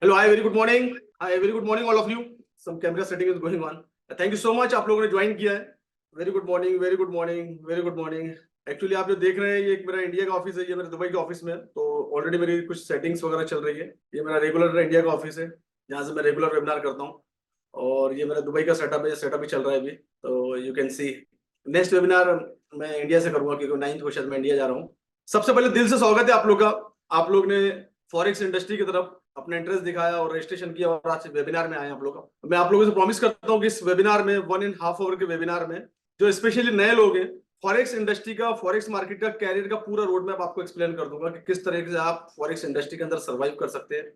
Hello, hi, very good morning. Hi, very good morning all of you. Some camera setting is going on. Thank you so much आप लोगों ने join किया है. Very good morning, very good morning, very good morning. Actually आप जो देख रहे हैं ये एक मेरा इंडिया का ऑफिस है, ये मेरे दुबई के ऑफिस में है. तो ऑलरेडी मेरी कुछ सेटिंग्स वगैरह चल रही है. ये मेरा रेगुलर इंडिया का ऑफिस है जहाँ से मैं रेगुलर वेबिनार करता हूँ. और ये मेरा दुबई का सेटअप है, सेटअप भी चल रहा है अभी. तो you can see next webinar मैं इंडिया से करूंगा क्योंकि 9 को शायद मैं इंडिया जा रहा हूँ. सबसे पहले दिल से स्वागत है आप लोग का. आप लोग ने फॉरेक्स इंडस्ट्री की तरफ अपना इंटरेस्ट दिखाया और रजिस्ट्रेशन किया और आज वेबिनार में आए आप लोग. मैं आप लोगों से प्रॉमिस करता हूँ कि इस वेबिनार में 1.5 आवर के वेबिनार में जो स्पेशली नए लोग हैं फॉरेक्स इंडस्ट्री का, फॉरेक्स मार्केट का, कैरियर का पूरा रोड मैप आपको एक्सप्लेन कर दूंगा कि किस तरीके से आप फॉरेक्स इंडस्ट्री के अंदर सर्वाइव कर सकते हैं,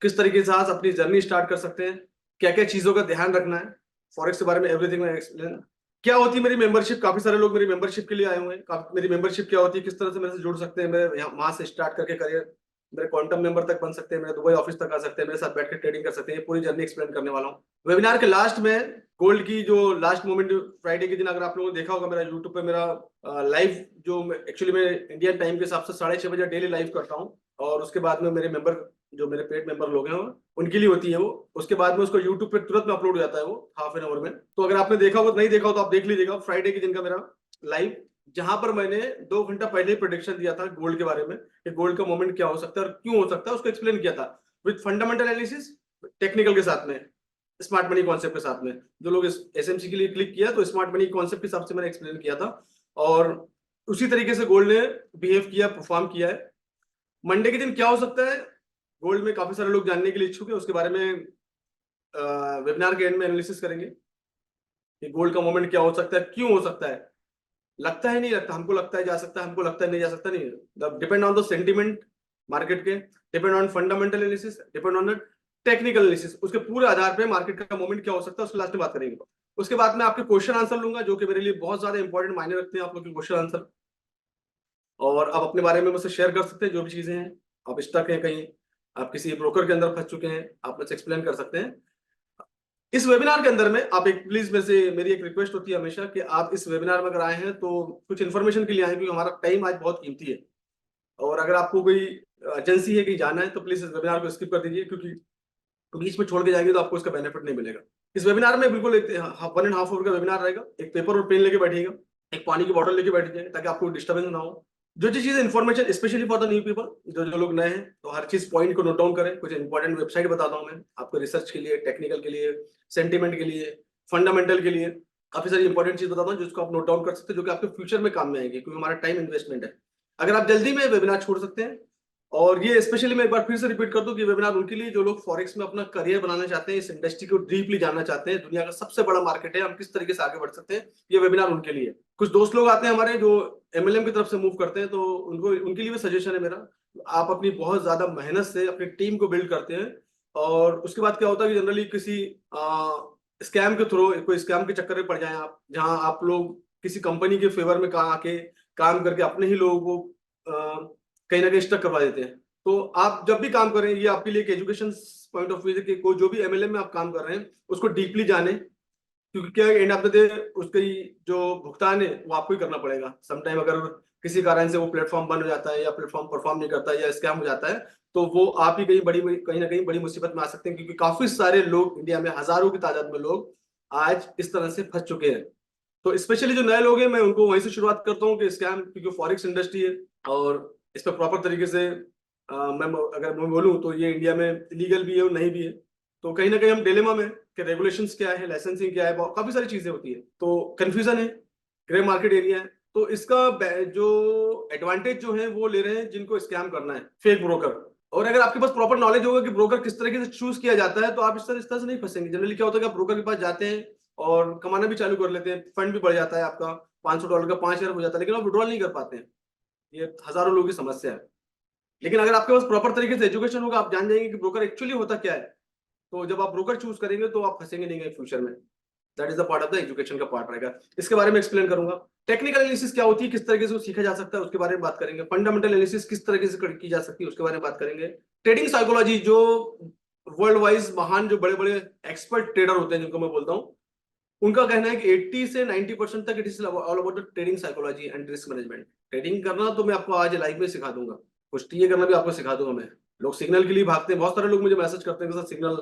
किस तरीके से आप अपनी जर्नी स्टार्ट कर सकते हैं, क्या क्या चीजों का ध्यान रखना है फॉरेक्स के बारे में, एवरीथिंग मैं एक्सप्लेन. क्या होती है मेरी मेंबरशिप, काफी सारे लोग मेरी मेंबरशिप के लिए आए हुए हैं. मेरी मेंबरशिप क्या होती है, किस तरह से मेरे से जुड़ सकते हैं, मैं वहां से स्टार्ट करके करियर मेरे क्वांटम मेंबर तक बन सकते हैं, मेरे दुबई ऑफिस तक आ सकते हैं, मेरे साथ बैठ के ट्रेडिंग कर सकते हैं. ये पूरी जर्नी एक्सप्लेन करने वाला हूँ. वेबिनार के लास्ट में गोल्ड की जो लास्ट मोमेंट फ्राइडे के दिन अगर आप लोगों ने देखा होगा मेरा यूट्यूब पे मेरा लाइव जो एक्चुअली मैं इंडियन टाइम के हिसाब से 6:30 बजे डेली लाइव करता हूँ. और उसके बाद में मेरे मेंबर जो मेरे पेड मेंबर लोग हैं उनके लिए होती है वो. उसके बाद में उसको यूट्यूब पे तुरंत में अपलोड हो जाता है वो हाफ एन आवर में. तो अगर आपने देखा हो नहीं देखा हो तो आप देख लीजिएगा फ्राइडे के दिन का मेरा लाइव, जहां पर मैंने 2 घंटा पहले ही प्रोडिक्शन दिया था गोल्ड के बारे में कि गोल्ड का मोमेंट क्या हो सकता है और क्यों हो सकता है, उसको एक्सप्लेन किया था विद फंडामेंटल एनालिसिस, टेक्निकल के साथ में, स्मार्ट मनी कॉन्सेप्ट के साथ में. जो लोग एसएमसी के लिए क्लिक किया तो स्मार्ट मनी कॉन्सेप्ट के हिसाब से मैंने एक्सप्लेन किया था और उसी तरीके से गोल्ड ने बिहेव किया, परफॉर्म किया है. मंडे के दिन क्या हो सकता है गोल्ड में काफी सारे लोग जानने के लिए इच्छुक है. उसके बारे में वेबिनार के एंड में एनालिसिस करेंगे कि गोल्ड का मोमेंट क्या हो सकता है, क्यों हो सकता है, लगता है नहीं लगता, हमको लगता है जा सकता है, हमको लगता है नहीं जा सकता. नहीं, depend on the sentiment market के, depend on fundamental analysis, depend on the technical analysis. उसके पूरे आधार पे मार्केट का मोमेंट क्या हो सकता है उसके लास्ट में बात करेंगे. उसके बाद में आपके क्वेश्चन आंसर लूंगा जो कि मेरे लिए बहुत ज्यादा इंपॉर्टेंट मायने रखते हैं, आप लोग के क्वेश्चन आंसर. और आप अपने बारे में मुझसे शेयर कर सकते हैं जो भी चीजें हैं. आप स्टक हैं कहीं, आप किसी ब्रोकर के अंदर फंस चुके हैं, आप मुझसे एक्सप्लेन कर सकते हैं. इस वेबिनार के अंदर में आप एक प्लीज मेरे से मेरी एक रिक्वेस्ट होती है हमेशा कि आप इस वेबिनार में अगर आए हैं तो कुछ इन्फॉर्मेशन के लिए आए, क्योंकि हमारा टाइम आज बहुत कीमती है. और अगर आपको कोई एजेंसी है कहीं जाना है तो प्लीज इस वेबिनार को स्किप कर दीजिए, क्योंकि बीच में छोड़ के जाएंगे तो आपको इसका बेनिफिट नहीं मिलेगा. इस वेबिनार में बिल्कुल एक 1.5 आवर का वेबिनार रहेगा. एक पेपर और पेन लेके बैठिएगा, एक पानी की बोतल लेके बैठिए ताकि आपको डिस्टर्बेंस ना हो. जो जो चीज information specially for the new people, जो जो लोग नए हैं, तो हर चीज पॉइंट को नोट डाउन करें. कुछ इंपॉर्टेंट वेबसाइट बताता हूँ मैं आपको रिसर्च के लिए, टेक्निकल के लिए, सेंटिमेंट के लिए, फंडामेंटल के लिए. काफी सारी इंपॉर्टेंट चीज बताता हूँ जिसको आप नोट डाउन कर सकते हैं, जो कि आपके फ्यूचर में काम में आएगी, क्योंकि हमारा टाइम इन्वेस्टमेंट है. अगर आप जल्दी में वेबिनार छोड़ सकते हैं. और ये स्पेशली मैं एक बार फिर से रिपीट कर दूं कि वेबिनार उनके लिए जो लोग फॉरेक्स में अपना करियर बनाना चाहते हैं, इस इंडस्ट्री को डीपली जानना चाहते हैं, दुनिया का सबसे बड़ा मार्केट है, हम किस तरीके से आगे बढ़ सकते हैं, ये वेबिनार उनके लिए. कुछ दोस्त लोग आते हैं हमारे जो एमएलएम की तरफ से मूव करते हैं, तो उनको उनके लिए भी सजेशन है मेरा. आप अपनी बहुत ज्यादा मेहनत से अपनी टीम को बिल्ड करते हैं और उसके बाद क्या होता है कि जनरली किसी स्कैम के थ्रू, कोई स्कैम के चक्कर में पड़ जाए आप, जहां आप लोग किसी कंपनी के फेवर में आके काम करके अपने ही लोगों को कहीं ना कहीं स्टक करवा देते हैं. तो आप जब भी काम करें, ये आपके लिए एक एजुकेशन पॉइंट ऑफ व्यू से कि कोई जो भी एमएलएम में आप काम कर रहे हैं उसको डीपली जाने, क्योंकि क्या एंड ऑफ द डे उसकी जो भुगतान है वो आपको ही करना पड़ेगा. समटाइम अगर किसी कारण से वो प्लेटफॉर्म बंद हो जाता है या प्लेटफॉर्म परफॉर्म नहीं करता है या स्कैम हो जाता है, तो वो आप ही कहीं ना कहीं बड़ी मुसीबत में आ सकते हैं, क्योंकि काफी सारे लोग इंडिया में, हजारों की तादाद में लोग आज इस तरह से फंस चुके हैं. तो स्पेशली जो नए लोग हैं मैं उनको वहीं से शुरुआत करता हूँ कि स्कैम, क्योंकि फॉरेक्स इंडस्ट्री है और इस पर प्रॉपर तरीके से मैं अगर मैं बोलूँ तो ये इंडिया में लीगल भी है और नहीं भी है. तो कहीं ना कहीं हम डिलेमा में कि रेगुलेशंस क्या है, लाइसेंसिंग क्या है, काफी सारी चीजें होती है, तो कंफ्यूजन है, ग्रे मार्केट एरिया है. तो इसका जो एडवांटेज जो है वो ले रहे हैं जिनको स्कैम करना है, फेक ब्रोकर. और अगर आपके पास प्रॉपर नॉलेज होगा कि ब्रोकर किस तरीके से चूज किया जाता है तो आप इस तरह से नहीं फंसेंगे. जनरली क्या होता है कि आप ब्रोकर के पास जाते हैं और कमाना भी चालू कर लेते हैं, फंड भी बढ़ जाता है आपका, $500 का 5,000 हो जाता है, लेकिन आप विड्रॉल नहीं कर पाते हैं. ये हजारों लोगों की समस्या है. लेकिन अगर आपके पास प्रॉपर तरीके से एजुकेशन होगा, आप जान जाएंगे कि ब्रोकर एक्चुअली होता क्या है, तो जब आप ब्रोकर चूज करेंगे तो आप फंसेंगे नहीं फ्यूचर में. That is the part of the education का पार्ट रहेगा. इसके बारे में एक्सप्लेन करूंगा. टेक्निकल एनालिसिस क्या होती है, किस तरीके से वो सीखा जा सकता है, उसके बारे में बात करेंगे. फंडामेंटल एनालिसिस किस तरीके से की जा सकती है, उसके बारे में बात करेंगे. ट्रेडिंग साइकोलॉजी, जो वर्ल्ड वाइज महान जो बड़े बड़े एक्सपर्ट ट्रेडर होते हैं जिनको मैं बोलता हूँ, उनका कहना है कि 80 से 90% तक it is all about the trading psychology and risk management. Trading करना तो मैं आपको आज लाइव में सिखा दूंगा, कुछ टीए करना भी आपको सिखा दूंगा मैं. लोग सिग्नल के लिए भागते हैं, बहुत सारे लोग मुझे मैसेज करते हैं कि सर सिग्नल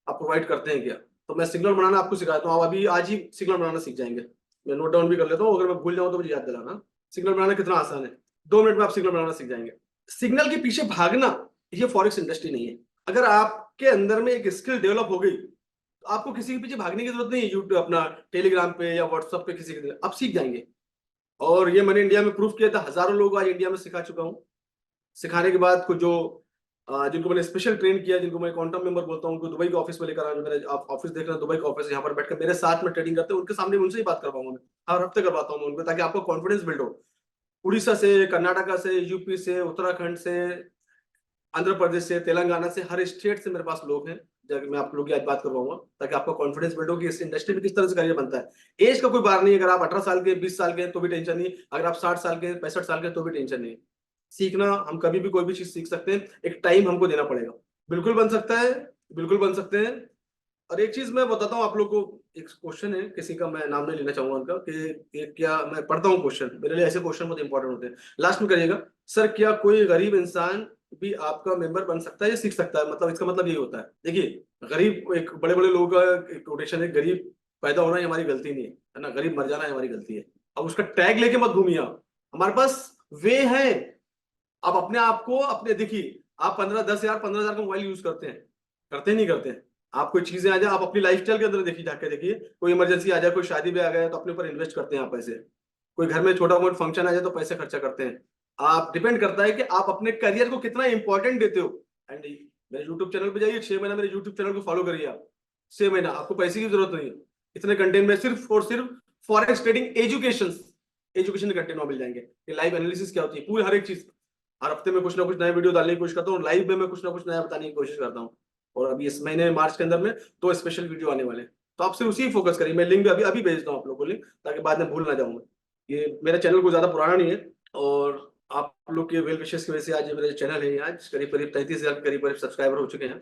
आप प्रोवाइड करते हैं क्या? तो मैं सिग्नल बनाना आपको सिखाता हूँ, आप अभी आज ही सिग्नल बनाना सीख जाएंगे। मैं नोट डाउन भी कर लेता हूँ, अगर मैं भूल जाऊँ तो मुझे याद दिलाना। सिग्नल बनाना कितना आसान है, 2 मिनट में आप सिग्नल बनाना सीख जाएंगे। सिग्नल के पीछे भागना ये फॉरेक्स इंडस्ट्री नहीं है। अगर आपके अंदर में एक स्किल डेवलप हो गई तो आपको किसी के पीछे भागने की जरूरत नहीं है। यूट्यूब अपना टेलीग्राम पे या व्हाट्सएप पे किसी के आप सीख जाएंगे। और ये मैंने इंडिया में प्रूफ किया था, हजारों लोग आज इंडिया में सिखा चुका हूँ। सिखाने के बाद कुछ जो जिनको मैंने स्पेशल ट्रेन किया, जिनको मैं क्वांटम मेंबर बोलता हूँ, उनको दुबई के ऑफिस में लेकर आया। मेरे आप ऑफिस देख रहे हैं, दुबई का ऑफिस, यहाँ पर बैठकर मेरे साथ में ट्रेडिंग करते हैं, उनके सामने उनसे ही बात करवाऊंगा मैं, हर हफ्ते करवाता हूँ उनको, ताकि आपको कॉन्फिडेंस बिल्ड हो। उड़ीसा से, कर्नाटका से, यूपी से, उत्तराखंड से, आंध्र प्रदेश से, तेलंगाना से, हर स्टेट से मेरे पास लोग हैं, जब मैं आप लोग की आज बात करवाऊंगा, ताकि आपका कॉन्फिडेंस बिल्ड हो कि इस इंडस्ट्री में किस तरह से करियर बनता है। एज का कोई बार नहीं है, अगर आप 18 साल के, 20 साल के तो भी टेंशन नहीं, अगर आप 60 साल के, 65 साल के तो भी टेंशन नहीं। सीखना, हम कभी भी कोई भी चीज सीख सकते हैं, एक टाइम हमको देना पड़ेगा। बिल्कुल बन सकता है, बिल्कुल बन सकते हैं। और एक चीज मैं बताता हूँ आप लोग को, एक क्वेश्चन है किसी का, मैं नाम नहीं लेना चाहूंगा उनका, कि क्या, मैं पढ़ता हूँ क्वेश्चन, मेरे लिए ऐसे क्वेश्चन बहुत इंपॉर्टेंट होते हैं, लास्ट में करिएगा। सर क्या कोई गरीब इंसान भी आपका मेंबर बन सकता है या सीख सकता है? मतलब इसका मतलब यही होता है। देखिए, गरीब, एक बड़े बड़े लोगों का एक कोटेशन है, गरीब पैदा होना ही हमारी गलती नहीं है ना, गरीब मर जाना हमारी गलती है। अब उसका टैग लेके मत घूमिए आप, हमारे पास वे है। आप अपने आप को, अपने, देखिए आप 15-10 हजार 15 हजार का मोबाइल यूज करते हैं, करते नहीं करते हैं? आप कोई चीजें आ जाए, आप अपनी लाइफस्टाइल के अंदर देखिए, जाके देखिए, कोई इमरजेंसी आ जाए, कोई शादी भी आ गया तो अपने ऊपर इन्वेस्ट करते हैं आप पैसे, कोई घर में छोटा मोटा फंक्शन आ जाए तो पैसे खर्चा करते हैं। आप डिपेंड करता है कि आप अपने करियर को कितना इंपॉर्टेंट देते हो। एंड मेरे यूट्यूब चैनल पे जाइए, 6 महीना मेरे यूट्यूब चैनल को फॉलो करिए आप, 6 महीना, आपको पैसे की जरूरत नहीं है। इतने कंटेंट में सिर्फ और सिर्फ फॉरेक्स ट्रेडिंग एजुकेशन, एजुकेशन के कंटेंट मिल जाएंगे। लाइव एनालिसिस क्या होती है, पूरी हर एक चीज, हर हफ्ते में कुछ ना कुछ नए वीडियो डालने की कोशिश करता हूँ, लाइव में मैं कुछ ना कुछ नया बताने की कोशिश करता हूँ। और अभी इस महीने मार्च के अंदर में 2 स्पेशल वीडियो आने वाले हैं, तो आप सिर्फ उसी फोकस करिए। मैं लिंक भी अभी अभी भेजता हूँ आप लोगों को, लिंक, ताकि बाद में भूल ना जाऊंगा। ये मेरा चैनल कोई ज्यादा पुराना नहीं है, और आप लोग के वेल विशेस की वजह से आज ये मेरा चैनल है, आज करीब करीब 33 हजार के करीब सब्सक्राइबर हो चुके हैं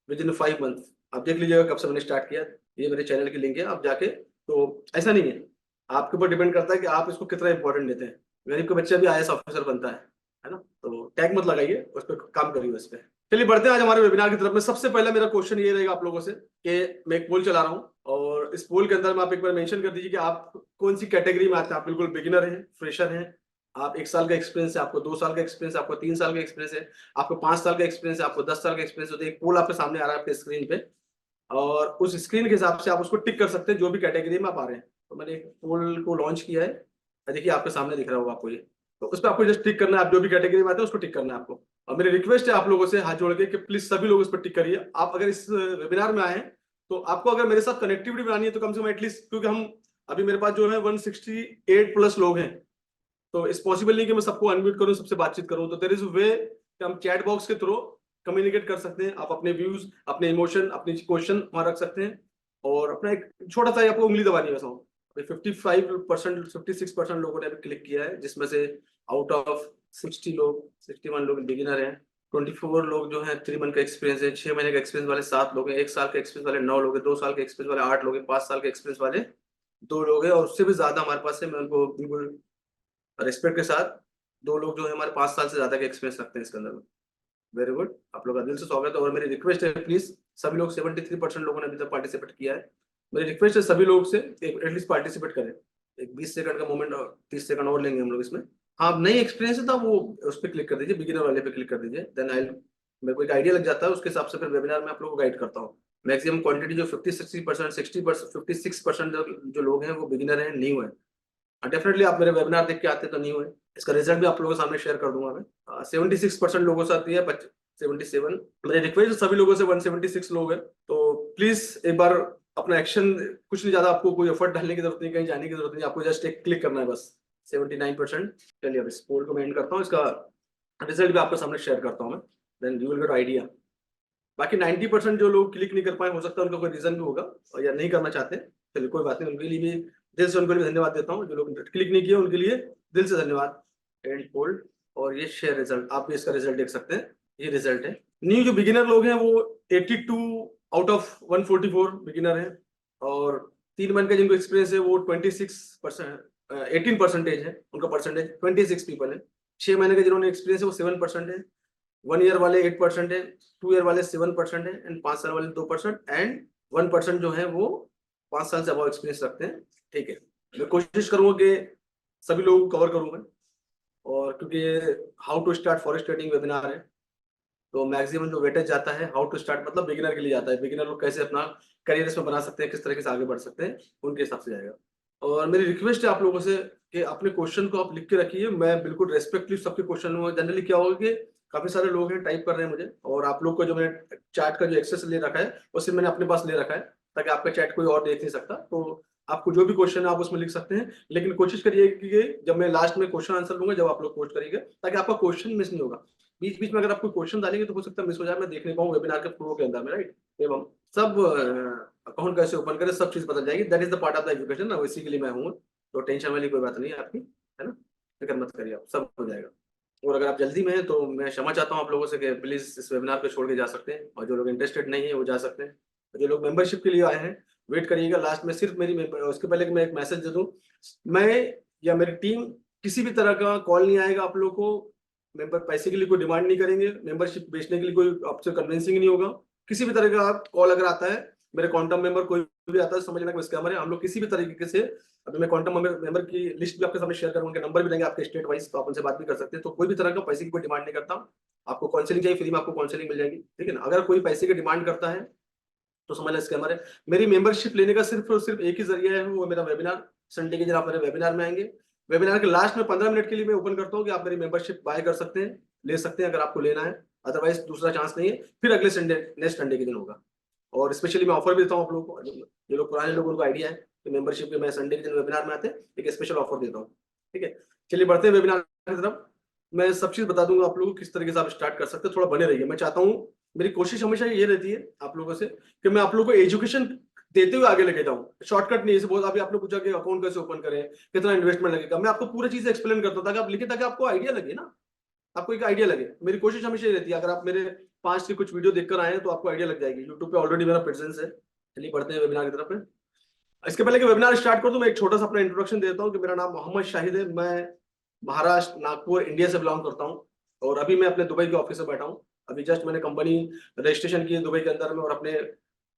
विद इन 5 मंथ। आप देख लीजिएगा कब से मैंने स्टार्ट किया। ये मेरे चैनल की लिंक है, आप जाके, तो ऐसा नहीं है, आपके ऊपर डिपेंड करता है कि आप इसको कितना इंपॉर्टेंट देते हैं। गरीब का बच्चा भी आईएएस ऑफिसर बनता है ना? तो टैग मत लगाइए, उस पर काम करिए उस पर। चलिए बढ़ते हैं आज हमारे वेबिनार की तरफ में। सबसे पहला मेरा क्वेश्चन ये रहेगा आप लोगों से, कि मैं एक पोल चला रहा हूँ, और इस पोल के अंदर में आप एक बार मेंशन कर दीजिए कि आप कौन सी कैटेगरी में आते हैं। आप बिल्कुल बिगिनर हैं, फ्रेशर हैं, आप 1 साल का एक्सपीरियंस है, आपको 2 साल का एक्सपीरियंस है, आपको 3 साल का एक्सपीरियंस है, आपको 5 साल का एक्सपीरियंस है, आपको 10 साल का एक्सपीरियंस होता है। एक पोल आपके सामने आ रहा है आपके स्क्रीन पे, और उस स्क्रीन के हिसाब से आप उसको टिक कर सकते हैं जो भी कैटेगरी में आप आ रहे हैं। तो मैंने एक पोल को लॉन्च किया है, देखिए आपके सामने दिख रहा होगा आपको ये, तो उस पर आपको जस्ट टिक करना है, आप जो भी कैटेगरी में आते हैं उसको टिक करना है आपको। और मेरी रिक्वेस्ट है आप लोगों से हाथ जोड़ के कि प्लीज सभी लोग इस पर टिक करिए। आप अगर इस वेबिनार में आए हैं तो आपको अगर मेरे साथ कनेक्टिविटी बनानी है तो कम से कम एटलीस्ट, क्योंकि हम अभी मेरे पास जो है 168 प्लस लोग हैं, तो इट्स पॉसिबल नहीं कि मैं सबको अनम्यूट करूं, सबसे बातचीत करूं। तो देयर इज वे कि हम चैट बॉक्स के थ्रू कम्युनिकेट कर सकते हैं, आप अपने व्यूज, अपने इमोशन, अपने क्वेश्चन वहां रख सकते हैं, और अपना एक छोटा सा आपको उंगली दबानी है बस। 55%, 56% लोगों ने अभी क्लिक किया है, जिसमें से आउट ऑफ 60 लोग, 61 लोग बिगिनर हैं, 24 लोग जो है 3 मंथ का एक्सपीरियंस है, 6 महीने का एक्सपीरियंस वाले 7 लोग हैं, 1 साल का एक्सपीरियंस वाले 9 लोग हैं, 2 साल का एक्सपीरियंस वाले 8 लोग हैं, 5 साल का एक्सपीरियंस वाले 2 लोग हैं, और उससे भी ज्यादा हमारे पास है। मैं उनको बिल्कुल रिस्पेक्ट के साथ, 2 लोग जो है हमारे 5 साल से ज्यादा का एक्सपीरियंस रखते हैं इसके अंदर में। वेरी गुड, आप लोग का दिल से स्वागत है। और मेरी रिक्वेस्ट है प्लीज सभी लोग, 73% लोगों ने अभी तक पार्टिसिपेट किया है, मेरी रिक्वेस्ट है सभी लोग से एटलीस्ट पार्टिसिपेट करें। एक 20 सेकंड का मोमेंट और 30 सेकंड और लेंगे हम लोग इसमें। हाँ, नई एक्सपीरियंस है तो वो उस पर क्लिक कर दीजिए, बिगिनर वाले पे क्लिक कर दीजिए, देन आई, मेरे को एक आइडिया लग जाता है, उसके हिसाब से फिर वेबिनार में आप लोग को गाइड करता हूँ। मैक्सिमम क्वांटिटी जो 50-60%, 60%, 56% जो लोग हैं वो बिगिनर हैं, न्यू है। डेफिनेटली आप मेरे वेबिनार देख के आते तो नहीं हुए, इसका रिजल्ट भी आप लोगों के सामने शेयर कर दूंगा मैं। 76% लोगों से आती है, 77। मेरी रिक्वेस्ट सभी लोगों से, 176 लोग हैं, तो प्लीज एक बार अपना एक्शन, कुछ नहीं ज्यादा, आपको कोई एफर्ट डालने की जरूरत नहीं, कहीं जाने की जरूरत नहीं, आपको जस्ट एक क्लिक करना है बस। 79%। चलिए अब इस पोल को मैं एंड करता हूँ, इसका रिजल्ट भी आपके सामने शेयर करता हूँ मैं, then you will get idea. बाकी 90% जो लोग क्लिक नहीं कर पाए, हो सकता है उनका कोई रीजन भी होगा, और या नहीं करना चाहते, चलिए कोई बात नहीं, उनके लिए भी दिल से उनको भी धन्यवाद देता हूँ। जो लोग क्लिक नहीं किए उनके लिए दिल से धन्यवाद। एंड होल्ड, और ये शेयर रिजल्ट, आप भी इसका रिजल्ट देख सकते हैं, ये रिजल्ट है। न्यू जो बिगिनर लोग हैं वो 82 आउट ऑफ 144 बिगिनर हैं, और 3 मंथ का जिनको एक्सपीरियंस है वो 26%, 18% है उनका परसेंटेज, 26 पीपल है। 6 महीने का जिन्होंने एक्सपीरियंस है वो 7% है, 1 ईयर वाले 8% है, 2 ईयर वाले 7% है, एंड 5 साल वाले 2%, एंड 1% जो है वो 5 साल से अबव एक्सपीरियंस रखते हैं। ठीक है, मैं कोशिश करूंगा कि सभी लोगों को कवर करूंगा, और क्योंकि ये how to start forex trading webinar है, तो मैक्सिमम जो वेटेज जाता है हाउ टू स्टार्ट मतलब बिगिनर के लिए जाता है, बिगिनर लोग कैसे अपना करियर इसमें बना सकते हैं, किस तरीके से आगे बढ़ सकते हैं, उनके हिसाब से जाएगा। और मेरी रिक्वेस्ट है आप लोगों से कि अपने क्वेश्चन को आप लिख के रखिए, मैं बिल्कुल रेस्पेक्टली सबके क्वेश्चन लूंगा। जनरली क्या होगा कि काफी सारे लोग हैं टाइप कर रहे हैं मुझे, और आप लोग को जो मैंने चैट का जो एक्सेस ले रखा है वो सिर्फ मैंने अपने पास ले रखा है, ताकि आपका चैट कोई और देख नहीं सकता। तो आपको जो भी क्वेश्चन है आप उसमें लिख सकते हैं, लेकिन कोशिश करिए कि जब मैं लास्ट में क्वेश्चन आंसर दूंगा जब आप लोग पोस्ट करिएगा, ताकि आपका क्वेश्चन मिस नहीं होगा। बीच बीच में अगर आप कोई क्वेश्चन डालेंगे तो हो सकता है मिस हो जाए, मैं देख नहीं पाऊँ वेबिनार के फ्लो के अंदर में, राइट। एवं सब अकाउंट कैसे ओपन करें सब चीज बदल जाएगी, that is the part of the education ना, इसी के लिए मैं हूँ। तो टेंशन वाली कोई बात नहीं है आपकी, है ना, फिक्र मत करिए, आप सब हो जाएगा। और अगर आप जल्दी में हैं तो मैं क्षमा चाहता हूँ आप लोगों से कि प्लीज इस वेबिनार को छोड़ के जा सकते हैं, और जो लोग इंटरेस्टेड नहीं है वो जा सकते हैं। जो लोग मेंबरशिप के लिए आए हैं वेट करिएगा लास्ट में, सिर्फ मेरी उसके पहले कि मैं एक मैसेज दे दूं, मैं या मेरी टीम किसी भी तरह का कॉल नहीं आएगा आप लोगों को, मेंबर पैसे के लिए कोई डिमांड नहीं करेंगे, मेंबरशिप बेचने के लिए कोई आपसे कन्विंसिंग नहीं होगा। किसी भी तरह का कॉल अगर आता है, मेरे क्वांटम मेंबर कोई भी आता है समझना कोई स्कैमर है। हम लोग किसी भी तरीके से, अभी मैं क्वांटम मेंबर की लिस्ट भी आपके सामने शेयर करूंगा, उनके नंबर भी देंगे आपके स्टेट वाइज, तो आप उनसे बात भी कर सकते हैं। तो कोई भी तरह का पैसे की कोई डिमांड नहीं करता, आपको काउंसलिंग चाहिए फ्री में आपको काउंसलिंग मिल जाएगी, ठीक है ना। अगर कोई पैसे की डिमांड करता है तो समझ लो स्कैमर है। मेरी मेंबरशिप लेने का सिर्फ और सिर्फ एक ही जरिया है, वो मेरा वेबिनार। संडे के दिन आप मेरे वेबिनार में आएंगे, वेबिनार के लास्ट में 15 मिनट के लिए मैं ओपन करता हूँ कि आप मेरी मेंबरशिप बाय कर सकते हैं, ले सकते हैं अगर आपको लेना है, अदरवाइज दूसरा चांस नहीं है, फिर अगले संडे नेक्स्ट संडे के दिन होगा। और स्पेशली मैं ऑफर भी देता हूँ आप लोगों को, जो लोग पुराने लोग उनको आइडिया है कि मेंबरशिप के मैं संडे के दिन वेबिनार में आते हैं एक स्पेशल ऑफर देता हूँ। ठीक है, चलिए बढ़ते हैं वेबिनार की तरफ। मैं सब चीज बता दूंगा आप लोगों को किस तरीके से आप स्टार्ट कर सकते हैं, थोड़ा बने रहिए। मैं चाहता हूँ, मेरी कोशिश हमेशा ये रहती है आप लोगों से कि मैं आप लोगों को एजुकेशन देते हुए आगे लेके जाऊं, शॉर्टकट नहीं है। बहुत अभी आपने पूछा कि अकाउंट कैसे ओपन करें, कितना इन्वेस्टमेंट लगेगा, मैं आपको पूरी चीजें एक्सप्लेन करता हूं ताकि आप लिखे, ताकि आपको आइडिया लगे ना, आपको एक आइडिया लगे। मेरी कोशिश हमेशा ये रहती है, अगर आप मेरे पांच के कुछ वीडियो देखकर आए हैं तो आपको आइडिया लग जाएगी। यूट्यूब पे ऑलरेडी मेरा प्रेजेंस है। चलिए बढ़ते हैं वेबिनार की तरफ में। इसके पहले कि वेबिनार स्टार्ट कर दूं, मैं एक छोटा सा अपना इंट्रोडक्शन देता हूं कि मेरा नाम मोहम्मद शाहिद है, मैं महाराष्ट्र नागपुर इंडिया से बिलोंग करता हूं, और अभी मैं अपने दुबई के ऑफिस में बैठा हूं। अभी जस्ट मैंने कंपनी रजिस्ट्रेशन की है दुबई के अंदर में, और अपने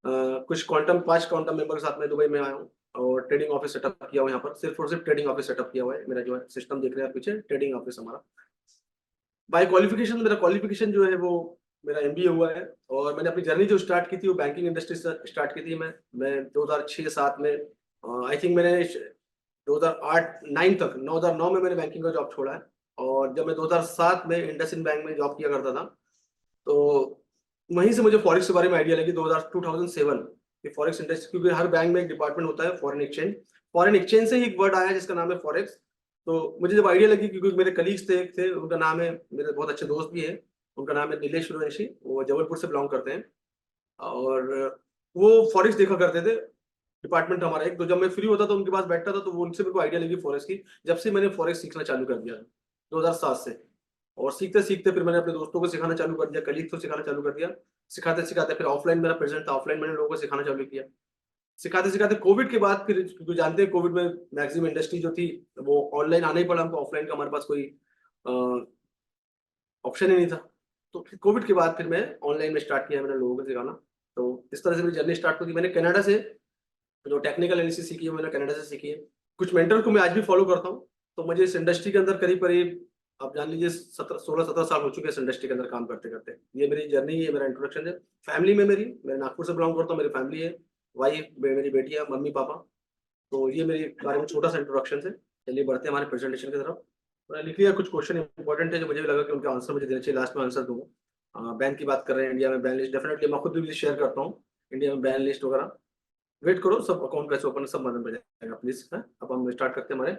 कुछ क्वांटम 5 क्वांटम मेंबर के साथ मैं दुबई में आया हूँ, और ट्रेडिंग ऑफिस सेटअप किया हुआ है यहाँ पर, सिर्फ और सिर्फ ट्रेडिंग ऑफिस सेटअप किया हुआ है मेरा, जो है सिस्टम देख रहे हैं आप पीछे, ट्रेडिंग ऑफिस हमारा। बाय क्वालिफिकेशन, मेरा क्वालिफिकेशन जो है वो मेरा एमबीए हुआ है, और मैंने अपनी जर्नी जो स्टार्ट की थी वो बैंकिंग इंडस्ट्री से स्टार्ट की थी। मैं 2006-7 में, आई थिंक मैंने 2008-9 तक, 2009 में मैंने बैंकिंग का जॉब छोड़ा है। और जब मैं 2007 में इंडसइंड बैंक में जॉब किया करता था, तो वहीं से मुझे फॉरेक्स के बारे में आइडिया लगी 2007 कि फॉरेक्स इंडस्ट्री, क्योंकि हर बैंक में एक डिपार्टमेंट होता है फॉरेन एक्सचेंज, फॉरेन एक्सचेंज से ही एक वर्ड आया जिसका नाम है फॉरेक्स। तो मुझे जब आइडिया लगी, क्योंकि मेरे कलीग्स थे उनका नाम है, मेरे बहुत अच्छे दोस्त भी हैं, उनका नाम है नीलेश सूर्यवंशी, वो जबलपुर से बिलोंग करते हैं, और वो फॉरेक्स देखा करते थे डिपार्टमेंट हमारा एक। तो जब मैं फ्री होता था उनके पास बैठता था, तो वो उनसे मेरे को आइडिया लगी फॉरेक्स की। जब से मैंने फॉरेक्स सीखना चालू कर दिया 2007 से, और सीखते सीखते फिर मैंने अपने दोस्तों को सिखाना चालू कर दिया, कलीग को सिखाना चालू कर दिया। सिखाते सिखाते फिर ऑफलाइन मेरा प्रेजेंट था, ऑफलाइन मैंने लोगों को सिखाना चालू किया। सिखाते सिखाते कोविड के बाद, फिर क्योंकि जानते हैं कोविड में मैक्सिमम इंडस्ट्री जो थी वो ऑनलाइन आना ही पड़ा हमको, ऑफलाइन का हमारे पास कोई ऑप्शन ही नहीं था। तो फिर कोविड के बाद फिर मैं ऑनलाइन में स्टार्ट किया मैंने लोगों को सिखाना। तो इस तरह से मेरी जर्नी स्टार्ट हुई। मैंने कनाडा से जो टेक्निकल एनालिसिस सीखी है, मैंने कनाडा से सीखी है। कुछ मेंटर को मैं आज भी फॉलो करता हूँ। तो मुझे इस इंडस्ट्री के अंदर करीब करीब, आप जान लीजिए 16-17 साल हो चुके हैं इस इंडस्ट्री के अंदर काम करते करते। ये मेरी जर्नी है, मेरा इंट्रोडक्शन है। फैमिली में मेरी, मैं नागपुर से बिलोंग करता हूँ, मेरी फैमिली है, वाइफ, मेरी बेटी है, मम्मी पापा। तो ये मेरे बारे में छोटा सा इंट्रोडक्शन है। चलिए बढ़ते हैं हमारे प्रेजेंटेशन की तरफ। मैंने लिख लिया कुछ क्वेश्चन इंपॉर्टेंट है जो मुझे भी लगा कि उनका आंसर मुझे देना चाहिए, लास्ट में आंसर दूंगा। बैंक की बात कर रहे हैं, इंडिया में बैन लिस्ट, डेफिनेटली मैं खुद भी शेयर करता हूँ इंडिया में बैन लिस्ट वगैरह। वेट करो, सब अकाउंट कैसे ओपन सब मालूम पड़ जाएगा प्लीज। अब हम स्टार्ट करते हैं। हमारे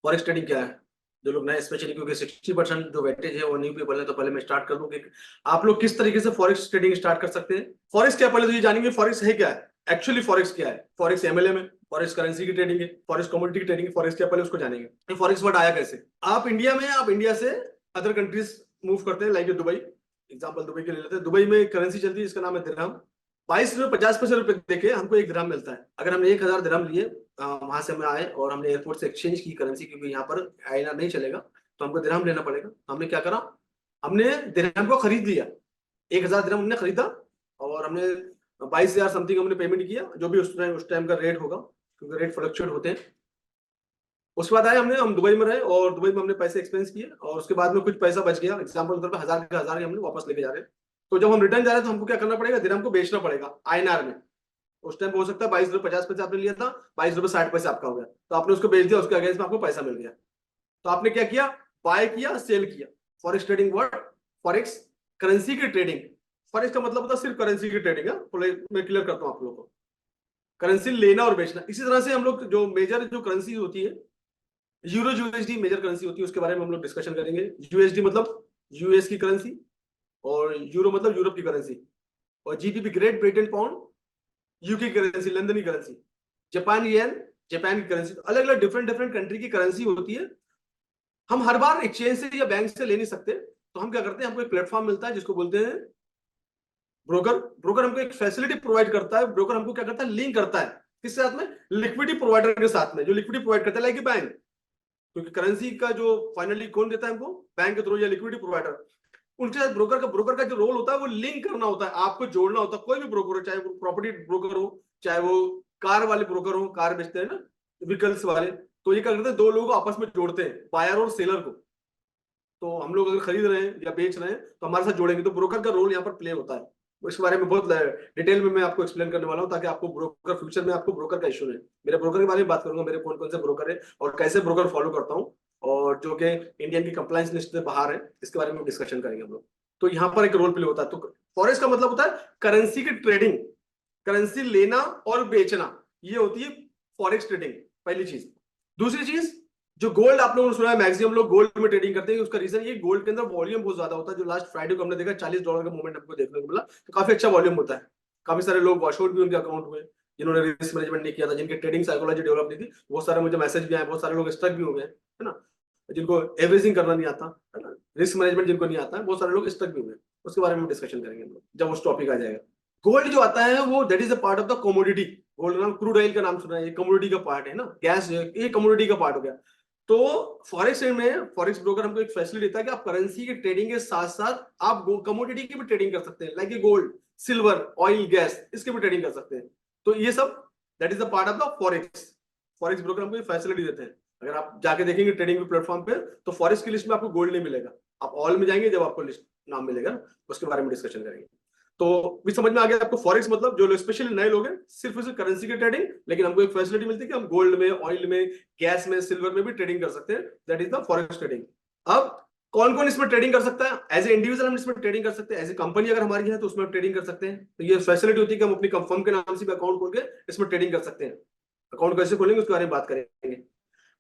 फॉरेक्स ट्रेडिंग क्या है, जो लोग नए, स्पेशली क्योंकि 60% जो वेटेज है वो न्यू पीपल है, तो पहले मैं स्टार्ट कर दूं कि आप लोग किस तरीके से फॉरेक्स ट्रेडिंग स्टार्ट कर सकते हैं। फॉरेक्स क्या, पहले तो ये जानेंगे फॉरेक्स है क्या है, एक्चुअली फॉरेक्स क्या है। फॉरेक्स एमएलएम है, फॉरेक्स करेंसी की ट्रेडिंग है, फॉरेक्स कमोडिटी की ट्रेडिंग है। फॉरेक्स क्या, पहले उसको जानेंगे। फॉरेक्स वर्ड आया कैसे। आप इंडिया में, आप इंडिया से अदर कंट्रीज मूव करते हैं, लाइक दुबई, एग्जाम्पल दुबई के ले लेते हैं। दुबई में करेंसी चलती है, इसका नाम है दिरहम। 22 रुपए 50 पैसे देके हमको 1 दिरहम मिलता है। अगर हमने 1000 दिरहम लिए, वहां से हम आए और हमने एयरपोर्ट से एक्सचेंज की करेंसी, क्योंकि यहाँ पर आईना नहीं चलेगा, तो हमको दिरहम लेना पड़ेगा। हमने क्या करा, हमने दिरहम को खरीद लिया, 1000 दिरहम हमने खरीदा और हमने 22,000 समथिंग हमने पेमेंट किया, जो भी उस टाइम का रेट होगा, क्योंकि रेट फ्लक्चुएट होते हैं। उसके बाद आए हम दुबई में रहे और दुबई में हमने पैसे एक्सपेंस किए और उसके बाद में कुछ पैसा बच गया, एग्जाम्पल के तौर पर 1000 के 1000 हमने वापस लेके जा रहे हैं। तो जब हम रिटर्न जा रहे हैं तो हमको क्या करना पड़ेगा, दिरहम को बेचना पड़ेगा आईएनआर में। उस टाइम हो सकता है 22 रुपए 50 पैसे आपने लिया था, 22 रुपए 60 पैसे आपका हो गया, तो आपने उसको बेच दिया, उसके अगेंस्ट में आपको पैसा मिल गया। तो आपने क्या किया, बाय किया, सेल किया। Forex trading word, forex currency की ट्रेडिंग। फॉरेक्स का मतलब होता है सिर्फ करेंसी की ट्रेडिंग है, मैं क्लियर करता हूं आप लोगों को, करेंसी लेना और बेचना। इसी तरह से हम लोग जो मेजर जो करेंसी होती है, यूरो यूएसडी मेजर करेंसी होती है, उसके बारे में हम लोग डिस्कशन करेंगे। यूएसडी मतलब यूएस की करेंसी और यूरो मतलब यूरोप की करेंसी, और GBP great Britain pound UK की करेंसी, लंदन की करेंसी, जापान येन जापान की करेंसी। अलग अलग डिफरेंट डिफरेंट कंट्री की करेंसी होती है। हम हर बार एक्सचेंज से या बैंक से ले नहीं सकते, तो हम क्या करते हैं, हमको एक प्लेटफॉर्म मिलता है जिसको बोलते हैं ब्रोकर। ब्रोकर हमको एक फैसिलिटी प्रोवाइड करता है, ब्रोकर हमको क्या करता है, लिंक करता है किसके साथ में, लिक्विडिटी प्रोवाइडर के साथ में, जो लिक्विडिटी प्रोवाइड करता है लाइक बैंक। क्योंकि करेंसी का जो फाइनली कौन देता है हमको, बैंक के थ्रू या लिक्विडिटी प्रोवाइडर। उनके साथ ब्रोकर का जो रोल होता है वो लिंक करना होता है, आपको जोड़ना होता है। कोई भी ब्रोकर हो, चाहे वो प्रॉपर्टी ब्रोकर हो, चाहे वो कार वाले ब्रोकर हो, कार बेचते हैं ना व्हीकल्स वाले, तो ये क्या करते हैं, दो लोगों को आपस में जोड़ते हैं, बायर और सेलर को। तो हम लोग अगर खरीद रहे हैं या बेच रहे हैं तो हमारे साथ जोड़ेंगे, तो ब्रोकर का रोल यहाँ पर प्ले होता है। इसके बारे में बहुत डिटेल में मैं आपको एक्सप्लेन करने वाला हूँ, ताकि आपको ब्रोकर फ्यूचर में आपको ब्रोकर का इशू नहीं। मेरे ब्रोकर के बारे में बात करूंगा, मेरे कौन कौन से ब्रोकर है और कैसे ब्रोकर फॉलो करता हूँ, और जो कि इंडियन की कंप्लायंस लिस्ट से बाहर है, इसके बारे में डिस्कशन करेंगे हम लोग। तो यहाँ पर एक रोल प्ले होता है। तो फॉरेक्स का मतलब होता है करेंसी की ट्रेडिंग, करेंसी लेना और बेचना, ये होती है फॉरेक्स ट्रेडिंग, पहली चीज। दूसरी चीज, जो गोल्ड आप लोगों ने सुना है, मैक्सिमम लोग गोल्ड में ट्रेडिंग करते हैं, उसका रीजन ये गोल्ड के अंदर वॉल्यूम बहुत ज्यादा होता है। जो लास्ट फ्राइडे को हमने देखा $40 का मूवमेंट हमको देखने को मिला, तो काफी अच्छा वॉल्यूम होता है। काफी सारे लोग वॉश आउट भी उनके अकाउंट हुए, जिन्होंने रिस्क मैनेजमेंट नहीं किया था, जिनकी ट्रेडिंग साइकोलॉजी डेवलप नहीं थी। बहुत सारे मुझे मैसेज भी आए, बहुत सारे लोग स्ट्रक भी हो गए, है ना, जिनको एवरेजिंग करना नहीं आता है ना, रिस्क मैनेजमेंट जिनको नहीं आता है, बहुत सारे लोग स्ट्रक भी हुए। उसके बारे में डिस्कशन करेंगे हम लोग जब उस टॉपिक आ जाएगा। गोल्ड जो आता है वो that is a part of the commodity. Gold नाम क्रूड ऑयल का नाम सुना है, ये कमोडिटी का पार्ट है ना, गैस ये कमोडिटी का पार्ट हो गया। तो फॉरेक्स में फॉरेक्स ब्रोकर हमको एक फैसिलिटी देता है कि आप करेंसी की ट्रेडिंग के साथ साथ आप कमोडिटी की भी ट्रेडिंग कर सकते हैं, like gold, silver, oil, gas, इसकी भी ट्रेडिंग कर सकते हैं। तो ये सब that is the part of the forex. Forex broker हमको फैसिलिटी देते हैं। अगर आप जाके देखेंगे ट्रेडिंग प्लेटफॉर्म पे, तो फॉरेक्स की लिस्ट में आपको गोल्ड नहीं मिलेगा, आप ऑल में जाएंगे जब आपको लिस्ट नाम मिलेगा, उसके बारे में डिस्कशन करेंगे। तो भी समझ में आ गया आपको फॉरेक्स मतलब, जो लोग स्पेशली नए लोग हैं, सिर्फ इसे करेंसी की ट्रेडिंग, लेकिन हमको एक फैसिलिटी मिलती है कि हम गोल्ड में, ऑयल में, गैस में, सिल्वर में भी ट्रेडिंग कर सकते हैं। That is the forex trading. अब कौन कौन इसमें ट्रेडिंग कर सकता है, एज ए इंडिविजुअल हम इसमें ट्रेडिंग कर सकते हैं, एज ए कंपनी अगर हमारी है तो उसमें ट्रेडिंग कर सकते हैं। तो ये फैसिलिटी होती है कि हम अपनी फर्म के नाम से भी अकाउंट खोल के इसमें ट्रेडिंग कर सकते हैं। अकाउंट कैसे खोलेंगे उसके बारे में बात करेंगे।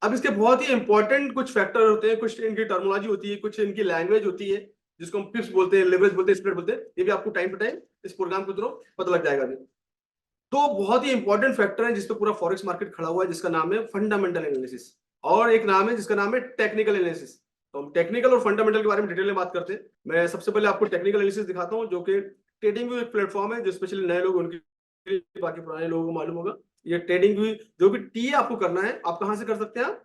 अब इसके बहुत ही इंपॉर्टेंट कुछ फैक्टर होते हैं, कुछ इनकी टर्मिनोलॉजी होती है, कुछ इनकी लैंग्वेज होती है, जिसको हम पिप्स बोलते हैं, लेवरेज बोलते हैं, स्प्रेड बोलते हैं। ये भी आपको टाइम टू टाइम इस प्रोग्राम के थ्रू पता लग जाएगा अभी। तो बहुत ही इंपॉर्टेंट फैक्टर है जिस पे पूरा फॉरेक्स मार्केट खड़ा हुआ है, जिसका नाम है फंडामेंटल एनालिसिस, और एक नाम है जिसका नाम है टेक्निकल एनालिसिस। तो हम टेक्निकल और फंडामेंटल के बारे में डिटेल में बात करते हैं। मैं सबसे पहले आपको टेक्निकल एनालिसिस दिखाता हूँ, जो कि ट्रेडिंग व्यू एक प्लेटफॉर्म है, जो स्पेशली नए लोग उनके, बाकी पुराने लोगों को मालूम होगा। ये ट्रेडिंग व्यू जो भी टी आपको करना है, आप कहां से कर सकते हैं,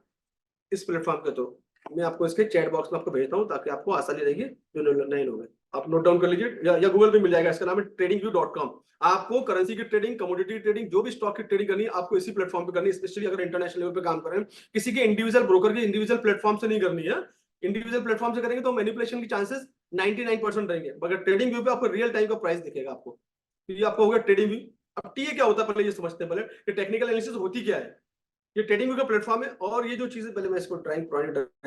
इस प्लेटफॉर्म के थ्रू। मैं आपको इसके चैट बॉक्स में आपको भेजता हूँ, ताकि आपको आसानी रहेगी, जो नए लोग हैं आप नोट डाउन कर लीजिए, या गूगल पे मिल जाएगा। इसका नाम है tradingview.com। आपको करेंसी की ट्रेडिंग, कमोडिटी ट्रेडिंग, जो भी स्टॉक की ट्रेडिंग करनी है, आपको इसी प्लेटफॉर्म पे करनी है। स्पेशली अगर इंटरनेशनल लेवल पे काम कर रहे हैं, किसी के इंडिविजुअल ब्रोकर के इंडिविजुअल प्लेटफॉर्म से नहीं करनी है। इंडिविजुअल प्लेटफॉर्म से करेंगे तो मैनिपुलेशन की चांसेस 99% रहेंगे, मगर ट्रेडिंग व्यू पे आपको रियल टाइम का प्राइस दिखेगा आपको। ये आपको होगा ट्रेडिंग व्यू। अब टी क्या होता है पहले ये समझते हैं, पहले कि टेक्निकल एनालिसिस होती क्या है। ये ट्रेडिंग व्यू का प्लेटफॉर्म है, और ये जो चीजें, पहले मैं इसको ड्राइंग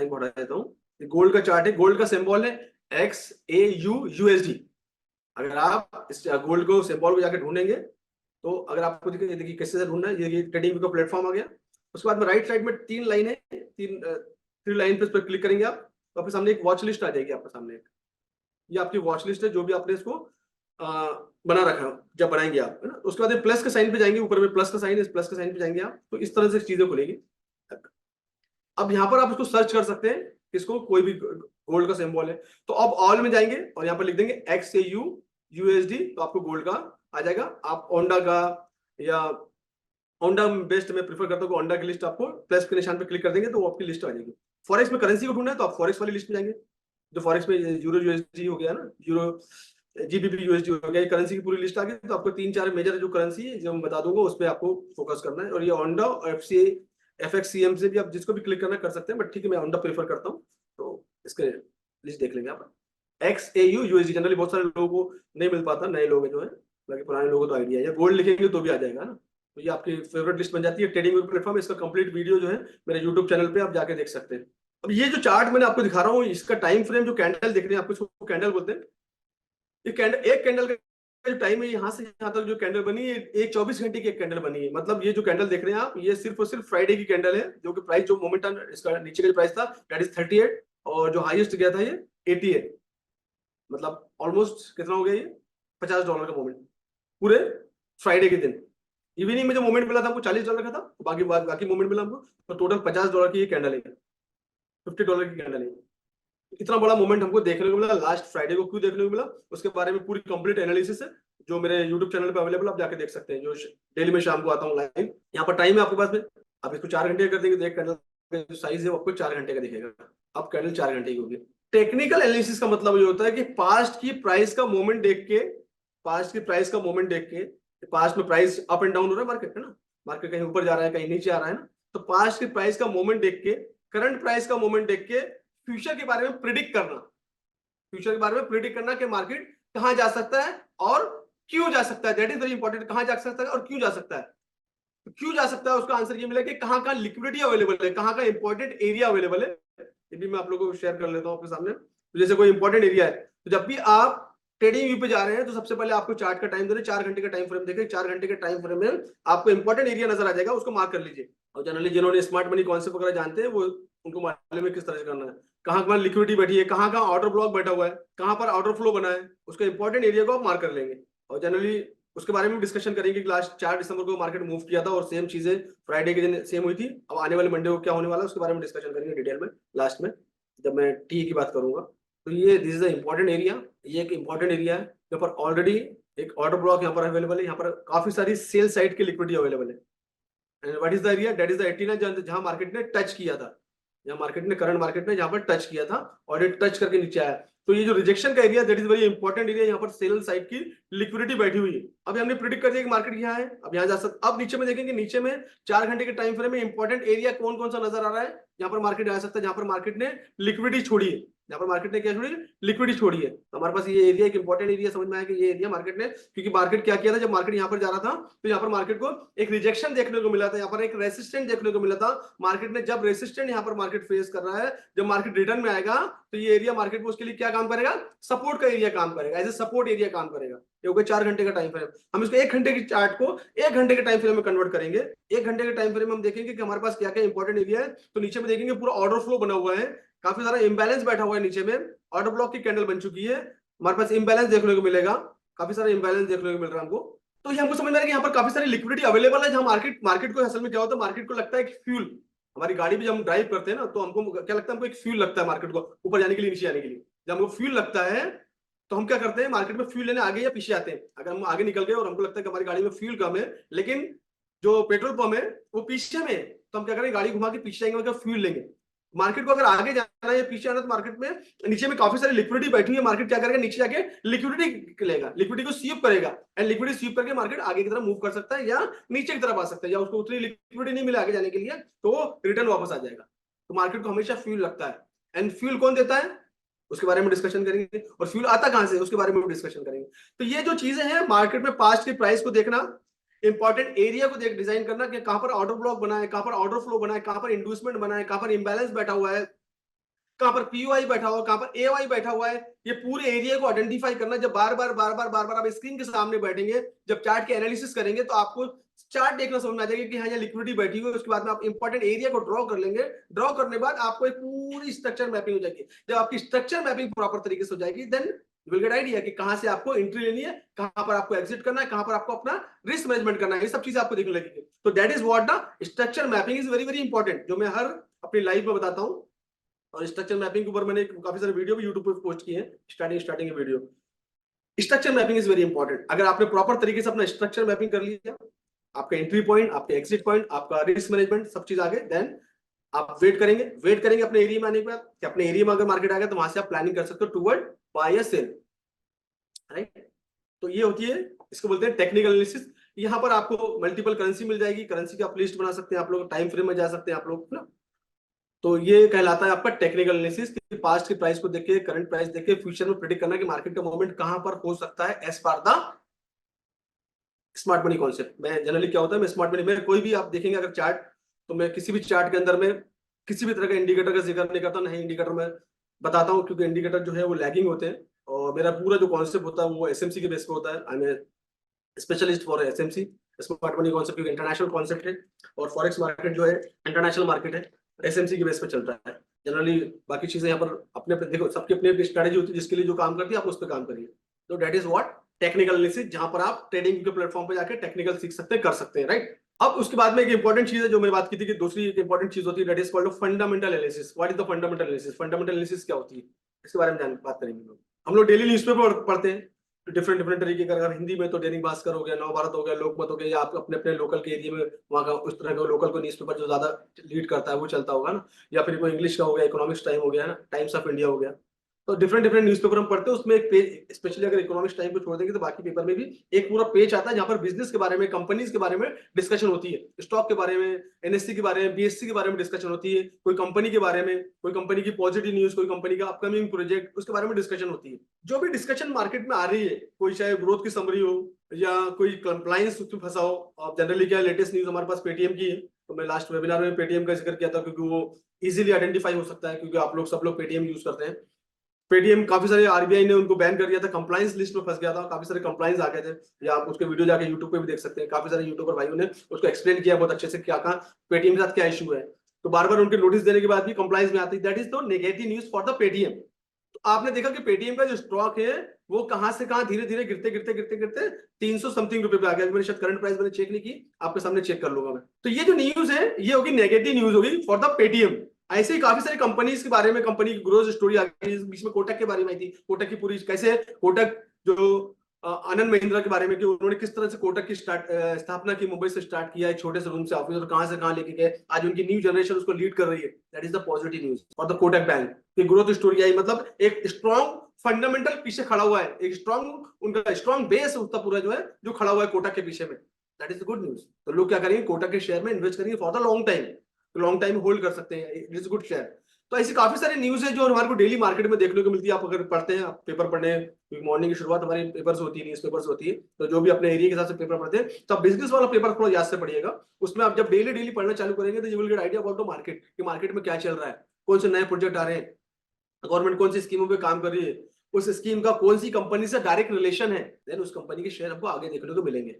बढ़ा देता हूँ। गोल्ड का चार्ट है, गोल्ड का सिंबल है XAUUSD। अगर आप इस गोल्ड को सिंबल को जाकर ढूंढेंगे, तो अगर आपको देखिए कैसे से ढूंढना है, ये ट्रेडिंग व्यू का प्लेटफॉर्म आ गया। उसके बाद में राइट साइड में 3 लाइन है, थ्री लाइन पे क्लिक करेंगे आप, तो आपके सामने एक वॉच लिस्ट आ जाएगी। आपके सामने ये आपकी वॉच लिस्ट है, जो भी आपने इसको बना रखा है जब बनाएंगे आप, है ना। उसके बाद प्लस के साइन पे जाएंगे, ऊपर में प्लस का साइन है, इस प्लस के साइन पे जाएंगे आप, तो इस तरह से चीजें खुलेगी। अब यहाँ पर आप इसको सर्च कर सकते हैं, किसको, कोई भी गोल्ड का सिंबल है। तो अब ऑल में जाएंगे और यहाँ पर लिख देंगे XAUUSD, तो आपको गोल्ड का आ जाएगा। आप ओंडा का, या ओंडा बेस्ट मैं प्रीफर करता हूँ, ओंडा की लिस्ट आपको प्लस के निशान पे क्लिक कर देंगे तो वो आपकी लिस्ट आ जाएगी। फॉरेक्स में करेंसी को ढूंढना है तो आप फॉरेक्स वाली लिस्ट में जाएंगे। जो फॉरेक्स में यूरो यूएसडी हो गया ना, यूरो जीबीपी यूएसडी हो गया, करेंसी की पूरी लिस्ट आ गई। तो आपको 3-4 मेजर जो करेंसी है जो मैं बता दूंगा उस पर आपको फोकस करना है। और ये ओंडा और एफएक्ससीएम से भी आप जिसको भी क्लिक करना कर सकते हैं, बट ठीक है मैं ओंडा प्रेफर करता हूँ। तो इसके लिस्ट देख लेंगे आप। XAU यूएसडी जनरली बहुत सारे लोगों को नहीं मिल पाता, नए लोग जो है, बाकी पुराने लोगों को तो आइडिया है, या गोल्ड लिखेंगे तो भी आ जाएगा ना। तो ये आपकी फेवरेट लिस्ट बन जाती है। ट्रेडिंग प्लेटफॉर्म, इसका कंप्लीट वीडियो जो है मेरे यूट्यूब चैनल पे आप जाके देख सकते हैं। अब ये जो चार्ट मैंने आपको दिखा रहा हूँ, इसका टाइम फ्रेम जो कैंडल देख रहे हैं, आपको इसको कैंडल बोलते हैं। ये कैंडल, एक कैंडल का जो टाइम है यहाँ से यहाँ तक जो कैंडल बनी है, एक 24 घंटे की एक कैंडल बनी है। मतलब ये जो कैंडल देख रहे हैं आप, ये सिर्फ और सिर्फ फ्राइडे की कैंडल है, जो कि प्राइस जो मोमेंटम इसका नीचे का जो प्राइस था दैट इज 38, और जो हाईएस्ट गया था ये 88। मतलब ऑलमोस्ट कितना हो गया ये, $50 का मोमेंट पूरे फ्राइडे के दिन। इवनिंग में जो मोमेंट मिला था हमको $40 का था, बाकी बाकी मोमेंट मिला हमको, तो टोटल $50 की ये कैंडल है, $50 की कैंडल है। इतना बड़ा मोमेंट हमको देखने को मिला लास्ट फ्राइडे को। क्यों देखने को मिला उसके बारे में पूरी कंप्लीट एनालिसिस है, जो मेरे यूट्यूब चैनल पे अवेलेबल, आप जाके देख सकते हैं। जो डेली में शाम को आता हूँ लाइव, यहाँ पर टाइम है आपके पास में। आप इसको 4 घंटे कर देंगे तो एक कैंडल का जो साइज है वो आपको 4 घंटे का दिखेगा। अब कैंडल 4 घंटे की होगी। टेक्निकल एनालिसिस का मतलब ये होता है कि पास्ट की प्राइस का मोमेंट देख के, पास्ट की प्राइस का मोमेंट देख के, पास्ट में प्राइस अप एंड डाउन हो रहा है मार्केट, है ना, मार्केट कहीं ऊपर जा रहा है कहीं नीचे आ रहा है ना, तो पास्ट की प्राइस का मोमेंट देख के, करंट प्राइस का मोमेंट देख के फ्यूचर के बारे में प्रिडिक्ट करना, फ्यूचर के बारे में प्रिडिक्ट करना कि मार्केट कहां जा सकता है और क्यों जा सकता है। दैट इज वेरी इंपॉर्टेंट, कहां जा सकता है और क्यों जा सकता है। तो क्यों जा सकता है उसका आंसर ये मिला कि कहां कहां लिक्विडिटी अवेलेबल है, कहां कहां इंपॉर्टेंट एरिया अवेलेबल है। ये भी मैं आप लोगों को शेयर कर लेता हूं आपके सामने। तो जैसे कोई इंपॉर्टेंट एरिया है, तो जब भी आप ट्रेडिंग व्यू पे जा रहे हैं तो सबसे पहले आपको चार्ट का टाइम देना, 4 घंटे का टाइम फ्रेम देखें। 4 घंटे के टाइम फ्रेम में आपको इंपॉर्टेंट एरिया नजर आ जाएगा, उसको मार्क कर लीजिए। और जनरली जिन्होंने स्मार्ट मनी कॉन्सेप्ट वगैरह जानते हैं वो, उनको मालूम है किस तरह से करना है, कहां कहां लिक्विडिटी बैठी है, कहां कहां ऑर्डर ब्लॉक बैठा हुआ है, कहां पर ऑर्डर फ्लो बना है, उसका इंपॉर्टेंट एरिया को आप मार्क कर लेंगे। और जनरली उसके बारे में डिस्कशन करेंगे कि लास्ट 4 दिसंबर को मार्केट मूव किया था और सेम चीजें फ्राइडे के दिन सेम हुई थी। अब आने वाले मंडे को क्या होने वाला है उसके बारे में डिस्कशन करेंगे डिटेल में लास्ट में, जब मैं टी की बात करूंगा। तो ये this is the important area, ये एक इंपॉर्टेंट एरिया है यहाँ पर ऑलरेडी एक ऑर्डर ब्लॉक यहाँ पर अवेलेबल है, यहाँ पर काफी सारी सेल साइड की लिक्विडिटी अवेलेबल है। And what is the area, that is the 89 जहां मार्केट ने टच किया था, जहां मार्केट ने, करंट मार्केट ने जहां पर टच किया था और ये टच करके नीचे आया। तो ये जो रिजेक्शन का area, that is very important area, यहाँ पर सेल साइड की लिक्विडिटी बैठी हुई है। अभी हमने प्रिडिक्ट कर दिया कि मार्केट यहाँ है, अब यहाँ जा सकता। अब नीचे में देखेंगे, नीचे में 4 घंटे के टाइम फ्रेम में इंपॉर्टेंट एरिया कौन कौन सा नजर आ रहा है, यहाँ पर मार्केट आ सकता है, जहां पर मार्केट ने लिक्विडिटी छोड़ी है, जहां पर मार्केट ने क्या छोड़ी, लिक्विडिटी छोड़ी है। तो हमारे पास ये एरिया एक इंपॉर्टेंट एरिया समझ में आया कि ये एरिया मार्केट ने, क्योंकि मार्केट क्या किया था जब मार्केट यहाँ पर जा रहा था, तो यहाँ पर मार्केट को एक रिजेक्शन देखने को मिला था, यहाँ पर एक रेसिस्टेंट देखने को मिला था। मार्केट ने जब रेसिस्टेंट यहाँ पर मार्केट फेस कर रहा है, जब मार्केट रिटर्न में आएगा तो ये एरिया मार्केट को उसके लिए क्या काम करेगा, सपोर्ट का एरिया काम करेगा, एज ए सपोर्ट एरिया काम करेगा। ये हो गया 4 घंटे का टाइम फ्रेम। हम इसको 1 घंटे की चार्ट को 1 घंटे के टाइम फ्रेम में कन्वर्ट करेंगे। 1 घंटे के टाइम फ्रेम में हम देखेंगे कि हमारे पास क्या क्या इंपॉर्टेंट एरिया है। तो नीचे में देखेंगे पूरा ऑर्डर फ्लो बना हुआ है, काफी सारा इंबैलेंस बैठा हुआ है नीचे में, ऑर्डर ब्लॉक की कैंडल बन चुकी है, हमारे पास इंबैलेंस देखने को मिलेगा, काफी सारा इंबैलेंस देखने को मिल रहा है हमको। तो ये हमको समझ में आ रहा है कि यहाँ पर काफी सारी लिक्विडिटी अवेलेबल है, जहां मार्केट को असल में क्या होता है, मार्केट को लगता है कि फ्यूल, हमारी गाड़ी भी जब हम ड्राइव करते हैं ना तो हमको क्या लगता है, हमको एक फ्यूल लगता है मार्केट को ऊपर जाने के लिए, नीचे जाने के लिए। जब हमको फ्यूल लगता है तो हम क्या करते हैं, मार्केट में फ्यूल लेने आगे या पीछे आते हैं। अगर हम आगे निकल गए और हमको लगता है कि हमारी गाड़ी में फ्यूल कम है, लेकिन जो पेट्रोल पंप है वो पीछे में है, तो हम क्या करेंगे, गाड़ी घुमा के पीछे जाएंगे, मतलब फ्यूल लेंगे। मार्केट को अगर आगे जाना है या पीछे आना, तो मार्केट में नीचे में काफी सारी लिक्विडिटी बैठी हुई है, मार्केट क्या करेगा, नीचे जाके लिक्विडिटी लेगा, लिक्विडिटी को स्वीप करेगा, एंड लिक्विडिटी स्वीप करके मार्केट आगे की तरफ मूव कर सकता है या नीचे की तरफ आ सकता है, या उसको उतनी लिक्विडिटी नहीं मिला आगे जाने के लिए तो रिटर्न वापस आ जाएगा। तो मार्केट को हमेशा फ्यूल लगता है, एंड फ्यूल कौन देता है उसके बारे में डिस्कशन करेंगे, और फ्यूल आता कहां से उसके बारे में डिस्कशन करेंगे। तो ये जो चीजें हैं, मार्केट में पास्ट की प्राइस को देखना, इंपॉर्टेंट एरिया को देख डिजाइन करना कि कहां पर ऑर्डर ब्लॉक बना है, कहां पर ऑर्डर फ्लो बना है, कहां पर इंड्यूसमेंट बना है, कहां पर इंबैलेंस बैठा हुआ है, कहां पर पीओआई बैठा हुआ है, कहां पर एओआई बैठा हुआ है। ये पूरे एरिया को आइडेंटिफाई करना। जब बार बार आप स्क्रीन के सामने बैठेंगे, जब चार्ट के एनालिसिस करेंगे, तो आपको चार्ट देखना समझ में आ जाएगा कि हाँ, ये लिक्विडिटी बैठी हुई है। उसके बाद में आप इंपॉर्टेंट एरिया को ड्रॉ कर लेंगे। ड्रॉ करने बाद आपको एक पूरी स्ट्रक्चर मैपिंग हो जाएगी। जब आपकी स्ट्रक्चर मैपिंग प्रॉपर तरीके से हो जाएगी, then you will get idea कि कहां से आपको एंट्री लेनी है, कहां पर आपको एग्जिट करना है, कहां पर आपको अपना रिस्क मैनेजमेंट करना है, ये सब चीजें आपको देखने लगेगी। तो that is what the structure mapping is very very important, जो मैं हर अपनी लाइफ में बताता हूं। और स्ट्रक्चर मैपिंग के ऊपर मैंने काफी सारे वीडियो भी यूट्यूब पे पोस्ट किए हैं, स्टार्टिंग के video. Structure mapping is very important. अगर आपने प्रॉपर तरीके से अपना स्ट्रक्चर मैपिंग कर लिया, आपका एंट्री पॉइंट, आपका एग्जिट पॉइंट, आपका रिस्क मैनेजमेंट, सब चीज आगे, देन आप वेट करेंगे अपने एरिया में आने के बाद कि अपने एरिया में अगर मार्केट आ गया तो वहां से आप प्लानिंग कर सकते हो टुवर्ड बाय या सेल, राइट। तो ये होती है, इसको बोलते हैं टेक्निकल एनालिसिस। यहाँ पर आपको मल्टीपल करेंसी मिल जाएगी, करेंसी की आप लिस्ट बना सकते हैं, आप लोग टाइम फ्रेम में जा सकते हैं आप लोग ना। तो ये कहलाता है आपका टेक्निकल एनालिसिस, कि पास्ट के प्राइस को देख के, करंट प्राइस देख के फ्यूचर में प्रेडिक्ट करना कि मार्केट का मूवमेंट कहां पर हो सकता है as per the smart money concept. मैं जनरली क्या होता है, मैं स्मार्ट मनी में कोई भी आप देखेंगे अगर चार्ट, तो मैं किसी भी चार्ट के अंदर में किसी भी तरह का इंडिकेटर का जिक्र नहीं करता, नहीं इंडिकेटर में बताता हूँ, क्योंकि इंडिकेटर जो है वो लैगिंग होते हैं, और मेरा पूरा जो कॉन्सेप्ट होता है वो एसएमसी के बेस पे होता है। I am specialist for SMC, smart money concept, क्योंकि इंटरनेशनल कॉन्सेप्ट है और फॉरेक्स मार्केट जो है इंटरनेशनल मार्केट है, एसएमसी के बेस पे चलता है जनरली। बाकी चीजें यहाँ पर अपने अपने देखो, सबकी अपनी अपनी स्ट्रेटेजी होती है, जिसके लिए जो काम करती है आप उस पर काम करिए। तो that is what technical analysis, जहां पर आप ट्रेडिंग के प्लेटफॉर्म पे जाकर टेक्निकल सीख सकते हैं, कर सकते हैं, राइट। अब उसके बाद में एक इंपॉर्टेंट चीज है जो मैंने बात की थी कि दूसरी एक इंपॉर्टेंट चीज होती है, that is called fundamental analysis. What is the fundamental analysis? Fundamental analysis क्या होती है, इसके बारे में बात करेंगे। हम लोग डेली न्यूज़पेपर पढ़ते हैं डिफरेंट डिफरेंट तरीके का, अगर हिंदी में तो दैनिक भास्कर हो गया, नवभारत हो गया, लोकमत हो गया, या आप अपने अपने लोकल के एरिया में वहाँ का उस तरह का लोकल को न्यूज़पेपर जो ज्यादा लीड करता है वो चलता होगा ना, या फिर कोई इंग्लिश का हो गया, इकोनॉमिक्स टाइम हो गया ना, टाइम्स ऑफ इंडिया हो गया। तो डिफरेंट डिफरेंट न्यूज़पेपर हम पढ़ते हैं, उसमें एक पेज, स्पेशली अगर इकोनॉमिक्स टाइम को छोड़ देंगे तो बाकी पेपर में भी एक पूरा पेज आता है जहाँ पर बिजनेस के बारे में, कंपनीज के बारे में डिस्कशन होती है, स्टॉक के बारे में, एनएससी के बारे में, बीएससी के बारे में डिस्कशन होती है, कोई कंपनी के बारे में, कोई कंपनी की पॉजिटिव न्यूज, कोई कंपनी का अपकमिंग प्रोजेक्ट, उसके बारे में डिस्कशन होती है। जो भी डिस्कशन मार्केट में आ रही है, कोई चाहे ग्रोथ की समरी हो या कोई कंप्लायंस उसमें फंसा हो। अब जनरली क्या लेटेस्ट न्यूज हमारे पास पेटीएम की है, तो मैं लास्ट वेबिनार में पेटीएम का जिक्र किया था, क्योंकि वो इजीली आइडेंटिफाई हो सकता है, क्योंकि आप लोग सब लोग पेटीएम यूज करते हैं। पेटीएम काफी सारे आरबीआई ने उनको बैन कर दिया था, कंप्लायंस लिस्ट में फंस गया था, काफी सारे कंप्लायंस आ गए थे, या आप उसके वीडियो जाके यूट्यूब पे भी देख सकते हैं, काफी सारे यूट्यूबर भाइयों ने उसको एक्सप्लेन किया बहुत अच्छे से, क्या कहा पेटीएम के साथ क्या इशू है। तो बार बार उनके नोटिस देने के बाद भी कंप्लायंस में आती है, that is the negative news for the Paytm. तो आपने देखा कि पेटीएम का जो स्टॉक है वो कहां से कहां धीरे धीरे गिरते गिरते गिरते गिरते 300 समथिंग रुपए पे आ गया। मैंने शायद करंट प्राइस मैंने चेक नहीं की, आपके सामने चेक कर लूंगा मैं। तो ये जो न्यूज है ये होगी नेगेटिव न्यूज होगी फॉर द पेटीएम। ऐसे ही काफी सारी कंपनीज के बारे में, कंपनी की ग्रोथ स्टोरी आ गई, बीच में कोटक के बारे में आई थी, कोटक की पूरी कैसे कोटक जो आनंद महिंद्रा के बारे में कि उन्होंने किस तरह से कोटक की स्थापना की, मुंबई से स्टार्ट किया, एक छोटे से रूम से ऑफिस, और कहां से कहां लेके गए, आज उनकी न्यू जनरेशन उसको लीड कर रही है। That is the positive news for the Kotak bank की ग्रोथ स्टोरी आई, मतलब एक स्ट्रॉन्ग फंडामेंटल पीछे खड़ा हुआ है, एक स्ट्रॉन्ग उनका स्ट्रॉन्ग बेस उसका पूरा जो है जो खड़ा हुआ है कोटक के पीछे में। That is the good news. तो लोग क्या करेंगे, कोटक के शेयर में इन्वेस्ट करेंगे for the long time, long time hold कर सकते हैं, इट इज गुड शेयर। तो ऐसी काफी सारी न्यूज है जो हमारे को डेली मार्केट में देखने को मिलती है। आप अगर पढ़ते हैं, आप पेपर पढ़ने, मॉर्निंग की शुरुआत हमारी पेपर से होती है, न्यूज पेपर से होती है, तो जो भी अपने एरिया के हिसाब से पेपर पढ़ते हैं, तो बिजनेस वाला पेपर थोड़ा याद से पढ़िएगा। उसमें आप जब डेली डेली पढ़ना चालू करेंगे तो you will get idea about the market, कि मार्केट में क्या चल रहा है, कौन से नए प्रोजेक्ट आ रहे हैं, गवर्नमेंट कौन सी स्कीमों पे काम कर रही है, उस स्कीम का कौन सी कंपनी से डायरेक्ट रिलेशन है, देन उस कंपनी के शेयर हमको आगे देखने को मिलेंगे।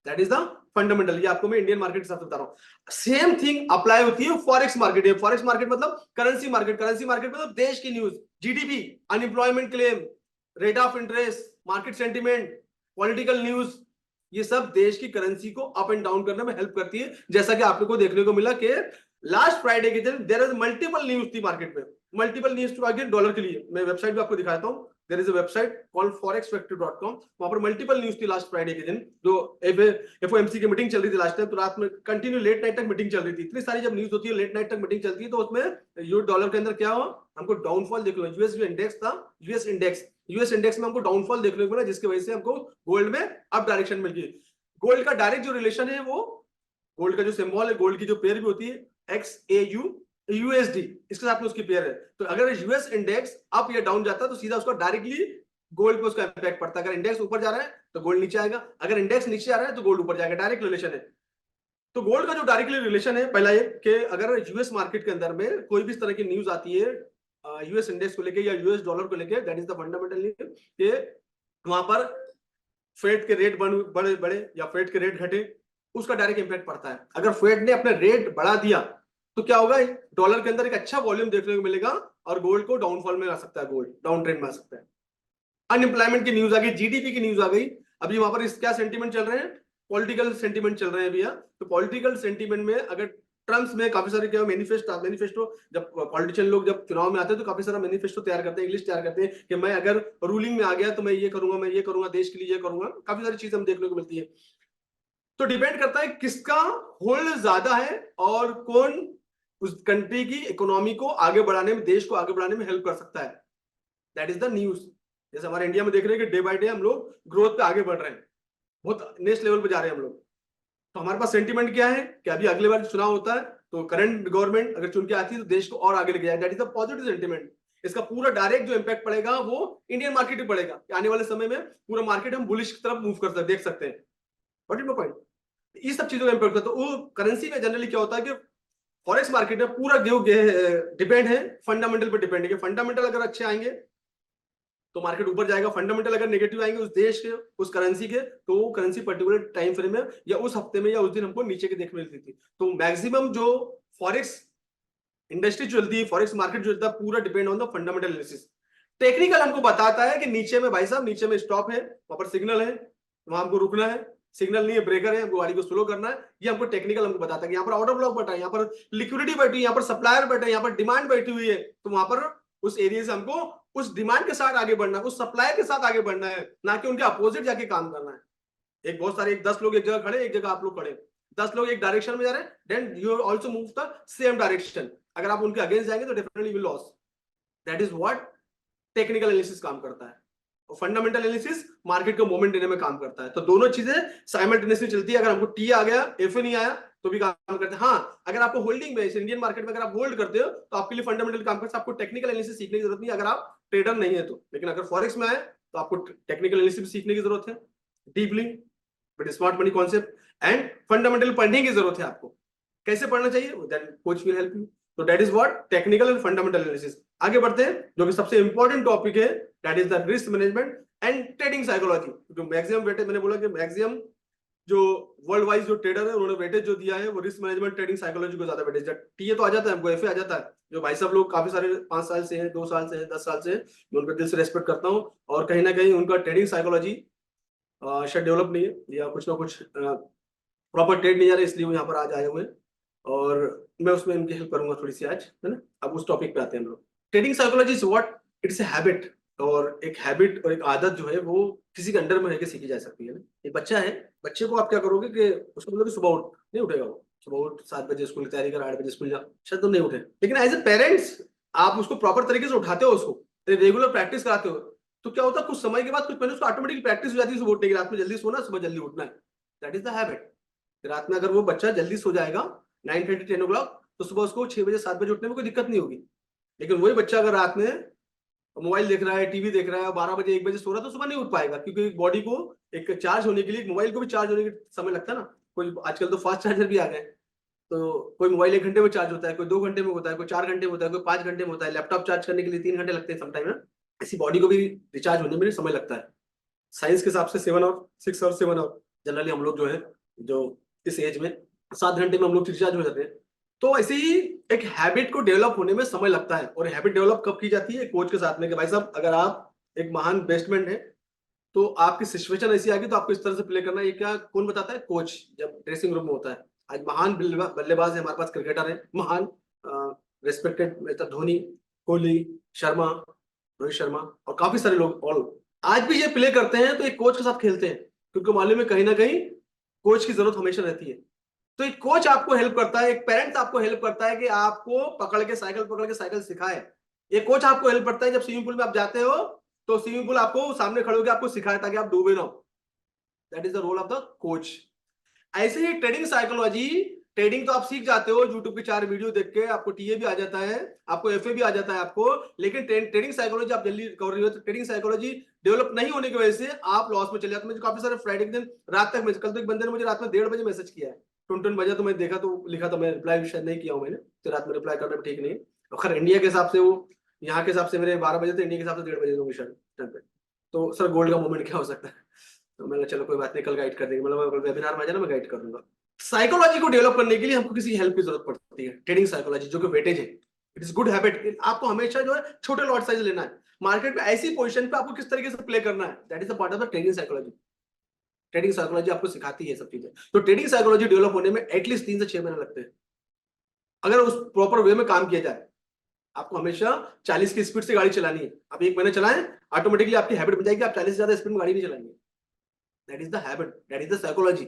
That is the fundamental. ये आपको मैं इंडियन मार्केट के साथ बता रहा हूँ। सेम थिंग अप्लाई होती है फॉरेक्स मार्केट है। फॉरेक्स मार्केट मतलब करेंसी मार्केट, करेंसी मार्केट मतलब देश की news, GDP, unemployment claim, rate of interest, market sentiment, political news, ये सब देश की करेंसी को अप एंड डाउन करने में हेल्प करती है। जैसा कि आप लोग को देखने को मिला कि लास्ट फ्राइडे के दिन देयर इज मल्टीपल न्यूज थी मार्केट में, मल्टीपल न्यूज टू आगे डॉलर के लिए। मैं वेबसाइट भी आपको दिखाता हूं, there is a website called forexfactory.com, वहां पर मल्टीपल न्यूज थी लास्ट फ्राइडे के दिन, जो एफओएमसी की मीटिंग चल रही थी लास्ट टाइम, तो रात में कंटिन्यू लेट नाइट तक मीटिंग चल रही थी। इतनी सारी जब न्यूज होती है लेट नाइट तक मीटिंग चलती है, तो उसमें यूएस डॉलर के अंदर क्या हुआ, हमको डाउनफॉल देख लो। यूएस इंडेक्स था, यूएस इंडेक्स में हमको डाउनफॉल देखने को मिला, जिसकी वजह से हमको गोल्ड में अप डायरेक्शन मिल गई। गोल्ड का डायरेक्ट जो रिलेशन है, वो गोल्ड का जो सिंबल है, गोल्ड की जो पेयर भी होती है XAU USD, इसके साथ में उसकी पेयर है। तो अगर यूएस इंडेक्स अप या डाउन जाता है तो सीधा उसका डायरेक्टली गोल्ड पे उसका इंपैक्ट पड़ता है। अगर इंडेक्स ऊपर जा रहा है तो गोल्ड नीचे आएगा, अगर इंडेक्स नीचे आ रहा है तो गोल्ड ऊपर जाएगा, डायरेक्ट रिलेशन है। तो गोल्ड का जो डायरेक्टली रिलेशन है, पहला ये कि अगर यूएस मार्केट के अंदर में कोई भी इस तरह की न्यूज आती है यूएस इंडेक्स को लेके या यूएस डॉलर को लेके, that is the fundamental news, कि वहां पर फेड के रेट बढ़े बढ़े या फेड के रेट घटे, उसका डायरेक्ट इंपैक्ट पड़ता है। अगर फेड ने अपने रेट बढ़ा दिया तो क्या होगा, डॉलर के अंदर एक अच्छा वॉल्यूम देखने को मिलेगा और गोल्ड को डाउनफॉल में आ सकता है, गोल्ड डाउन ट्रेंड में आ सकता है। अनएम्प्लॉयमेंट की न्यूज आ गई, जीडीपी की न्यूज आ गई। अभी वहां पर क्या सेंटीमेंट चल रहे हैं, पॉलिटिकल सेंटीमेंट चल रहे हैं भैया। तो पॉलिटिकल सेंटीमेंट में अगर ट्रम्प्स में काफी सारे क्या मैनिफेस्टो, जब पॉलिटिशियन लोग जब चुनाव में आते हैं तो काफी सारा मैनिफेस्टो तैयार करते हैं, इंग्लिश तैयार करते हैं कि मैं अगर रूलिंग में आ गया तो मैं ये करूंगा, मैं ये करूंगा, देश के लिए ये करूंगा। काफी सारी चीजें हम देखने को मिलती है। तो डिपेंड करता है किसका होल्ड ज्यादा है और कौन उस कंट्री की इकोनॉमी को आगे बढ़ाने में, देश को आगे बढ़ाने में हेल्प कर सकता है। That is the news. जैसे हमारे इंडिया में देख रहे हैं कि डे बाय डे हम लोग ग्रोथ पे आगे बढ़ रहे हैं, बहुत नेक्स्ट लेवल पे जा रहे हैं हम लोग। तो हमारे पास सेंटीमेंट क्या है कि अभी अगले बार चुनाव होता है तो करंट गवर्नमेंट अगर चुन के आती है तो देश को और आगे लेके जाए। That is the positive sentiment. इसका पूरा डायरेक्ट जो इम्पैक्ट पड़ेगा वो इंडियन मार्केट पे पड़ेगा। आने वाले समय में पूरा मार्केट हम बुलिश की तरफ मूव कर सकते देख सकते हैं। What is my point? इस सब चीजों का इम्पैक्ट होता है। तो वो करेंसी में जनरली क्या होता है कि फॉरेक्स मार्केट में पूरा डिपेंड है फंडामेंटल पे, डिपेंड है कि फंडामेंटल अगर अच्छे आएंगे तो मार्केट ऊपर जाएगा, फंडामेंटल अगर नेगेटिव आएंगे उस देश के, उस करेंसी के, तो वो करेंसी पर्टिकुलर टाइम फ्रेम में या उस हफ्ते में या उस दिन हमको नीचे के देखने मिलती थी। तो मैक्सिमम जो फॉरेक्स इंडस्ट्री चलती है, फॉरेक्स मार्केट जो चलता है, पूरा depend on the fundamental analysis. Technical हमको बताता है कि नीचे में भाई साहब, नीचे में स्टॉप है, वहां पर सिग्नल है, वहां हमको रुकना है, सिग्नल नहीं है ब्रेकर है, हमको गाड़ी को स्लो करना है। ये हमको टेक्निकल हमको बताता है कि यहाँ पर ऑर्डर ब्लॉक बैठा है, यहाँ पर लिक्विडिटी बैठी है, यहाँ पर सप्लायर बैठे हैं, यहाँ पर डिमांड बैठी हुई है। तो वहां पर उस एरिया से हमको उस डिमांड के साथ आगे बढ़ना है, उस सप्लायर के साथ आगे बढ़ना है, ना कि उनके अपोजिट जाके काम करना है। एक बहुत सारे 10 लोग एक जगह खड़े, एक जगह आप लोग खड़े, 10 लोग एक डायरेक्शन में जा रहे हैं, then you also move the same direction. अगर आप उनके अगेंस्ट जाएंगे तो definitely will loss. That is what technical analysis काम करता है। और फंडामेंटल एनालिसिस मार्केट को मोमेंट देने में काम करता है। तो दोनों चीजें साइमल्टेनियसली चलती है। अगर हमको टी आ गया, एफ नहीं आया तो भी काम करते हैं। हाँ, अगर आपको होल्डिंग में, इंडियन मार्केट में अगर आप होल्ड करते हो तो आपके लिए फंडामेंटल काम करता है, आपको टेक्निकल एनालिसिस सीखने की जरूरत नहीं अगर आप ट्रेडर नहीं है तो। लेकिन अगर फॉरेक्स में आए तो आपको टेक्निकल एनालिसिस सीखने की जरूरत है, deeply but smart money concept and fundamental पढ़ने की जरूरत है आपको। कैसे पढ़ना चाहिए, that coach will help you. तो that is what technical and fundamental analysis. आगे बढ़ते हैं, जो कि सबसे इंपॉर्टेंट टॉपिक है, that is the risk management and trading psychology. जो मैक्सिमम वेटेज, मैंने बोला कि मैक्सिमम जो वर्ल्ड वाइज जो ट्रेडर है उन्होंने वेटेज जो दिया है वो रिस्क मैनेजमेंट ट्रेडिंग साइकोलॉजी को ज्यादा वेटेज। टीए तो आ जाता है हमको, एफए आ जाता है, जो भाई सब लोग काफी सारे 5 साल से हैं, 2 साल से हैं, 10 साल से हैं, मैं उनका दिल से रेस्पेक्ट करता हूँ। और कहीं ना कहीं उनका ट्रेडिंग साइकोलॉजी शायद डेवलप नहीं है या कुछ ना कुछ प्रॉपर ट्रेड नहीं जा रहा, इसलिए वो यहाँ पर आज आए हुए हैं और मैं उसमें इनकी हेल्प करूंगा थोड़ी सी आज, है ना। अब उस टॉपिक पे आते हैं हम लोग। Trading psychology is what, it's a habit. और एक हैबिट और एक आदत जो है वो किसी के अंडर में रहकर सीखी जा सकती है ना। एक बच्चा है, बच्चे को आप क्या करोगे कि उसको बोलोगे सुबह उठ, नहीं उठेगा वो। सुबह उठ, 7 बजे स्कूल की तैयारी कर, 8 बजे स्कूल जा, शायद तो नहीं उठे। लेकिन एज ए पेरेंट्स आप उसको प्रॉपर तरीके से उठाते हो, उसको रेगुलर प्रैक्टिस कराते हो, तो क्या होता है कुछ समय के बाद, कुछ पहले उसको ऑटोमेटिकली प्रैक्टिस हो जाती है सुबह उठने की। रात में जल्दी सोना, सुबह जल्दी उठना है, दैट इज द हैबिट। रात में अगर वो बच्चा जल्दी सो जाएगा 9:30 10 o'clock, तो सुबह उसको 6 बजे 7 बजे उठने में कोई दिक्कत नहीं होगी। लेकिन वही बच्चा अगर रात में मोबाइल देख रहा है, टीवी देख रहा है, 12 बजे 1 बजे सो रहा है, तो सुबह नहीं उठ पाएगा, क्योंकि बॉडी को एक चार्ज होने के लिए, मोबाइल को भी चार्ज होने के समय लगता है ना। कोई आजकल तो फास्ट चार्जर भी आ गए, तो कोई मोबाइल 1 घंटे में चार्ज होता है, कोई 2 घंटे में होता है, कोई 4 घंटे में होता है, कोई 5 घंटे में होता है। लैपटॉप चार्ज करने के लिए 3 घंटे लगते हैं समटाइम ना। ऐसी बॉडी को भी रिचार्ज होने में समय लगता है। साइंस के हिसाब से 7 और 6 और 7 और जनरली हम लोग जो है, जो इस एज में 7 घंटे में हम लोग रिचार्ज हो जाते हैं। तो ऐसे ही एक हैबिट को डेवलप होने में समय लगता है। और हैबिट डेवलप कब की जाती है, कोच के साथ में, कि भाई साहब अगर आप एक महान बेस्टमैन है तो आपकी सिचुएशन ऐसी आ गई तो आपको इस तरह से प्ले करना है। ये क्या कौन बताता है, कोच जब ड्रेसिंग रूम में होता है। आज महान बल्लेबाज है हमारे पास, क्रिकेटर है महान, रेस्पेक्टेड, मतलब धोनी, कोहली, शर्मा, रोहित शर्मा और काफी सारे लोग ऑल आज भी ये प्ले करते हैं तो एक कोच के साथ खेलते हैं, क्योंकि मालूम है कहीं ना कहीं कोच की जरूरत हमेशा रहती है। तो एक कोच आपको हेल्प करता है, एक पेरेंट्स आपको हेल्प करता है कि आपको पकड़ के साइकिल सिखाए। एक कोच आपको हेल्प करता है जब स्विमिंग पूल में आप जाते हो, तो स्विमिंग पूल आपको सामने खड़े होकर आपको सिखाए ताकि आप डूबे ना। That is the role of the coach. ऐसे ही ट्रेडिंग साइकोलॉजी, ट्रेडिंग तो आप सीख जाते हो यूट्यूब के 4 वीडियो देख के, आपको टीए भी आ जाता है, आपको एफए भी आ जाता है आपको। लेकिन ट्रेडिंग साइकोलॉजी आप जल्दी कर रही हो तो ट्रेडिंग साइकोलॉजी डेवलप नहीं होने की वजह से आप लॉस में चले जाते हो। मुझे काफी सारे फ्राइडे के दिन रात तक, कल तो एक बंदे ने मुझे रात में 1:30 बजे मैसेज किया है, टुन बजा, तो मैं देखा तो लिखा था, मैं रिप्लाई शायद नहीं किया हूं मैंने, तो रात में रिप्लाई करना भी ठीक नहीं। खैर इंडिया के हिसाब से वो, यहाँ के हिसाब से मेरे 12 बजे थे, इंडिया के हिसाब से 1:30 बजे होंगे शायद। तो सर गोल्ड का मोमेंट क्या हो सकता है, तो मैंने चलो कोई बात नहीं, कल गाइड कर देंगे, मतलब वेबिनार में आ जाना, मैं गाइड कर दूंगा। साइकोलॉजी को डेवलप करने के लिए हमको किसी हेल्प की जरूरत पड़ती है, ट्रेडिंग साइकोलॉजी जो कि वेटेज है। It is good habit. आपको हमेशा जो है छोटे लॉट साइज लेना है, मार्केट में ऐसी पोजीशन पे आपको किस तरीके से प्ले करना है, that is the part of the trading psychology. Trading psychology आपको सिखाती है सब चीजें। तो ट्रेडिंग साइकोलॉजी डेवलप होने में एटलीस्ट 3 से 6 महीने लगते हैं, अगर उस प्रॉपर वे में काम किया जाए। आपको हमेशा 40 की स्पीड से गाड़ी चलानी है। आप 1 महीने चलाएं, ऑटोमेटिकली आपकी हैबिट बन जाएगी, आप 40 से ज्यादा स्पीड में गाड़ी नहीं चलाएंगे। That is the habit, that is the psychology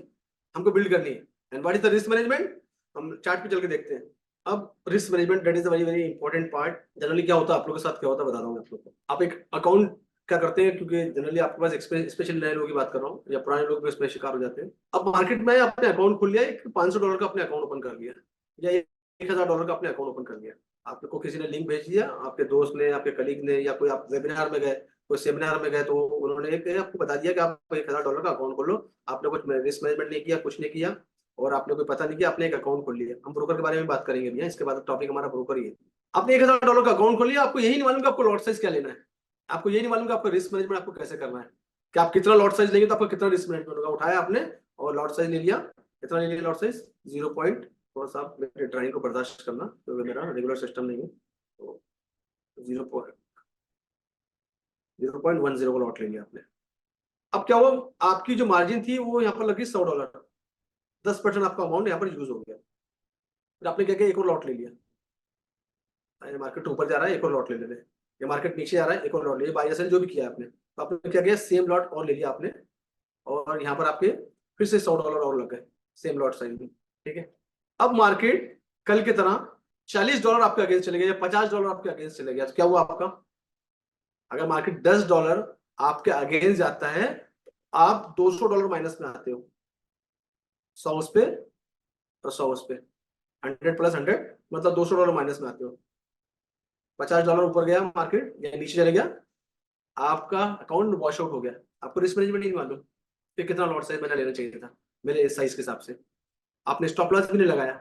हमको बिल्ड करनी है। And what is the risk management, हम चार्ट पे चल के देखते हैं। अब risk management that is a very very important part. Generally क्या होता है आप लोगों के साथ, क्या होता है बता रहा हूँ मैं आप लोग को। आप एक अकाउंट क्या करते हैं, क्योंकि जनरली आपके पास स्पेशल नए लोगों की बात कर रहा हूँ या पुराने लोग भी इसमें शिकार हो जाते हैं। अब मार्केट में आपने अकाउंट खोल लिया, एक $500 का अपने अकाउंट ओपन कर लिया या $1000 का अपने अकाउंट ओपन कर लिया। आपको किसी ने लिंक भेज दिया, आपके दोस्त ने, आपके कलीग ने, या कोई आप वेबिनार में गए, कोई सेमिनार में गए, तो उन्होंने आपको बता दिया कि आप $1000 का अकाउंट खोलो। आपने कुछ रिस्क मैनेजमेंट नहीं किया, कुछ नहीं किया, और आपने कोई पता नहीं किया, आपने एक अकाउंट खोल लिया। हम ब्रोकर के बारे में बात करेंगे भैया, इसके बाद टॉपिक हमारा ब्रोकर ही है। आपने $1000 का अकाउंट खोल लिया, आपको यही नहीं मालूम कि आपको लॉट साइज क्या लेना है, आपको यही नहीं मालूम कि आपको रिस्क मैनेजमेंट आपको कैसे करना है, कि आप कितना लॉट साइज लेंगे तो आपको कितना रिस्क मैनेजमेंट होगा। उठाया आपने और लॉट साइज ले लिया, कितना ले लिया लॉट साइज? 0 पॉइंट, थोड़ा सा मेरे ड्राइंग को बर्दाश्त करना क्योंकि मेरा रेगुलर सिस्टम नहीं है, तो 0.10 को लॉट ले लिया आपने। अब क्या हुआ, आपकी जो मार्जिन थी वो यहाँ पर लगी $100, 10% आपका अमाउंट यहाँ पर यूज हो गया। फिर आपने क्या किया, एक और लॉट ले लिया। मार्केट ऊपर जा रहा है, एक और लॉट ले ले रहे, ये मार्केट नीचे जा रहा है, एक और लॉट ले, बाय सेल जो भी किया आपने, तो आपने क्या किया, सेम लॉट और ले लिया आपने, और यहाँ पर आपके फिर से $100 और लग गए सेम लॉट साइज में। ठीक है, अब मार्केट कल की तरह $40 आपके अगेंस्ट चले गए या $50 आपके अगेंस्ट चले गया, तो क्या हुआ आपका? अगर मार्केट $10 आपके अगेंस्ट जाता है, आप $200 माइनस में आते हो, 100 उस पे और 100 उस पे, 100 प्लस 100 मतलब $200 माइनस में आते हो। $50 ऊपर गया मार्केट या नीचे चले गया, आपका अकाउंट वॉश आउट हो गया। आपको रिस्क मैनेजमेंट नहीं मालूम कि कितना लॉट साइज मैंने लेना चाहिए था मेरे साइज के हिसाब से। आपने स्टॉप लॉस भी नहीं लगाया,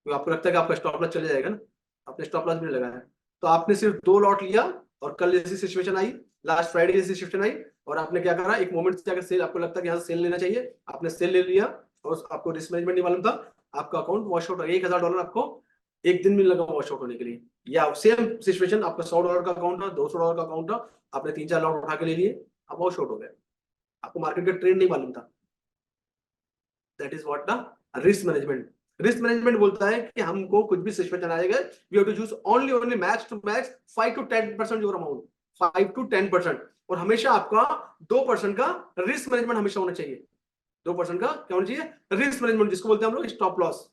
तो आपको लगता है कि आपका स्टॉप लॉस चले जाएगा ना, आपने स्टॉप लॉस भी नहीं लगाया, तो आपने सिर्फ 2 लॉट लिया, और कल जैसी सिचुएशन आई, लास्ट फ्राइडे जैसी सिचुएशन आई, और आपने क्या करा, एक मोमेंट से अगर सेल, आपको लगता है कि यहाँ से सेल लेना चाहिए, आपने सेल ले लिया, और आपको रिस्क मैनेजमेंट नहीं मालूम था, आपका अकाउंट वॉश आउट हो गया। $1000 आपको एक दिन में लगा वॉश आउट होने के लिए। या सेम सिचुएशन, आपका $100 का अकाउंट था, $200 का अकाउंट था, आपने 3-4 लॉट उठा के ले लिए, अब वॉश आउट हो गया, आपको मार्केट का ट्रेंड नहीं मालूम था। That is what the risk management. Risk management बोलता है कि हमको कुछ भी सिचुएशन आएगा, we have to choose only max to max 5 to 10% your amount, 5 to 10%, और हमेशा आपका 2% का रिस्क मैनेजमेंट हमेशा होना चाहिए। 2% का क्या होना चाहिए? रिस्क मैनेजमेंट, जिसको बोलते हैं हम लोग stop loss.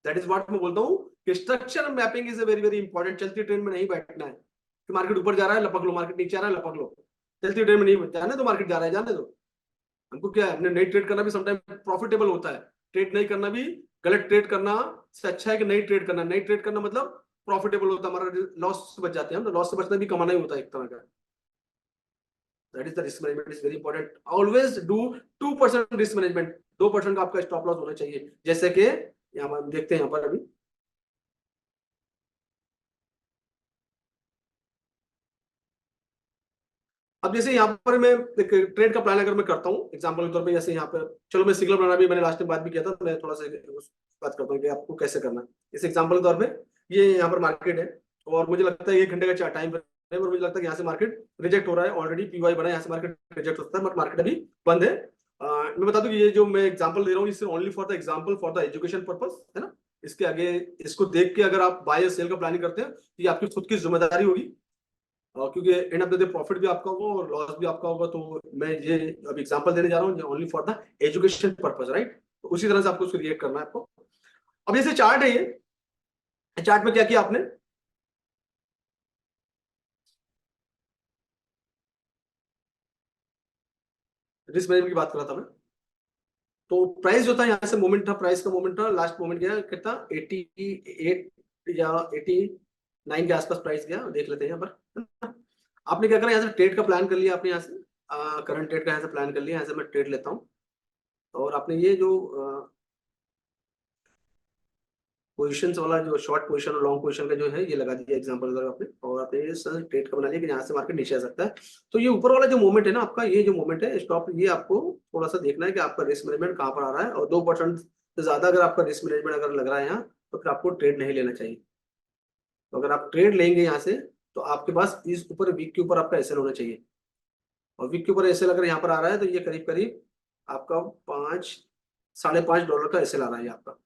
That is what मैं बोलता हूँ कि structure mapping is a very very important. चलती ट्रेन में नहीं बैठना है कि मार्केट ऊपर जा रहा है लपक लो, मार्केट नीचे आ रहा है लपक लो। चलती ट्रेन में नहीं जाने दो, मार्केट जा रहा है जाने दो। हमको क्या है, अपने नहीं ट्रेड करना भी समटाइम प्रॉफिटेबल होता है, ट्रेड नहीं करना भी, गलत ट्रेड करना से अच्छा है कि नहीं ट्रेड करना। नहीं ट्रेड करना मतलब प्रॉफिटेबल होता है, हमारा लॉस से बच जाते हैं हम, तो लॉस से बचना भी कमाना ही होता है एक तरह का। That is the risk management is very important. Always do 2% risk management, 2% का आपका स्टॉप लॉस होना चाहिए। जैसे कि यहाँ हम देखते हैं, यहाँ पर अभी अब जैसे यहाँ पर मैं एक ट्रेड का प्लान अगर मैं करता हूँ एग्जांपल के तौर पे, जैसे यहाँ पे चलो मैं सिग्नल बनाना भी मैंने लास्ट टाइम बात भी किया था, तो मैं थोड़ा सा बात करता हूँ कि आपको कैसे करना है। इस एग्जांपल के तौर पे ये यहाँ पर मार्केट है, और मुझे लगता है 1 घंटे का टाइम है, और मुझे लगता है कि यहाँ से मार्केट रिजेक्ट हो रहा है, ऑलरेडी पीवाई बना है, यहाँ से मार्केट रिजेक्ट होता है, बट मार्केट अभी बंद है। मैं बता दूं कि ये जो मैं एग्जाम्पल दे रहा हूँ, इससे only for the example, for the education purpose है ना। इसके आगे इसको देख के अगर आप बाय या सेल का प्लानिंग करते हैं, तो ये आपकी खुद की जिम्मेदारी होगी, क्योंकि end of the day profit भी आपका होगा और लॉस भी आपका होगा। तो मैं ये अब एग्जांपल देने जा रहा हूँ only for the education purpose, right. तो उसी तरह से आपको उसको रिएक्ट करना है आपको। अब जैसे चार्ट है, ये चार्ट में क्या किया आपने, रिस्क मैनेजमेंट की बात कर रहा था मैं। तो प्राइस जो था, यहाँ से मोमेंट था, प्राइस का मोमेंट था, लास्ट मोमेंट गया कितना, 88 या 89 के आसपास प्राइस गया, देख लेते हैं यहाँ पर। आपने क्या करा, यहाँ से ट्रेड का प्लान कर लिया आपने, यहाँ से करंट ट्रेड का यहाँ से प्लान कर लिया, यहाँ से मैं ट्रेड लेता हूँ, और आपने ये जो पोजीशंस वाला जो शॉर्ट पोजीशन और लॉन्ग पोजीशन का जो है ये लगा दिया एग्जांपल अगर आपने, और आपने ये ट्रेड का बना लिया कि यहाँ से मार्केट नीचे आ सकता है। तो ये ऊपर वाला जो मोमेंट है ना आपका, ये जो मोमेंट है स्टॉप, ये आपको थोड़ा सा देखना है कि आपका रिस्क मैनेजमेंट कहाँ पर आ रहा है, और 2% से ज्यादा अगर आपका रिस्क मैनेजमेंट अगर लग रहा है यहाँ, तो फिर आपको ट्रेड नहीं लेना चाहिए। तो अगर आप ट्रेड लेंगे यहाँ से, तो आपके पास इस ऊपर वीक के ऊपर आपका एसएल होना चाहिए, और वीक के ऊपर एसएल अगर यहाँ पर आ रहा है, तो ये करीब करीब आपका 5-5.5 डॉलर का एसएल आ रहा है आपका।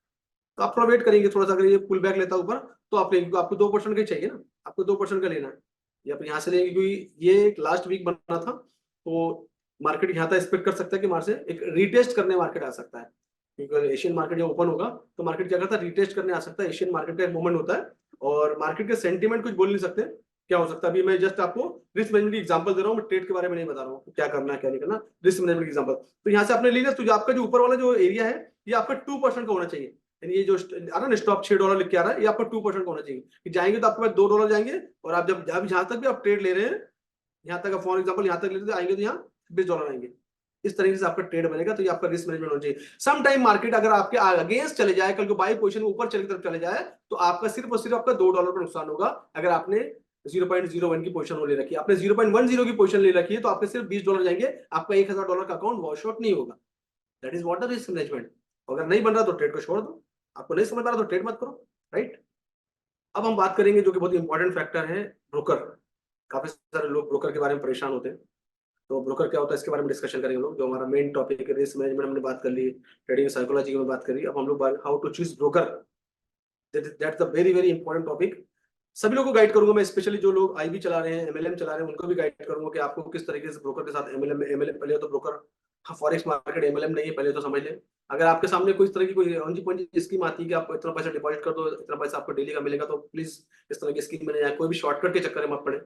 तो आप थोड़ा वेट करेंगे थोड़ा सा, अगर ये पुल बैक लेता ऊपर, तो आप लेंगे, आपको 2% का ही चाहिए ना, आपको 2% का लेना है, ये आप यहाँ से लेंगे, क्योंकि ये एक लास्ट वीक बना था, तो मार्केट यहाँ तक एक्सपेक्ट कर सकता है कि मार्केट से एक रीटेस्ट करने मार्केट आ सकता है। क्योंकि एशियन मार्केट जब ओपन होगा तो मार्केट क्या करता है, रिटेस्ट करने आ सकता है। एशियन मार्केट का एक मूवमेंट होता है और मार्केट के सेंटीमेंट कुछ बोल नहीं सकते क्या हो सकता है। अभी मैं जस्ट आपको रिस्क मैनेजमेंट की एग्जांपल दे रहा हूँ, मैं ट्रेड के बारे में नहीं बता रहा हूँ क्या करना है क्या नहीं करना, रिस्क मैनेजमेंट की एग्जांपल। तो यहाँ से आपने लिया तो जो आपका जो ऊपर वाला जो एरिया है ये आपका 2% का होना चाहिए। यानी ये जो आ रहा है स्टॉप $6 लिख के आ रहा है, ये आपका 2% का होना चाहिए कि जाएंगे तो आपके पास $2 जाएंगे। और आप जब जहां तक भी आप ट्रेड ले रहे हैं, यहाँ तक फॉर एग्जाम्पल यहाँ तक लेते आएंगे तो यहाँ $20 आएंगे। इस तरीके से आपका ट्रेड बनेगा। तो ये आपका रिस्क मैनेजमेंट होना चाहिए। सम टाइम मार्केट अगर आपके अगेंस्ट चले जाए, कल को बाई पोजीशन में ऊपर चले तरफ चले जाए, तो आपका सिर्फ और सिर्फ आपका $2 का नुकसान होगा। अगर आपने 0.01 की पोजीशन ले रखी है, आपने 0.10 की पोजीशन ले रखी है, तो आपके सिर्फ $20 जाएंगे, आपका $1000 का अकाउंट वॉश आउट नहीं होगा। That is what the risk management. अगर नहीं बन रहा तो ट्रेड को छोड़ दो, आपको नहीं समझ पा रहा तो ट्रेड मत करो, राइट। अब हम बात करेंगे जो कि बहुत इंपॉर्टेंट फैक्टर है, ब्रोकर। काफी सारे लोग ब्रोकर के बारे में परेशान होते हैं, तो ब्रोकर क्या होता है इसके बारे में डिस्कशन करेंगे हम लोग। जो हमारा मेन टॉपिक है रिस्क मैनेजमेंट हमने बात कर ली, ट्रेडिंग साइकोलॉजी की बात करी, अब हम लोग how to choose broker, that's a very very important topic. सभी लोगों को गाइड करूंगा मैं, स्पेशली जो लोग आईबी चला रहे हैं, एमएलएम चला रहे हैं, उनको भी गाइड करूंगा कि आपको किस तरीके से ब्रोकर के साथ एमएलएम एमएलएम पहले तो ब्रोकर, हाँ फॉरेक्स मार्केट एमएलएम नहीं है पहले तो समझ लें। अगर आपके सामने कोई इस तरह की कोई अंजी पंजी स्कीम आती है कि आपको इतना पैसा डिपॉजिट कर दो, इतना पैसा आपको डेली का मिलेगा, तो प्लीज इस तरह की स्कीम में नहीं जाए, कोई भी शॉर्टकट के चक्कर में मत पड़े।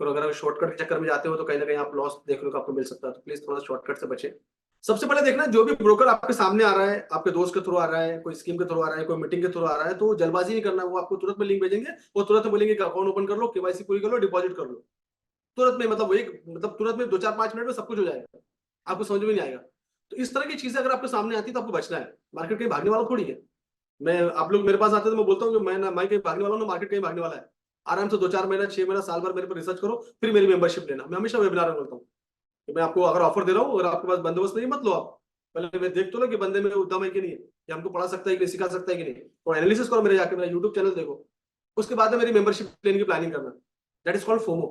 और अगर शॉर्टकट के चक्कर में जाते हो तो कहीं ना कहीं आप लॉस देखने को आपको मिल सकता है, तो प्लीज थोड़ा शॉर्टकट से बचे। सबसे पहले देखना, जो भी ब्रोकर आपके सामने आ रहा है, आपके दोस्त के थ्रू आ रहा है, कोई स्कीम के थ्रू आ रहा है, कोई मीटिंग के थ्रू आ रहा है, तो जल्दबाजी नहीं करना। वो आपको तुरंत में लिंक भेजेंगे, वो तुरंत में बोलेंगे कि अकाउंट ओपन कर लो, केवाईसी पूरी कर लो, डिपॉजिट कर लो। तुरंत में मतलब एक मतलब तुरंत में 2 4 5 मिनट में सब कुछ हो जाएगा, आपको समझ में नहीं आएगा। तो इस तरह की चीजें अगर आपके सामने आती है तो आपको बचना है। मार्केट कहीं भागने वाला थोड़ी है। मैं आप लोग मेरे पास आते हैं तो मैं बोलता हूँ कि मैं कहीं भागने वाला हूँ ना, मार्केट कहीं भागने वाला है। आराम से 2 4 महीना 6 महीना साल भर मेरे पर रिसर्च करो, फिर मेरी मेंबरशिप लेना। मैं हमेशा वेबिनार में बोलता हूँ कि मैं आपको अगर ऑफर दे रहा हूँ, अगर आपके पास बंदोबस्त नहीं मत लो आप, पहले मैं देख तो लो कि बंदे में उद्यम है कि नहीं है, ये हमको पढ़ा सकता है कि नहीं, सिखा सकता है कि नहीं। और एनालिसिस करो, मेरे जाके मेरा यूट्यूब चैनल देखो, उसके बाद में मेरी मेंबरशिप लेने की प्लानिंग करना। That is called FOMO.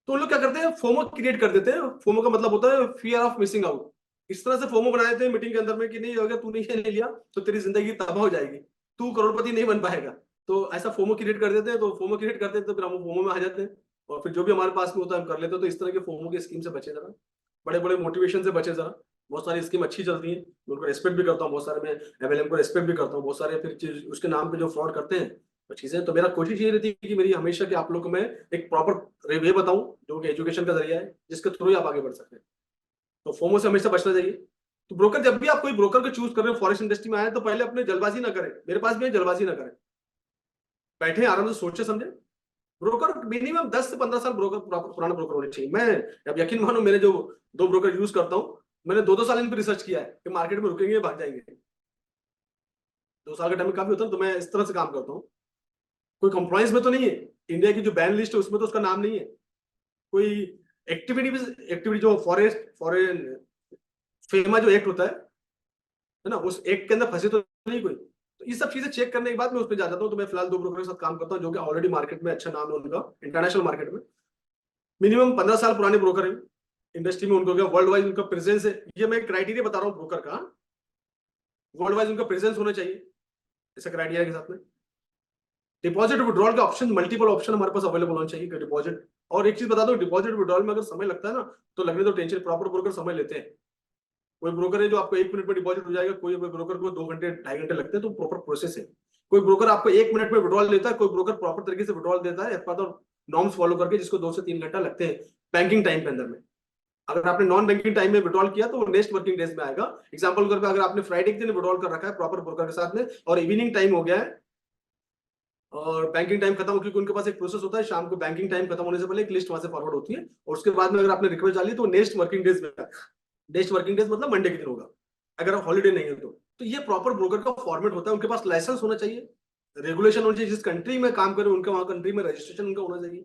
तो उन लोग क्या करते हैं, फोमो क्रिएट कर देते हैं। फोमो का मतलब होता है फियर ऑफ मिसिंग आउट। इस तरह से फोमो बना देते हैं मीटिंग के अंदर में कि नहीं, अगर तू नहीं ले लिया तो तेरी जिंदगी तबाह हो जाएगी, तू करोड़पति नहीं बन पाएगा। तो ऐसा फोमो क्रिएट कर देते हैं। तो फोमो क्रिएट करते हैं तो फिर हम फोमो में आ जाते हैं, और फिर जो भी हमारे पास में होता है हम कर लेते हैं। तो इस तरह के फोमो की स्कीम से बचे जरा, बड़े बड़े मोटिवेशन से बचे जरा। बहुत सारी स्कीम अच्छी चलती है, मैं उनको रेस्पेक्ट भी करता हूँ, बहुत सारे मैं एमएलएम को रेस्पेक्ट भी करता हूँ। बहुत सारे फिर उसके नाम पे जो फ्रॉड करते हैं वो चीजें, तो मेरा कोशिश ये रहती है कि मेरी हमेशा कि आप लोग को मैं एक प्रॉपर वे बताऊं जो कि एजुकेशन का जरिया है, जिसके थ्रू ही आप आगे बढ़ सकते हैं। तो फोमो से हमेशा बचना चाहिए। तो ब्रोकर, जब भी आप कोई ब्रोकर को चूज कर रहे हो, फॉरेक्स इंडस्ट्री में आए, तो पहले अपने जल्दबाजी ना करें। मेरे पास भी जल्दबाजी ना करें, बैठे आराम से सोचे समझे। ब्रोकर मिनिमम 10 से 15 साल ब्रोकर पुराना ब्रोकर होने चाहिए। मैं अब यकीन मानो, मेरे जो 2 ब्रोकर यूज करता हूँ, मैंने 2 2 साल इन पर रिसर्च किया है कि मार्केट में रुकेंगे भाग जाएंगे। 2 साल का टाइम काफी होता है, तो मैं इस तरह से काम करता हूँ। कोई कंप्लायंस में तो नहीं है, इंडिया की जो बैन लिस्ट है उसमें तो उसका नाम नहीं है। कोई एक्टिविटी जो फॉरेन फेमा जो एक्ट होता है ना, उस एक्ट के अंदर फंसे तो नहीं कोई। तो ये सब चीजें चेक करने के बाद मैं उस पर जा जाता हूँ। तो मैं फिलहाल 2 ब्रोकर के साथ काम करता हूँ जो कि ऑलरेडी मार्केट में अच्छा नाम है उनका, इंटरनेशनल मार्केट में मिनिमम 15 साल पुराने ब्रोकर है इंडस्ट्री में। उनको क्या वर्ल्ड वाइज उनका प्रेजेंस है, ये मैं क्राइटेरिया बता रहा हूँ ब्रोकर का। वर्ल्ड वाइज उनका प्रेजेंस होना चाहिए ऐसा क्राइटेरिया के साथ में। डिपॉजिट विड्रॉल के ऑप्शन, मल्टीपल ऑप्शन हमारे पास अवेलेबल होना चाहिए कि डिपॉजिट। और एक चीज बता दो, डिपॉजिट विड्रॉल में अगर समय लगता है ना, तो लगने दो टेंशन, प्रॉपर ब्रोकर समय लेते हैं। कोई ब्रोकर है जो आपको 1 मिनट में डिपॉजिट हो जाएगा, कोई ब्रोकर को 2 घंटे 2.5 घंटे लगते हैं, तो प्रॉपर प्रोसेस है। कोई ब्रोकर आपको 1 मिनट में विड्रॉल लेता है, कोई ब्रोकर प्रॉपर तरीके से विड्रॉल देता है नॉर्म्स फॉलो करके, जिसको 2 से 3 घंटा लगते हैं बैंकिंग टाइम के अंदर में। अगर आपने नॉन बैंकिंग टाइम में विड्रॉल किया तो वो नेक्स्ट वर्किंग डेज में आएगा। एग्जांपल करके अगर आपने फ्राइडे के दिन विड्रॉल कर रखा है प्रॉपर ब्रोकर के साथ में, और इवनिंग टाइम हो गया है और बैंकिंग टाइम खत्म हो, क्योंकि उनके पास एक प्रोसेस होता है, शाम को बैंकिंग टाइम खत्म होने से पहले एक लिस्ट वहां से फॉरवर्ड होती है, और उसके बाद में अगर आपने रिक्वेस्ट डाली तो नेक्स्ट वर्किंग डेज में, नेक्स्ट वर्किंग डेज मतलब मंडे के दिन होगा, अगर आप हॉलीडे नहीं है तो ये प्रॉपर ब्रोकर का फॉर्मेट होता है। उनके पास लाइसेंस होना चाहिए, रेगुलेशन होनी चाहिए, जिस कंट्री में काम करें उनके वहां कंट्री में रजिस्ट्रेशन उनका होना चाहिए,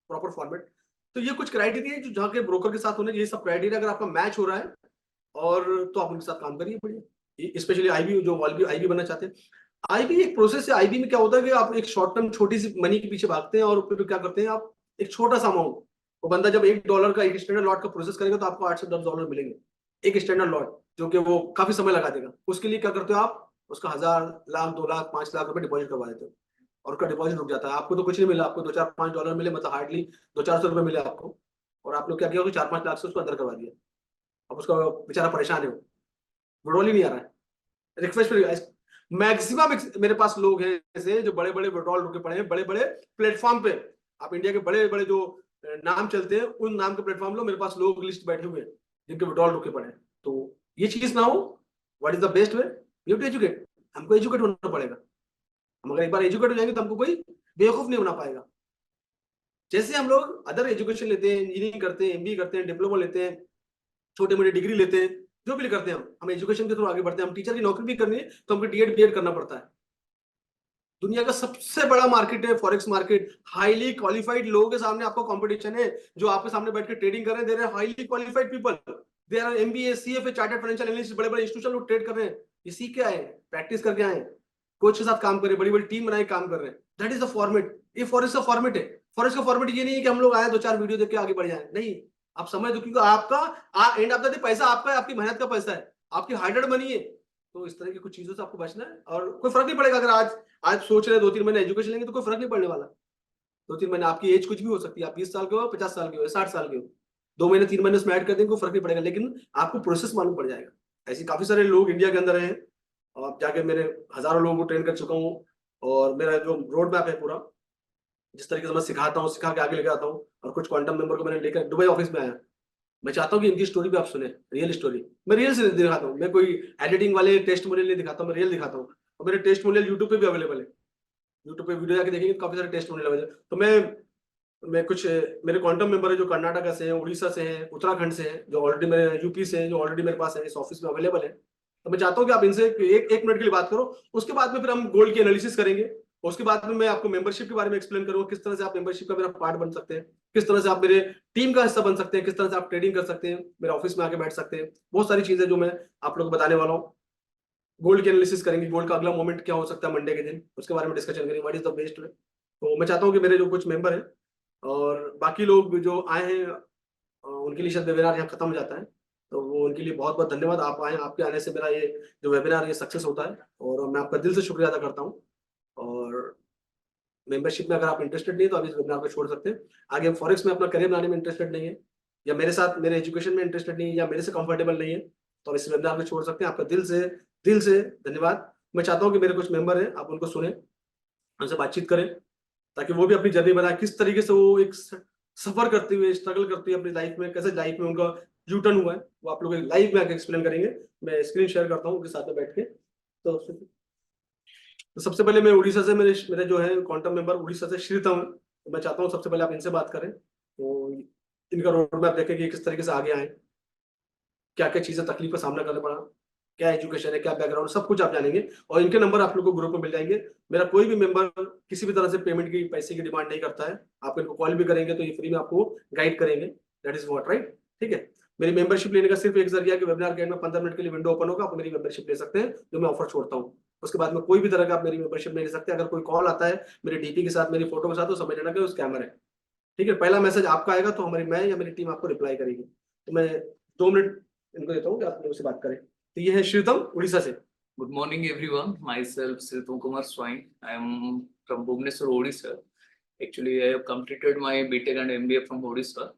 प्रॉपर फॉर्मेट। तो ये कुछ क्राइटेरिया है जो जहाँ के ब्रोकर के साथ होने, ये सब क्राइटेरिया अगर आपका मैच हो रहा है और तो आप उनके साथ काम करिए बढ़िया। स्पेशली आईबी, जो आईबी बनना चाहते हैं। आईबी एक प्रोसेस है। आईबी में क्या होता है कि आप एक शॉर्ट टर्म छोटी सी मनी के पीछे भागते हैं, और फिर क्या करते हैं आप, एक छोटा सा अमाउंट, वो बंदा जब $1 का एक स्टैंडर्ड लॉट का प्रोसेस करेगा तो आपको $8 से $10 मिलेंगे एक स्टैंडर्ड लॉट, जो कि वो काफी समय लगा देगा। उसके लिए क्या करते हो आप, उसका 1000 लाख 2 लाख 5 लाख रुपए डिपॉजिट करवा देते हो, और उसका डिपॉजिट रुक जाता है। आपको तो कुछ नहीं मिला, आपको $2 4 5 मिले, मतलब हार्डली 200 400 रुपए मिले आपको, और आप लोग क्या किया, 4 5 लाख से उसको अंदर करवा दिया। अब उसका बेचारा परेशान है, विड्रॉल ही नहीं आ रहा है। रिक्वेस्ट मैक्सिमम मेरे पास लोग हैं ऐसे जो बड़े बड़े विड्रॉल रुके पड़े हैं, बड़े बड़े प्लेटफॉर्म पे। आप इंडिया के बड़े बड़े जो नाम चलते हैं उन नाम के प्लेटफॉर्म लो, मेरे पास लोग लिस्ट बैठे हुए हैं जिनके विड्रॉल रुके पड़े हैं। तो ये चीज ना हो, what is the best way? You to educate. हमको एजुकेट होना पड़ेगा। हम अगर एक बार एजुकेट हो जाएंगे तो हमको कोई बेवकूफ नहीं बना पाएगा। जैसे हम लोग अदर एजुकेशन लेते हैं, इंजीनियरिंग करते हैं, एमबीए करते हैं, डिप्लोमा लेते हैं, छोटे मोटे डिग्री लेते हैं, जो भी करते हैं, हम एजुकेशन के थ्रू आगे बढ़ते हैं। हम टीचर की नौकरी भी करनी है तो हमको डीएड बीएड करना पड़ता है। दुनिया का सबसे बड़ा मार्केट है फॉरेक्स मार्केट। हाईली क्वालिफाइड लोगों के सामने आपका कंपटीशन है, जो आपके सामने बैठ के ट्रेडिंग कर रहे हैं। There are highly qualified people, there are MBA, CFA, chartered financial analyst, बड़े बड़े इंस्टीट्यूशन लोग ट्रेड कर रहे हैं। ये सीख के आए, प्रैक्टिस करके आए, कोच के साथ काम कर रहे हैं, बड़ी बड़ी टीम बनाए काम कर रहे हैं। That is the format. ये फॉरेक्स का फॉर्मेट है। फॉरेक्स का फॉर्मेट ये नहीं है कि हम लोग आए 2-4 वीडियो देख के आगे बढ़ जाए, नहीं। आप समझ दो, क्योंकि आपका एंड ऑफ द डे पैसा आपका है, आपकी मेहनत का पैसा है, आपकी हार्ड अर्न मनी है। तो इस तरह की कुछ चीजों से आपको बचना है, और कोई फर्क नहीं पड़ेगा अगर आज सोच रहे हैं 2-3 महीने एजुकेशन लेंगे तो कोई फर्क नहीं पड़ने वाला। 2-3 महीने आपकी एज कुछ भी हो सकती है, आप 20 साल के हो, 50 साल के हो, 60 साल के हो, 2 महीने 3 महीने उसमें ऐड कर देंगे, कोई फर्क नहीं पड़ेगा, लेकिन आपको प्रोसेस मालूम पड़ जाएगा। ऐसे काफी सारे लोग इंडिया के अंदर हैं, और आप जाके मेरे हजारों लोगों को ट्रेन कर चुका हूँ, और मेरा जो रोड मैप है पूरा, जिस तरीके से मैं सिखाता हूँ, सिखा के आगे लेके आता हूँ, और कुछ क्वांटम मेंबर को मैंने लेकर दुबई ऑफिस में आया। मैं चाहता हूँ कि इनकी स्टोरी भी आप सुने, रियल स्टोरी। मैं रियल से दिखाता हूँ, मैं कोई एडिटिंग वाले टेस्ट मोनियल नहीं दिखाता हूँ, मैं रियल दिखाता हूँ। और मेरे टेस्ट मोनियल यूट्यूब पे भी अवेलेबल है। यूट्यूब पे वीडियो जाके देखेंगे तो काफी सारे टेस्ट मोनियल अवेलेबल है। तो मैं कुछ मेरे क्वांटम मेंबर है जो कर्नाटक से हैं, उड़ीसा से हैं, उत्तराखंड से हैं, जो ऑलरेडी मेरे यूपी से हैं, जो ऑलरेडी मेरे पास है, इस ऑफिस में अवेलेबल है। तो मैं चाहता हूँ कि आप इनसे एक मिनट के लिए बात करो। उसके बाद में फिर हम गोल्ड की एनालिसिस करेंगे। उसके बाद में मैं आपको मेंबरशिप के बारे में एक्सप्लेन करूंगा, किस तरह से आप मेंबरशिप का मेरा पार्ट बन सकते हैं, किस तरह से आप मेरे टीम का हिस्सा बन सकते हैं, किस तरह से आप ट्रेडिंग कर सकते हैं, मेरे ऑफिस में आके बैठ सकते हैं। बहुत सारी चीजें जो मैं आप लोग को बताने वाला हूँ। गोल्ड की एनालिसिस करेंगे, गोल्ड का अगला मोमेंट क्या हो सकता है मंडे के दिन, उसके बारे में डिस्कशन करेंगे, व्हाट इज द बेस्ट वे। तो मैं चाहता हूँ कि मेरे जो कुछ मेंबर हैं और बाकी लोग जो आए हैं, उनके लिए शायद वेबिनार यहाँ खत्म हो जाता है, तो वो उनके लिए बहुत बहुत धन्यवाद। आप आए, आपके आने से मेरा ये जो वेबिनार ये सक्सेस होता है, और मैं आपका दिल से शुक्रिया अदा करता हूँ। और मेंबरशिप में अगर आप इंटरेस्टेड नहीं है तो आप इस वेबिनार को छोड़ सकते हैं। आगे फॉरेक्स में अपना करियर बनाने में इंटरेस्टेड नहीं है, या मेरे साथ मेरे एजुकेशन में इंटरेस्टेड नहीं है, या मेरे से कंफर्टेबल नहीं है, तो आप इस वेबिनार को छोड़ सकते हैं। आपका दिल से धन्यवाद। मैं चाहता हूँ कि मेरे कुछ मेंबर हैं, आप उनको सुने, उनसे बातचीत करें, ताकि वो भी अपनी जर्नी बनाए, किस तरीके से वो एक सफर करते हुए, स्ट्रगल करते हुए अपनी लाइफ में, कैसे लाइफ में उनका यू टर्न हुआ है, वो आप लोग लाइव में आके एक्सप्लेन करेंगे। मैं स्क्रीन शेयर करता हूँ उनके साथ में बैठ के। तो सबसे पहले मैं उड़ीसा से, मेरे जो है क्वांटम मेंबर उड़ीसा से श्रीतम है, तो मैं चाहता हूँ सबसे पहले आप इनसे बात करें, तो इनका रोड मैप देखें कि किस तरीके से आगे आए, क्या क्या चीजें तकलीफ का सामना करना पड़ा, क्या एजुकेशन है, क्या बैकग्राउंड, सब कुछ आप जानेंगे। और इनके नंबर आप लोग को ग्रुप में मिल जाएंगे। मेरा कोई भी मेंबर किसी भी तरह से पेमेंट की, पैसे की डिमांड नहीं करता है। आप इनको कॉल भी करेंगे तो ये फ्री में आपको गाइड करेंगे। That is what, right? ठीक है। मेरी मेंबरशिप लेने का सिर्फ एक जरिया कि वेबिनार के एंड में 15 मिनट के लिए विंडो ओपन होगा, आप मेरी मेंबरशिप ले सकते हैं, जो मैं ऑफर छोड़ता हूँ। उसके बाद में कोई भी तरह का आप मेरी मेंबरशिप नहीं ले सकते। अगर कोई कॉल आता है मेरी डीपी के साथ, मेरी फोटो के साथ, तो समझ लेना कि वो स्कैमर है। ठीक है, पहला मैसेज आपका आएगा तो मैं या मेरी टीम आपको रिप्लाई करेगी। तो मैं 2 मिनट इनको देता हूँ कि आप उनसे बात करें। तो ये है श्रीतम उड़ीसा से। Good morning, everyone. Myself, Sritum Kumar Swain. I am from Bhubaneswar, Odisha. Actually, I have completed my BTech and MBA from Odisha.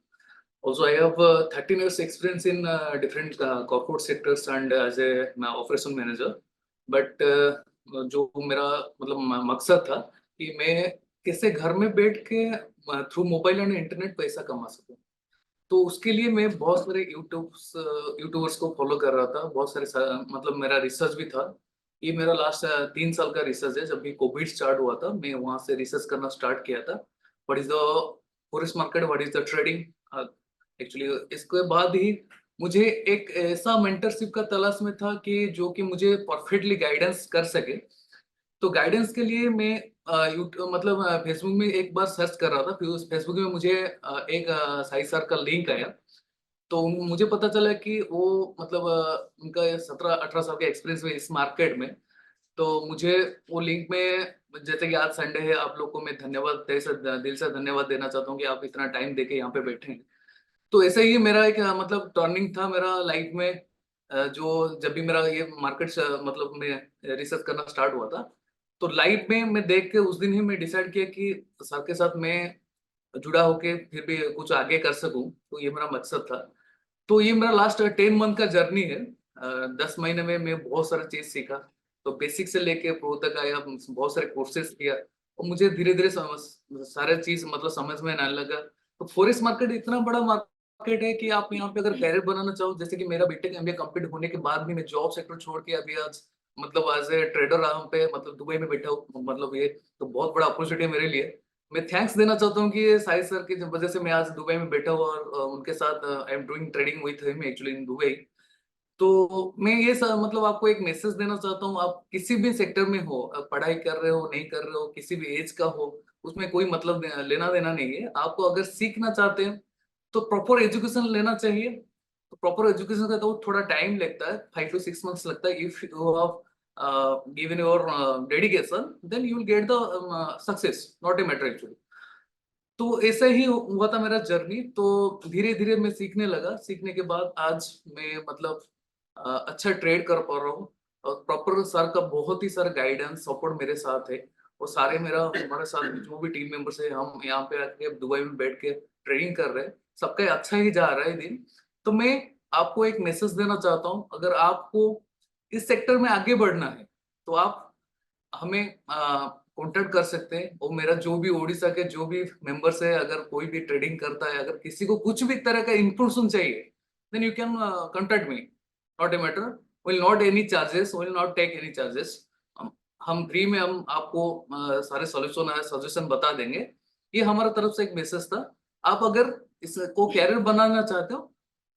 Also, I have 13 years experience in different corporate sectors and as a operation manager. But जो मेरा मतलब मकसद था कि मैं कैसे घर में बैठ के थ्रू मोबाइल एंड इंटरनेट पैसा कमा सकूं। तो उसके लिए मैं बहुत सारे यूट्यूबर्स को फॉलो कर रहा था, बहुत सारे मतलब मेरा रिसर्च भी था। ये मेरा लास्ट 3 साल का रिसर्च है। जब भी कोविड स्टार्ट हुआ था मैं वहां से रिसर्च करना स्टार्ट किया था, what is the forex market, what is the trading. Actually इसके बाद ही मुझे एक ऐसा मेंटरशिप का तलाश में था कि जो कि मुझे परफेक्टली गाइडेंस कर सके। तो गाइडेंस के लिए मैं मतलब फेसबुक में एक बार सर्च कर रहा था, फिर उस फेसबुक में मुझे एक साई सर का लिंक आया। तो मुझे पता चला कि वो मतलब उनका 17-18 साल का एक्सपीरियंस है इस मार्केट में। तो मुझे वो लिंक में, जैसे कि आज संडे है, आप लोग को मैं धन्यवाद दिल से धन्यवाद देना चाहता हूँ कि आप इतना टाइम देके यहाँ पे बैठे हैं। तो ऐसे ही मेरा एक मतलब टर्निंग था मेरा लाइफ में। जो जब भी मेरा ये मार्केट मतलब मैं रिसर्च करना स्टार्ट हुआ था, तो लाइफ में मैं देख के उस दिन ही मैं डिसाइड किया कि सर के साथ मैं जुड़ा होके फिर भी कुछ आगे कर सकूं। तो ये मेरा मकसद था। तो ये मेरा लास्ट 10 मंथ का जर्नी है। 10 महीने में मैं बहुत सारा चीज सीखा। तो बेसिक से लेके प्रो तक आया, बहुत सारे कोर्सेज किया और मुझे धीरे धीरे सारे चीज मतलब समझ में आने लगा। तो फॉरेक्स मार्केट इतना बड़ा मार्केट है कि आप यहाँ पे अगर कैरियर बनाना चाहो, जैसे कि मेरा बीटेक एमबीए कंप्लीट होने के बाद भी मैं जॉब सेक्टर छोड़ के अभी आज मतलब एज ए ट्रेडर यहाँ पे मतलब दुबई में बैठा हूँ, मतलब ये तो बहुत बड़ा अपॉर्चुनिटी है मेरे लिए। मैं थैंक्स देना चाहता हूँ कि ये साहिल सर की वजह से मैं आज दुबई में बैठा हूँ और उनके साथ I am doing trading with him actually in Dubai. तो मैं ये मतलब आपको एक मैसेज देना चाहता हूँ, आप किसी भी सेक्टर में हो, पढ़ाई कर रहे हो नहीं कर रहे हो, किसी भी एज का हो, उसमें कोई मतलब लेना देना नहीं है। आपको अगर सीखना चाहते हैं तो प्रॉपर एजुकेशन लेना चाहिए। तो प्रॉपर एजुकेशन का तो थोड़ा टाइम लगता है, 5 to 6 months लगता है। If you have given your dedication then you will get the success, not a matter actually. तो ऐसा ही हुआ था मेरा जर्नी। तो धीरे धीरे मैं सीखने लगा, सीखने के बाद आज मैं मतलब अच्छा ट्रेड कर पा रहा हूँ। और प्रॉपर सर का बहुत ही सारा गाइडेंस सपोर्ट मेरे साथ है। और सारे हमारे साथ जो भी टीम मेंबर्स है, हम यहाँ पे आके दुबई में बैठ के ट्रेडिंग कर रहे हैं, सबका अच्छा ही जा रहा है दिन। तो मैं आपको एक मैसेज देना चाहता हूँ, अगर आपको इस सेक्टर में आगे बढ़ना है तो आप हमें कांटेक्ट कर सकते हैं। और मेरा जो भी ओडिशा के जो भी मेंबर्स है, अगर कोई भी ट्रेडिंग करता है, अगर किसी को कुछ भी तरह का इंफॉर्मेशन चाहिए then you can contact me, not a matter, will not any charges, will not take any charges. हम फ्री में हम आपको सारे सॉल्यूशन है सजेशन बता देंगे। ये हमारा तरफ से एक मैसेज था। आप अगर इसको कैरियर बनाना चाहते हो,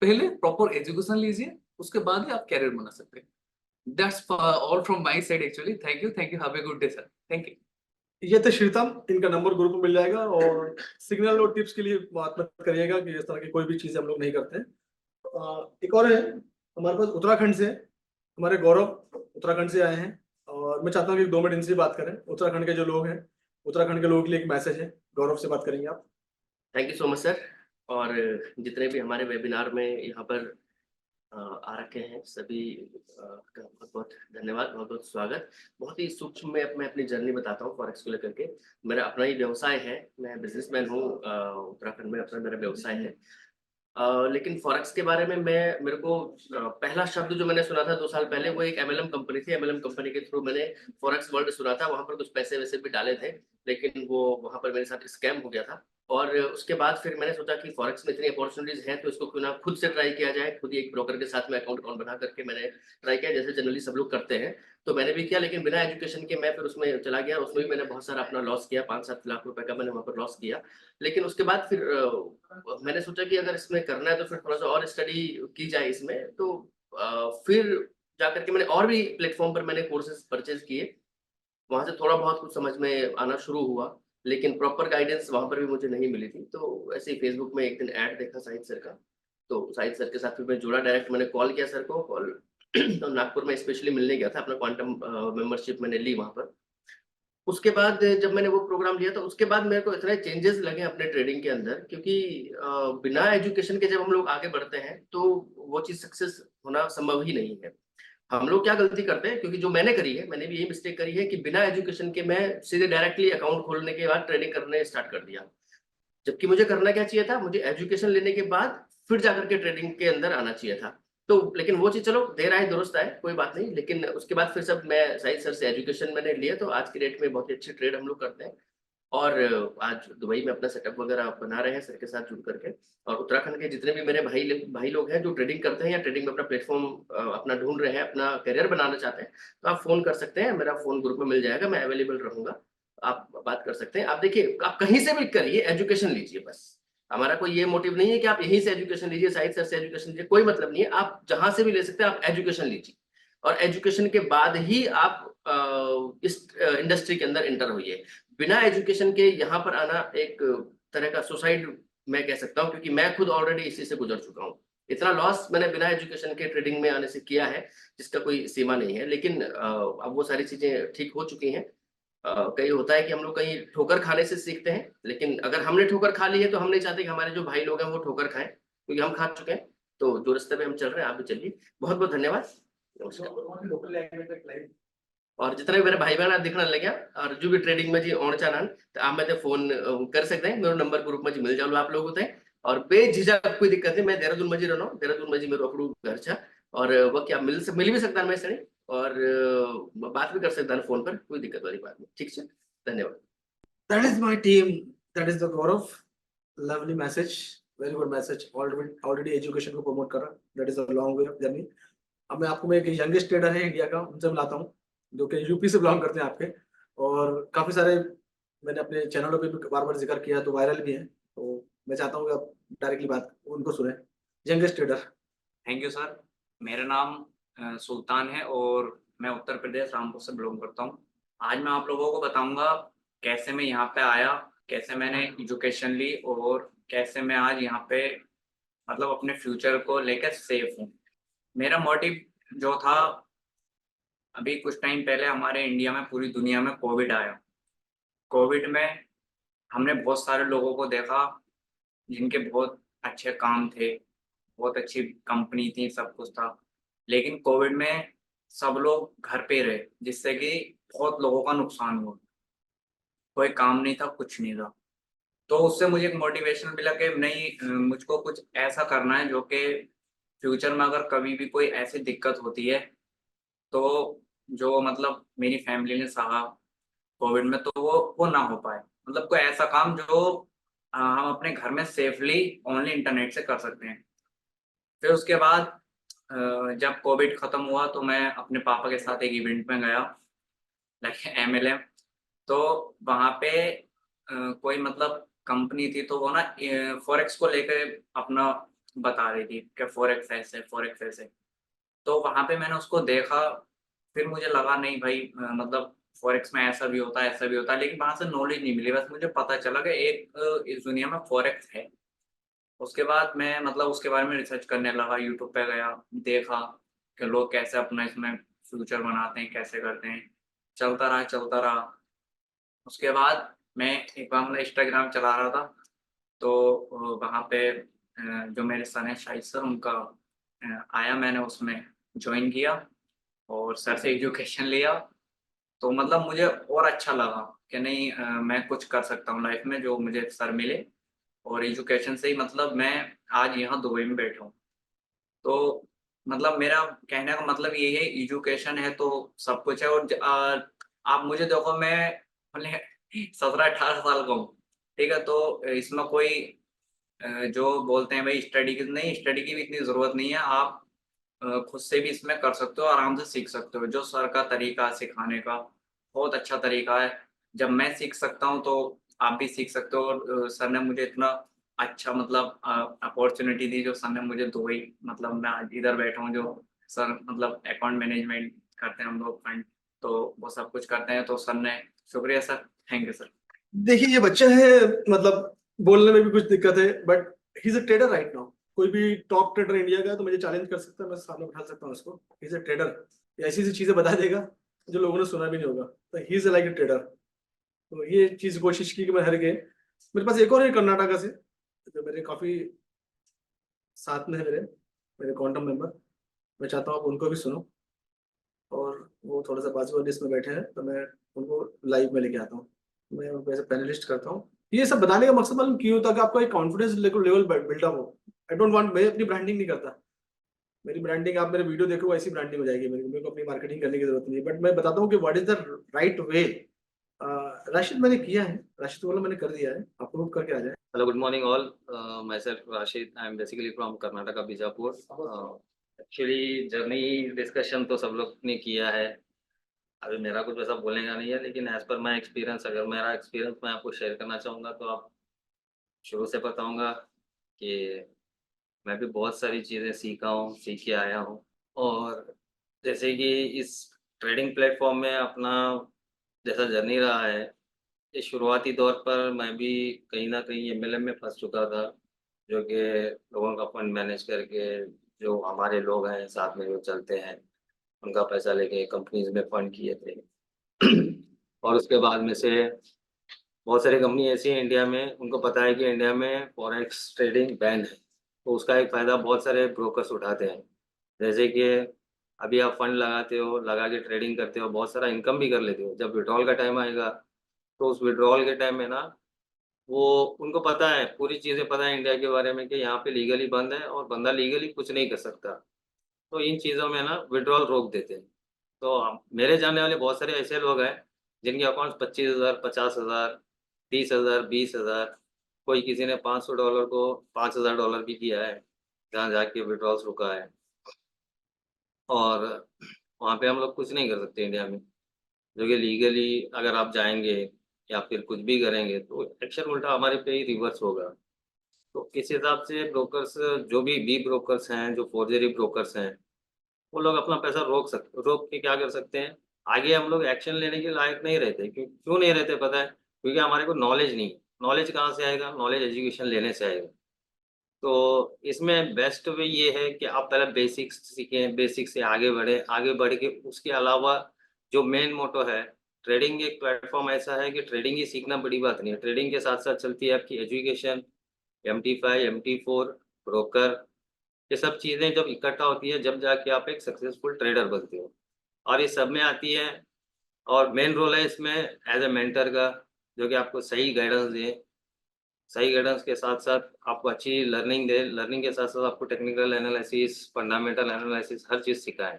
पहले प्रॉपर एजुकेशन लीजिए, उसके बाद ही आप कैरियर बना सकते हैं। That's all from my side actually. Thank you. Thank you. Have a good day, sir. Thank you. ये थे श्रीतम, इनका नंबर ग्रुप में मिल जाएगा। और सिग्नल और टिप्स के लिए बात मत करिएगा कि इस तरह की कोई भी चीजें हम लोग नहीं करते हैं। एक और है हमारे पास उत्तराखंड से, हमारे गौरव उत्तराखंड से आए हैं। और मैं चाहता हूँ कि 2 मिनट इनसे बात करें। उत्तराखंड के जो लोग हैं, उत्तराखंड के लोगों के लिए एक मैसेज है। गौरव से बात करेंगे आप। Thank you so much sir. और जितने भी हमारे वेबिनार में यहाँ पर आ रखे हैं सभी का बहुत बहुत धन्यवाद, बहुत बहुत स्वागत। बहुत ही सूक्ष्म में मैं अपनी जर्नी बताता हूँ फॉरेक्स को लेकर के। मेरा अपना ही व्यवसाय है, मैं बिजनेसमैन हूँ, उत्तराखंड में अपना मेरा व्यवसाय है। लेकिन फॉरेक्स के बारे में मेरे को पहला शब्द जो मैंने सुना था 2 साल पहले, वो एक एमएलएम कंपनी थी। एमएलएम कंपनी के थ्रू मैंने फॉरेक्स वर्ल्ड सुना था। वहां पर कुछ पैसे वैसे भी डाले थे, लेकिन वो वहां पर मेरे साथ स्कैम हो गया था। और उसके बाद फिर मैंने सोचा कि फॉरेक्स में इतनी अपॉर्चुनिटीज हैं तो इसको क्यों ना खुद से ट्राई किया जाए। खुद ही एक ब्रोकर के साथ में अकाउंट बना करके मैंने ट्राई किया, जैसे जनरली सब लोग करते हैं। तो मैंने भी किया, लेकिन बिना एजुकेशन के मैं फिर उसमें चला गया। उसमें भी मैंने बहुत सारा अपना लॉस किया, 5-7 लाख रुपए का मैंने वहां पर लॉस किया। लेकिन उसके बाद फिर मैंने सोचा कि अगर इसमें करना है तो फिर थोड़ा सा और स्टडी की जाए इसमें। तो फिर जाकर के मैंने और भी प्लेटफॉर्म पर मैंने कोर्सेज परचेज किए। वहां से थोड़ा बहुत कुछ समझ में आना शुरू हुआ, लेकिन प्रॉपर गाइडेंस वहां पर भी मुझे नहीं मिली थी। तो ऐसे ही फेसबुक में एक दिन ऐड देखा साहिद सर का, तो साहिद सर के साथ फिर मैं जुड़ा। डायरेक्ट मैंने कॉल किया सर को, कॉल तो नागपुर में स्पेशली मिलने गया था। अपना क्वांटम मेंबरशिप मैंने ली वहां पर। उसके बाद जब मैंने वो प्रोग्राम लिया तो उसके बाद मेरे को इतने चेंजेस लगे अपने ट्रेडिंग के अंदर, क्योंकि बिना एजुकेशन के जब हम लोग आगे बढ़ते हैं तो वो चीज सक्सेस होना संभव ही नहीं है। हम लोग क्या गलती करते हैं, क्योंकि जो मैंने करी है, मैंने भी यही मिस्टेक करी है कि बिना एजुकेशन के मैं सीधे डायरेक्टली अकाउंट खोलने के बाद ट्रेडिंग करने स्टार्ट कर दिया। जबकि मुझे करना क्या चाहिए था, मुझे एजुकेशन लेने के बाद फिर जाकर के ट्रेडिंग के अंदर आना चाहिए था। तो लेकिन वो चीज चलो देर आए दुरुस्त आए, कोई बात नहीं। लेकिन उसके बाद फिर सब मैं साहिद सर से एजुकेशन मैंने लिया, तो आज की डेट में बहुत ही अच्छे ट्रेड हम लोग करते हैं। और आज दुबई में अपना सेटअप वगैरह बना रहे हैं सर के साथ जुड़ करके। और उत्तराखंड के जितने भी मेरे भाई लोग हैं जो ट्रेडिंग करते हैं या ट्रेडिंग में अपना प्लेटफॉर्म अपना ढूंढ रहे हैं, अपना करियर बनाना चाहते हैं, तो आप फोन कर सकते हैं। मेरा फोन ग्रुप में मिल जाएगा, मैं अवेलेबल रहूंगा, आप बात कर सकते हैं। आप देखिए, आप कहीं से भी करिए, एजुकेशन लीजिए बस। हमारा कोई ये मोटिव नहीं है कि आप यहीं से एजुकेशन लीजिए, साहिद सर से एजुकेशन लीजिए, कोई मतलब नहीं है। आप जहां से भी ले सकते हैं, आप एजुकेशन लीजिए। और एजुकेशन के बाद ही आप इस इंडस्ट्री के अंदर इंटर होइए। बिना एजुकेशन के यहाँ पर आना एक तरह का सुसाइड मैं कह सकता हूँ, क्योंकि मैं खुद ऑलरेडी इसी से गुजर चुका हूँ। इतना लॉस मैंने बिना एजुकेशन के ट्रेडिंग में आने से किया है जिसका कोई सीमा नहीं है। लेकिन अब वो सारी चीजें ठीक हो चुकी हैं। कई होता है कि हम लोग कहीं ठोकर खाने से सीखते हैं, लेकिन अगर हमने ठोकर खा ली है तो हम नहीं चाहते कि हमारे जो भाई लोग हैं वो ठोकर खाएं, क्योंकि हम खा चुके हैं। तो जो रास्ते में हम चल रहे हैं आप भी चलिए। बहुत बहुत धन्यवाद, नमस्कार। और जितने भी मेरे भाई बहन दिखने लगे और जो भी ट्रेडिंग में जी ओण चाहन तो आप मैं फोन कर सकते हैं। मेरा नंबर ग्रुप में जी मिल जाओ आप लोग होते हैं। और बेझिझक कोई दिक्कत नहीं, मैं देहरादून में जी रहना हूँ। देहरादून में जी मेरे अपड़ू घर छा। और वह क्या मिल भी सकता है मेरे से, और बात भी कर सकता है फोन पर, कोई दिक्कत वाली बात नहीं। ठीक है, धन्यवाद। That is my team. That is the Gaurav. Lovely message. Very good message. Already education को promote कर रहा. That is a long way of journey. अब मैं आपको, मैं एक यंगेस्ट ट्रेडर है इंडिया का, उनसे मिलाता हूँ, जो कि यूपी से बिलोंग करते हैं आपके, और काफी सारे मैंने अपने चैनलों पे भी बार बार जिक्र किया, तो वायरल भी है। तो मैं चाहता हूँ कि आप डायरेक्टली बात उनको सुने। Youngest trader. Thank you sir. मेरा नाम सुल्तान है और मैं उत्तर प्रदेश रामपुर से बिलोंग करता हूँ। आज मैं आप लोगों को बताऊंगा कैसे मैं यहाँ पे आया, कैसे मैंने एजुकेशन ली और कैसे मैं आज यहाँ पे मतलब अपने फ्यूचर को लेकर सेफ हूँ। मेरा मोटिव जो था, अभी कुछ टाइम पहले हमारे इंडिया में, पूरी दुनिया में कोविड आया। कोविड में हमने बहुत सारे लोगों को देखा जिनके बहुत अच्छे काम थे, बहुत अच्छी कंपनी थी, सब कुछ था, लेकिन कोविड में सब लोग घर पे रहे, जिससे कि बहुत लोगों का नुकसान हुआ। कोई काम नहीं था, कुछ नहीं था। तो उससे मुझे एक मोटिवेशन मिला कि नहीं, मुझको कुछ ऐसा करना है जो कि फ्यूचर में अगर कभी भी कोई ऐसी दिक्कत होती है, तो जो मतलब मेरी फैमिली ने सहा कोविड में, तो वो ना हो पाए। मतलब कोई ऐसा काम जो हम अपने घर में सेफली ओनली इंटरनेट से कर सकते हैं। फिर उसके बाद जब कोविड खत्म हुआ तो मैं अपने पापा के साथ एक इवेंट में गया, लाइक एमएलएम। तो वहाँ पे कोई मतलब कंपनी थी, तो वो ना फॉरेक्स को लेकर अपना बता रही थी कि फॉरेक्स ऐसे, फॉरेक्स ऐसे। तो वहाँ पे मैंने उसको देखा, फिर मुझे लगा नहीं भाई, मतलब फॉरेक्स में ऐसा भी होता है, ऐसा भी होता है, लेकिन वहाँ से नॉलेज नहीं मिली। बस मुझे पता चला कि एक इस दुनिया में फॉरेक्स है। उसके बाद मैं मतलब उसके बारे में रिसर्च करने लगा, यूट्यूब पे गया, देखा कि लोग कैसे अपना इसमें फ्यूचर बनाते हैं, कैसे करते हैं। चलता रहा, चलता रहा। उसके बाद मैं एक बार मतलब इंस्टाग्राम चला रहा था, तो वहाँ पे जो मेरे सर हैं शाहिद सर, उनका आया, मैंने उसमें ज्वाइन किया और सर से एजुकेशन लिया। तो मतलब मुझे और अच्छा लगा कि नहीं, मैं कुछ कर सकता हूँ लाइफ में, जो मुझे सर मिले। और एजुकेशन से ही मतलब मैं आज यहाँ दुबई में बैठा हूँ। तो मतलब मेरा कहने का मतलब ये है, एजुकेशन है तो सब कुछ है। और आप मुझे देखो, मैं मतलब 17-18 साल का हूँ, ठीक है? तो इसमें कोई जो बोलते हैं भाई स्टडी की, नहीं, स्टडी की भी इतनी ज़रूरत नहीं है। आप खुद से भी इसमें कर सकते हो, आराम से सीख सकते हो। जो सर का तरीका है सिखाने का, बहुत अच्छा तरीका है। जब मैं सीख सकता हूँ तो आप भी सीख सकते हो। और सर ने मुझे इतना अच्छा मतलब अपॉर्चुनिटी दी, जो सर ने मुझे दुबई, मतलब मैं आज इधर बैठा हूँ, जो सर मतलब अकाउंट मैनेजमेंट करते हैं हम लोग, फंड, तो वो सब कुछ करते हैं। तो सर ने, शुक्रिया सर, थैंक यू सर। देखिए, ये बच्चा है, मतलब बोलने में भी कुछ दिक्कत है, but he is a trader right now. कोई भी टॉप ट्रेडर इंडिया का है तो मुझे चैलेंज कर सकता है, मैं सामने बैठा सकता हूँ उसको। He is a trader. ऐसी ऐसी चीजें बता देगा जो लोगों ने सुना भी नहीं होगा। तो he is like a trader. तो ये चीज कोशिश की कि मैं हर गए। मेरे पास एक और है कर्नाटका से, जो मेरे काफी साथ में है, मेरे मेरे क्वांटम मेंबर। मैं चाहता हूँ आप उनको भी सुनो। और वो थोड़ा सा बाजू वाली इसमें बैठे हैं, तो मैं उनको लाइव में लेके आता हूँ। मैं उनको ऐसे पैनलिस्ट करता हूँ। ये सब बताने का मकसद मालूम क्यों होता है? कि आपका एक कॉन्फिडेंस लेवल बिल्डअप हो। आई डोंट वांट, मैं अपनी ब्रांडिंग नहीं करता। मेरी ब्रांडिंग, आप मेरे वीडियो देखो, ऐसी ब्रांडिंग हो जाएगी। मेरे को अपनी मार्केटिंग करने की जरूरत नहीं है, बट मैं बताता हूँ कि what is the right way. Rashid मैंने किया है, राशिद बोला मैंने कर दिया है, अप्रूव करके आ जाए। Hello, good morning all. Myself Rashid. I am basically from Karnataka, Bijapur. Actually, journey discussion तो सब लोग ने किया है। अभी मेरा कुछ वैसा बोलने का नहीं है, लेकिन एज पर माई एक्सपीरियंस, अगर मेरा एक्सपीरियंस मैं आपको शेयर करना चाहूँगा, तो आप शुरू से बताऊँगा कि मैं भी बहुत सारी चीज़ें सीखा हूँ, सीख के आया हूँ। और जैसे कि इस ट्रेडिंग प्लेटफॉर्म में अपना जैसा जर्नी रहा है, ये शुरुआती दौर पर मैं भी कहीं न कहीं एमएलएम में फँस चुका था, जो कि लोगों का फंड मैनेज करके, जो हमारे लोग हैं साथ में जो चलते हैं, उनका पैसा लेके कंपनीज़ में फंड किए थे। और उसके बाद में से बहुत सारी कंपनी ऐसी हैं इंडिया में, उनको पता है कि इंडिया में फॉरेक्स ट्रेडिंग बैन है, तो उसका एक फ़ायदा बहुत सारे ब्रोकर्स उठाते हैं। जैसे कि अभी आप फंड लगाते हो, लगा के ट्रेडिंग करते हो, बहुत सारा इनकम भी कर लेते हो। जब विड्रॉल का टाइम आएगा, तो उस विड्रॉल के टाइम में ना, वो उनको पता है, पूरी चीज़ें पता है इंडिया के बारे में कि यहाँ पे लीगली बंद है और बंदा लीगली कुछ नहीं कर सकता। तो इन चीज़ों में ना विड्रॉल रोक देते हैं। तो मेरे जानने वाले बहुत सारे ऐसे लोग हैं जिनके अकाउंट 25,000, 50,000, 30,000, 20,000, कोई किसी ने $500 को $5,000 भी किया है, जहाँ जाके विड्रॉल्स रुका है। और वहाँ पे हम लोग कुछ नहीं कर सकते इंडिया में, जो कि लीगली अगर आप जाएँगे या फिर कुछ भी करेंगे तो एक्शन उल्टा हमारे पे ही रिवर्स होगा। तो इस हिसाब से ब्रोकर्स जो भी ब्रोकर्स हैं, जो फ़ॉर्जरी ब्रोकर्स हैं, वो लोग अपना पैसा रोक के क्या कर सकते हैं, आगे हम लोग एक्शन लेने के लायक नहीं रहते। क्यों नहीं रहते पता है? क्योंकि हमारे को नॉलेज नहीं है। नॉलेज कहाँ से आएगा? नॉलेज एजुकेशन लेने से आएगा। तो इसमें बेस्ट वे ये है कि आप पहले बेसिक्स सीखें, बेसिक से आगे बढ़ें, आगे बढ़ के उसके अलावा जो मेन मोटो है, ट्रेडिंग एक प्लेटफ़ॉर्म ऐसा है कि ट्रेडिंग ही सीखना बड़ी बात नहीं है। ट्रेडिंग के साथ-साथ चलती है आपकी एजुकेशन, MT5, MT4, ब्रोकर, ये सब चीज़ें जब इकट्ठा होती है, जब जाके आप एक सक्सेसफुल ट्रेडर बनते हो। और ये सब में आती है और मेन रोल है इसमें एज़ अ मेंटर का, जो कि आपको सही गाइडेंस दे। सही गाइडेंस के साथ-साथ आपको अच्छी लर्निंग दे, लर्निंग के साथ-साथ आपको टेक्निकल एनालिसिस, फंडामेंटल एनालिसिस हर चीज़ सिखाए।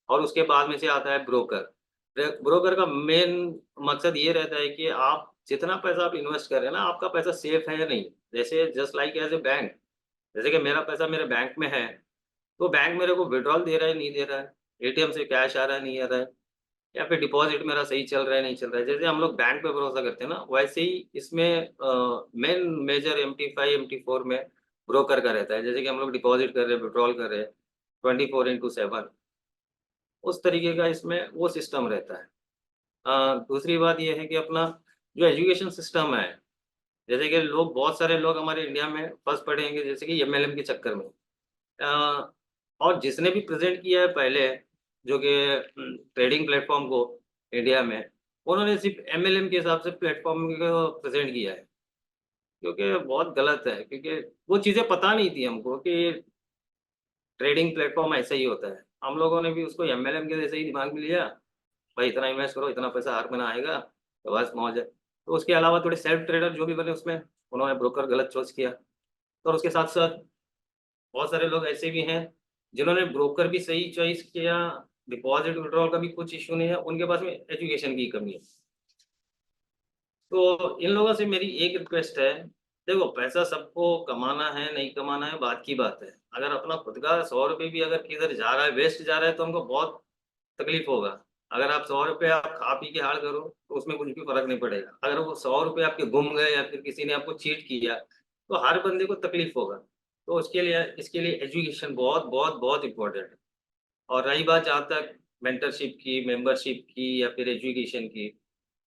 और उसके बाद में से आता है ब्रोकर। ब्रोकर का मेन मकसद ये रहता है कि आप जितना पैसा आप इन्वेस्ट कर रहे हैं ना, आपका पैसा सेफ है या नहीं। जैसे just like as a bank, जैसे कि मेरा पैसा मेरे बैंक में है, तो बैंक मेरे को विथड्रॉल दे रहा है, नहीं दे रहा है, एटीएम से कैश आ रहा है, नहीं आ रहा है, या फिर डिपॉज़िट मेरा सही चल रहा है, नहीं चल रहा है। जैसे हम लोग बैंक पे भरोसा करते हैं ना, वैसे ही इसमें मेन मेजर MT5, MT4 में ब्रोकर का रहता है। जैसे कि हम लोग डिपॉज़िट कर रहे हैं, विथड्रॉल कर रहे हैं, 24/7, उस तरीके का इसमें वो सिस्टम रहता है। दूसरी बात ये है कि अपना जो एजुकेशन सिस्टम है, जैसे कि बहुत सारे लोग हमारे इंडिया में फँस पड़े हैं कि जैसे कि MLM के चक्कर में। अ, और जिसने भी प्रेज़ेंट किया है पहले, जो कि ट्रेडिंग प्लेटफ़ॉर्म को इंडिया में, उन्होंने सिर्फ़ MLM के हिसाब से प्लेटफ़ॉर्म को प्रेज़ेंट किया है, जो कि बहुत गलत है, क्योंकि वो चीज़ें पता नहीं थी हमको कि ट्रेडिंग प्लेटफ़ॉर्म ऐसा ही होता है। हम लोगों ने भी उसको MLM के जैसे ही दिमाग में लिया, भाई इतना इन्वेस्ट करो, इतना पैसा हर महीना आएगा, तो बस मौज है। तो उसके अलावा थोड़े सेल्फ ट्रेडर जो भी बने उसमें, उन्होंने ब्रोकर गलत चॉइस किया। और उसके साथ-साथ बहुत सारे लोग ऐसे भी हैं, जिन्होंने ब्रोकर भी सही चॉइस किया, डिपॉज़िट विथड्रॉल का भी कुछ इश्यू नहीं है, उनके पास में एजुकेशन की कमी है। तो इन लोगों से मेरी एक रिक्वेस्ट है, देखो पैसा सबको कमाना है, नहीं कमाना है, बात की बात है। अगर अपना खुद का ₹100 भी अगर किधर जा रहा है, वेस्ट जा रहा है, तो हमको बहुत तकलीफ होगा। अगर आप ₹100 आप खा पी के हाल करो, तो उसमें कुछ भी फ़र्क नहीं पड़ेगा। अगर वो ₹100 आपके गुम गए या फिर किसी ने आपको चीट किया, तो हर बंदे को तकलीफ होगा। तो इसके लिए एजुकेशन बहुत, बहुत, बहुत इम्पोर्टेंट है। और रही बात जहाँ तक मेंटरशिप की, मेंबरशिप की या फिर एजुकेशन की,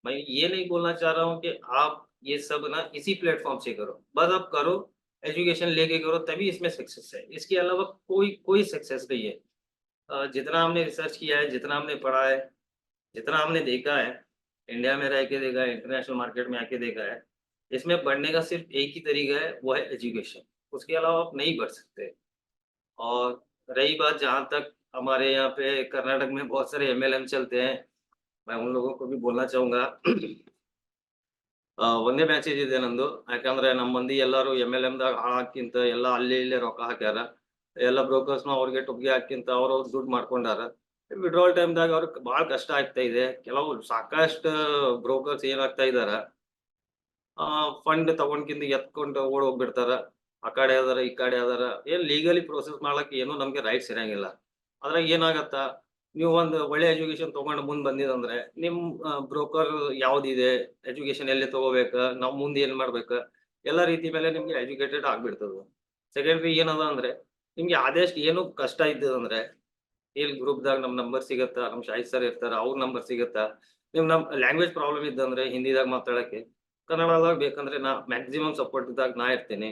मैं ये नहीं बोलना चाह रहा हूँ कि आप ये सब ना इसी प्लेटफ़ॉर्म से करो। बस आप करो, एजुकेशन लेके करो, तभी इसमें सक्सेस है। इसके अलावा कोई कोई सक्सेस नहीं है। जितना हमने रिसर्च किया है, जितना हमने पढ़ा है, जितना हमने देखा है, इंडिया में रह के देखा है, इंटरनेशनल मार्केट में आके देखा है, इसमें बढ़ने का सिर्फ़ एक ही तरीका है, वो है एजुकेशन। उसके अलावा आप नहीं बढ़ सकते। और रही बात जहाँ तक हमारे यहाँ पे कर्नाटक में बहुत सारे MLM चलते हैं, मैं उन लोगों को भी बोलना चाहूँगा ಒಂದೇ ಮೆಸೇಜ್ ಇದೆ ನಂದು. ಯಾಕಂದ್ರೆ ನಮ್ಮ ಮಂದಿ ಎಲ್ಲರೂ MLMದಾಗ ಹಾಳಾಕ್ಕಿಂತ ಎಲ್ಲ ಅಲ್ಲಿ ಇಲ್ಲೇ ರೊಕ್ಕ ಹಾಕ್ಯಾರ. ಎಲ್ಲ ಬ್ರೋಕರ್ಸ್‌ನು ಅವ್ರಿಗೆ ಟುಬ್ಗಿ ಹಾಕ್ಕಿಂತ ಅವ್ರವ್ರು ದುಡ್ಡು ಮಾಡ್ಕೊಂಡಾರ. ವಿಡ್ರಾವಲ್ ಟೈಮ್‌ದಾಗ ಅವ್ರಿಗೆ ಭಾಳ ಕಷ್ಟ ಆಗ್ತಾ ಇದೆ. ಕೆಲವು ಸಾಕಷ್ಟು ಬ್ರೋಕರ್ಸ್ ಏನಾಗ್ತಾ ಇದಾರ, ಫಂಡ್ ತಗೊಂಡ್ಕಿಂದ ಎತ್ಕೊಂಡು ಓಡ್ ಹೋಗ್ಬಿಡ್ತಾರ. ಆ ಕಡೆ ಅದಾರ, ಈ ಕಡೆ ಅದಾರ. ಏನ್ ಲೀಗಲಿ ಪ್ರೋಸೆಸ್ ಮಾಡ್ಲಕ್ ಏನೂ ನಮ್ಗೆ ರೈಟ್ಸ್ ಇರಂಗಿಲ್ಲ. ಅದ್ರಾಗ ಏನಾಗತ್ತ, ನೀವು ಒಂದು ಒಳ್ಳೆ ಎಜುಕೇಷನ್ ತಗೊಂಡು ಮುಂದ್ ಬಂದಿದಂದ್ರೆ, ನಿಮ್ ಬ್ರೋಕರ್ ಯಾವ್ದಿದೆ, ಎಜುಕೇಷನ್ ಎಲ್ಲಿ ತಗೋಬೇಕ, ನಾವ್ ಮುಂದ್ ಏನ್ ಮಾಡ್ಬೇಕ, ಎಲ್ಲ ರೀತಿ ಮೇಲೆ ನಿಮ್ಗೆ ಎಜುಕೇಟೆಡ್ ಆಗ್ಬಿಡ್ತದ. ಸೆಕೆಂಡ್ರಿ ಏನದ ಅಂದ್ರೆ, ನಿಮ್ಗೆ ಆದಷ್ಟು ಏನು ಕಷ್ಟ ಇದ್ದದಂದ್ರೆ, ಇಲ್ಲಿ ಗ್ರೂಪ್‌ದಾಗ ನಮ್ ನಂಬರ್ ಸಿಗತ್ತಾ, ನಮ್ ಶಾಹಿದ್ ಸರ್ ಇರ್ತಾರ, ಅವ್ರ ನಂಬರ್ ಸಿಗತ್ತಾ, ನಮ್ ಲ್ಯಾಂಗ್ವೇಜ್ ಪ್ರಾಬ್ಲಮ್ ಇದ್ದಂದ್ರೆ ಹಿಂದಿದಾಗ ಮಾತಾಡಕ್ಕೆ, ಕನ್ನಡದಾಗ ಬೇಕಂದ್ರೆ ಮ್ಯಾಕ್ಸಿಮಮ್ ಸಪೋರ್ಟ್‌ದಾಗ ಇರ್ತೀನಿ.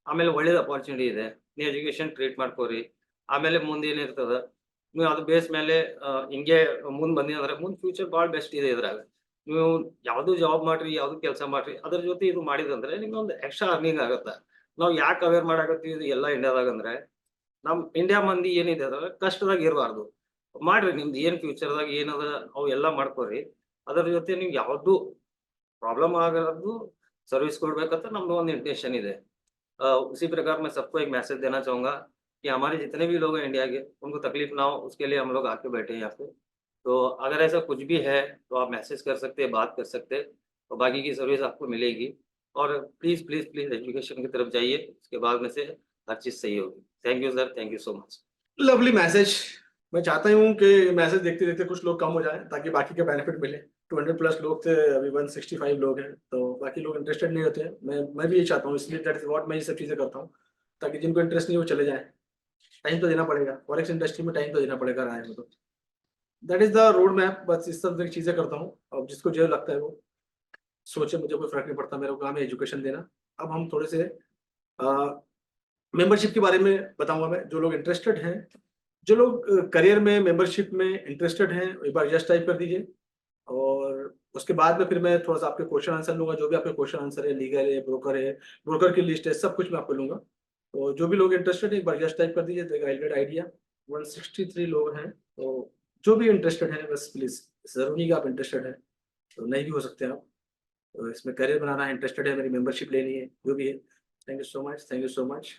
ಆಮೇಲೆ ಒಳ್ಳೇದ್ ಅಪಾರ್ಚುನಿಟಿ ಇದೆ. ನೀವ್ ಎಜುಕೇಷನ್ ಟ್ರೀಟ್ ಮಾಡ್ಕೋರಿ. ಆಮೇಲೆ ಮುಂದೇನಿರ್ತದ, ನೀವು ಅದು ಬೇಸ್ ಮೇಲೆ ಹಿಂಗೆ ಮುಂದ್ ಬಂದಿದಂದ್ರೆ ಮುಂದ್ ಫ್ಯೂಚರ್ ಭಾಳ ಬೆಸ್ಟ್ ಇದೆ ಇದ್ರಾಗ. ನೀವು ಯಾವ್ದು ಜಾಬ್ ಮಾಡ್ರಿ, ಯಾವ್ದು ಕೆಲಸ ಮಾಡ್ರಿ, ಅದ್ರ ಜೊತೆ ಇದು ಮಾಡಿದಂದ್ರೆ ನಿಮ್ಗೊಂದು ಎಕ್ಸ್ಟ್ರಾ ಅರ್ನಿಂಗ್ ಆಗತ್ತ. ನಾವ್ ಯಾಕ್ ಅವೇರ್ ಮಾಡಾಕತ್ತೀವಿ ಎಲ್ಲಾ ಇಂಡಿಯಾದಾಗ ಅಂದ್ರೆ, ನಮ್ ಇಂಡಿಯಾ ಮಂದಿ ಏನಿದೆ ಅದ್ರ ಕಷ್ಟದಾಗ ಇರಬಾರ್ದು. ಮಾಡ್ರಿ ನಿಮ್ದು ಏನ್ ಫ್ಯೂಚರ್‌ದಾಗ ಏನದ ಅವು ಎಲ್ಲಾ ಮಾಡ್ಕೋರಿ. ಅದರ ಜೊತೆ ನೀವು ಯಾವ್ದು प्रॉब्लम ಆಗಲಾರ್ದು सर्विस ಕೊಡ್ಬೇಕಂತ ನಮ್ದು ಒಂದು ಇಂಟೆನ್ಷನ್ ಇದೆ। उसी प्रकार मैं सबको एक मैसेज देना चाहूँगा कि हमारे जितने भी लोग हैं इंडिया के उनको तकलीफ ना हो, उसके लिए हम लोग आके बैठे हैं यहाँ पे। तो अगर ऐसा कुछ भी है तो आप मैसेज कर सकते हैं, बात कर सकते हैं और बाकी की सर्विस आपको मिलेगी। और प्लीज़ प्लीज़ प्लीज़ एजुकेशन की तरफ जाइए, उसके बाद में से हर चीज़ सही होगी। Thank you sir, thank you so much. Lovely message. मैं चाहता हूँ कि मैसेज देखते देखते कुछ लोग कम हो जाए ताकि बाकी के बेनिफिट मिले। 200 प्लस लोग थे, अभी 165 लोग हैं, तो बाकी लोग इंटरेस्टेड नहीं होते हैं। मैं भी ये चाहता हूँ, इसलिए दैट इज व्हाट मैं ये सब चीज़ें करता हूँ, ताकि जिनको इंटरेस्ट नहीं है वो चले जाएं। टाइम तो देना पड़ेगा, फॉरेक्स इंडस्ट्री में टाइम तो देना पड़ेगा राय में। तो that is the road map. बस इस तरह की चीज़ें करता हूँ, और जिसको जो लगता है वो सोचे, मुझे कोई फर्क नहीं पड़ता, मेरा काम है एजुकेशन देना। अब हम थोड़े से मेंबरशिप के बारे में बताऊंगा मैं। जो लोग इंटरेस्टेड हैं, जो लोग करियर में मेंबरशिप में इंटरेस्टेड हैं, एक बार यस टाइप कर दीजिए। और उसके बाद में फिर मैं थोड़ा सा आपके क्वेश्चन आंसर लूंगा, जो भी आपके क्वेश्चन आंसर है, लीगल है, ब्रोकर की लिस्ट है, सब कुछ मैं आपको लूंगा। तो जो भी लोग इंटरेस्टेड है एक बार यस टाइप कर दीजिए, तो एक आइडिया। 163 लोग हैं, तो जो भी इंटरेस्टेड है बस प्लीज, जरूरी नहीं कि आप इंटरेस्टेड है, तो नहीं भी हो सकते आप। तो इसमें करियर बनाना है, इंटरेस्टेड है, मेरी मेंबरशिप लेनी है, जो भी है। Thank you so much, thank you so much.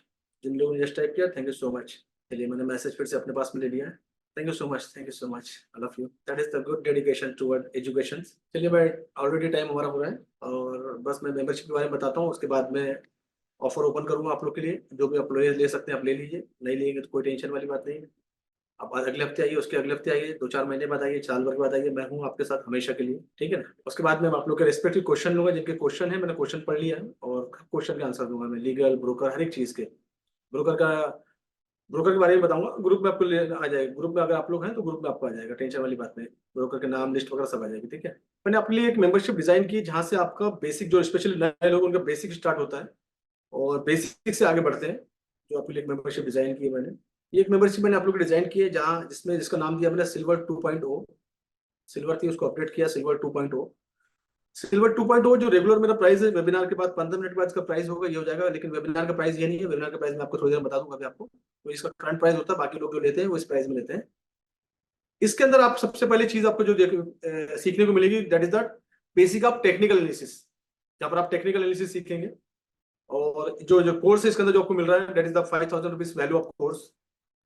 जिन लोगों ने जस्ट टाइप किया, थैंक यू सो मच। चलिए, मैंने मैसेज फिर से अपने पास में ले लिया है। Thank you so much, thank you so much, I love you. That is the good dedication toward education. चलिए, मैं ऑलरेडी टाइम हमारा हो रहा है, और बस मैं मेंबरशिप के बारे में बताता हूँ, उसके बाद में ऑफर ओपन करूंगा आप लोग के लिए। जो भी आप लोग ले सकते हैं आप ले लीजिए, नहीं लेंगे तो कोई टेंशन वाली बात नहीं है। आप अगले हफ्ते आइए, उसके अगले हफ्ते आइए, 2-4 महीने बाद आइए, साल भर के बाद आइए, मैं हूँ आपके साथ हमेशा के लिए, ठीक है ना। उसके बाद में आप लोग के रिस्पेक्टिव क्वेश्चन लूंगा, जिनके क्वेश्चन है मैंने क्वेश्चन पढ़ लिया है, और क्वेश्चन के आंसर दूंगा मैं, लीगल, ब्रोकर, हर एक चीज के। ब्रोकर के बारे में बताऊंगा, ग्रुप में आपको आ जाएगा। ग्रुप में अगर आप लोग हैं तो ग्रुप में आपको आ जाएगा, टेंशन वाली बात नहीं। ब्रोकर के नाम, लिस्ट वगैरह सब आ जाएगी, ठीक है। मैंने अपने लिए एक मेंबरशिप डिजाइन की, जहां से आपका बेसिक, जो स्पेशली नए लोग, उनका बेसिक स्टार्ट होता है, और बेसिक से आगे बढ़ते हैं। जो आपके लिए एक मेंबरशिप डिजाइन की है मैंने, ये एक मेंबरशिप मैंने आप लोग को डिजाइन की है, जहाँ जिसका नाम दिया मैंने सिल्वर 2.0। सिल्वर थी, उसको अपडेट किया सिल्वर 2.0। सिल्वर 2.0 जो रेगुलर मेरा प्राइस है, वेबिनार के बाद 15 मिनट के बाद इसका प्राइस होगा, ये हो जाएगा। लेकिन वेबिनार का प्राइस ये नहीं है, वेबिनार का प्राइस मैं आपको थोड़ी देर में बता दूंगा अभी आपको। तो इसका करंट प्राइस होता है, बाकी लोग जो लेते हैं वो इस प्राइस में लेते हैं। इसके अंदर आप सबसे पहले चीज आपको जो सीखने को मिलेगी, that is the basic of technical analysis, जहाँ पर आप टेक्निकल एनालिसिस सीखेंगे। और जो जो कोर्स है इसके अंदर जो आपको मिल रहा है, that is the 5000 rupees value of course.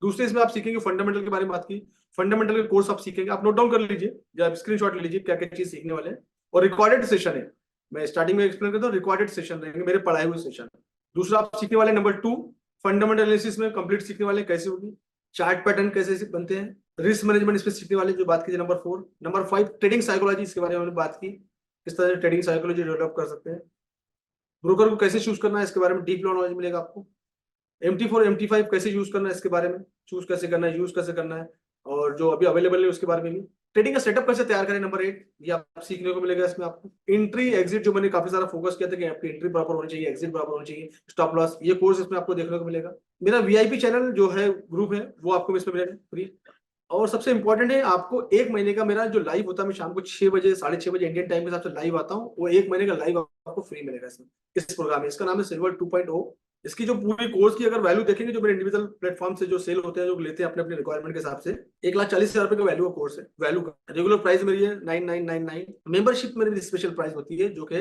दूसरे इसमें आप सीखेंगे फंडामेंटल के बारे में बात की। फंडामेंटल के कोर्स आप सीखेंगे, आप नोट डाउन कर लीजिए, या आप स्क्रीनशॉट ले लीजिए क्या क्या चीज सीखने वाले हैं। और रिकॉर्डेड सेशन है, मैं स्टार्टिंग में एक्सप्लेन करता हूँ, रिकॉर्डेड सेशन रहेंगे मेरे पढ़ाए हुए सेशन। दूसरा आप सीखने वाले नंबर 2, फंडामेंटल एनालिसिस में कंप्लीट सीखने वाले कैसे होगी, चार्ट पैटर्न कैसे बनते हैं, रिस्क मैनेजमेंट इसमें सीखने वाले जो बात कीजिए नंबर 4। नंबर 5 ट्रेडिंग साइकोलॉजी, इसके बारे में हमने बात की, किस तरह से ट्रेडिंग साइकोलॉजी डेवलप कर सकते हैं। ब्रोकर को कैसे चूज करना है, इसके बारे में डीप नॉलेज मिलेगा आपको। MT4 MT5 कैसे यूज करना है, इसके बारे में चूज कैसे करना है, यूज कैसे करना है, और जो अभी अवेलेबल है उसके बारे में भी। ट्रेडिंग का सेटअप कैसे तैयार करें, नंबर 8, ये आप सीखने को मिलेगा इसमें आपको। एंट्री एग्जिट, जो मैंने काफी सारा फोकस किया था कि आपकी एंट्री प्रॉपर होनी चाहिए, एग्जिट प्रॉपर होनी चाहिए, स्टॉप लॉस, ये कोर्स इसमें आपको देखने को मिलेगा। मेरा VIP चैनल जो है, ग्रुप है, वो आपको इसमें मिलेगा फ्री। और सबसे इंपॉर्टेंट है, आपको 1 महीने का मेरा जो लाइव होता है, मैं शाम को 6 बजे 6:30 बजे इंडियन टाइम के हिसाब से लाइव आता हूँ, वो 1 महीने का लाइव आपको फ्री मिलेगा इसमें, इस प्रोग्राम में। इसका नाम है सिल्वर 2.0। इसकी जो पूरी कोर्स की अगर वैल्यू देखेंगे, जो मेरे इंडिविजुअल प्लेटफॉर्म से जो सेल होते हैं, जो लेते हैं अपने अपने रिक्वायरमेंट के हिसाब से, 1,40,000 रुपए का वैल्यू का कोर्स है। वैल्यू का रेगुलर प्राइस मेरी है 9999। मेंबरशिप मेरी स्पेशल प्राइस होती है जो कि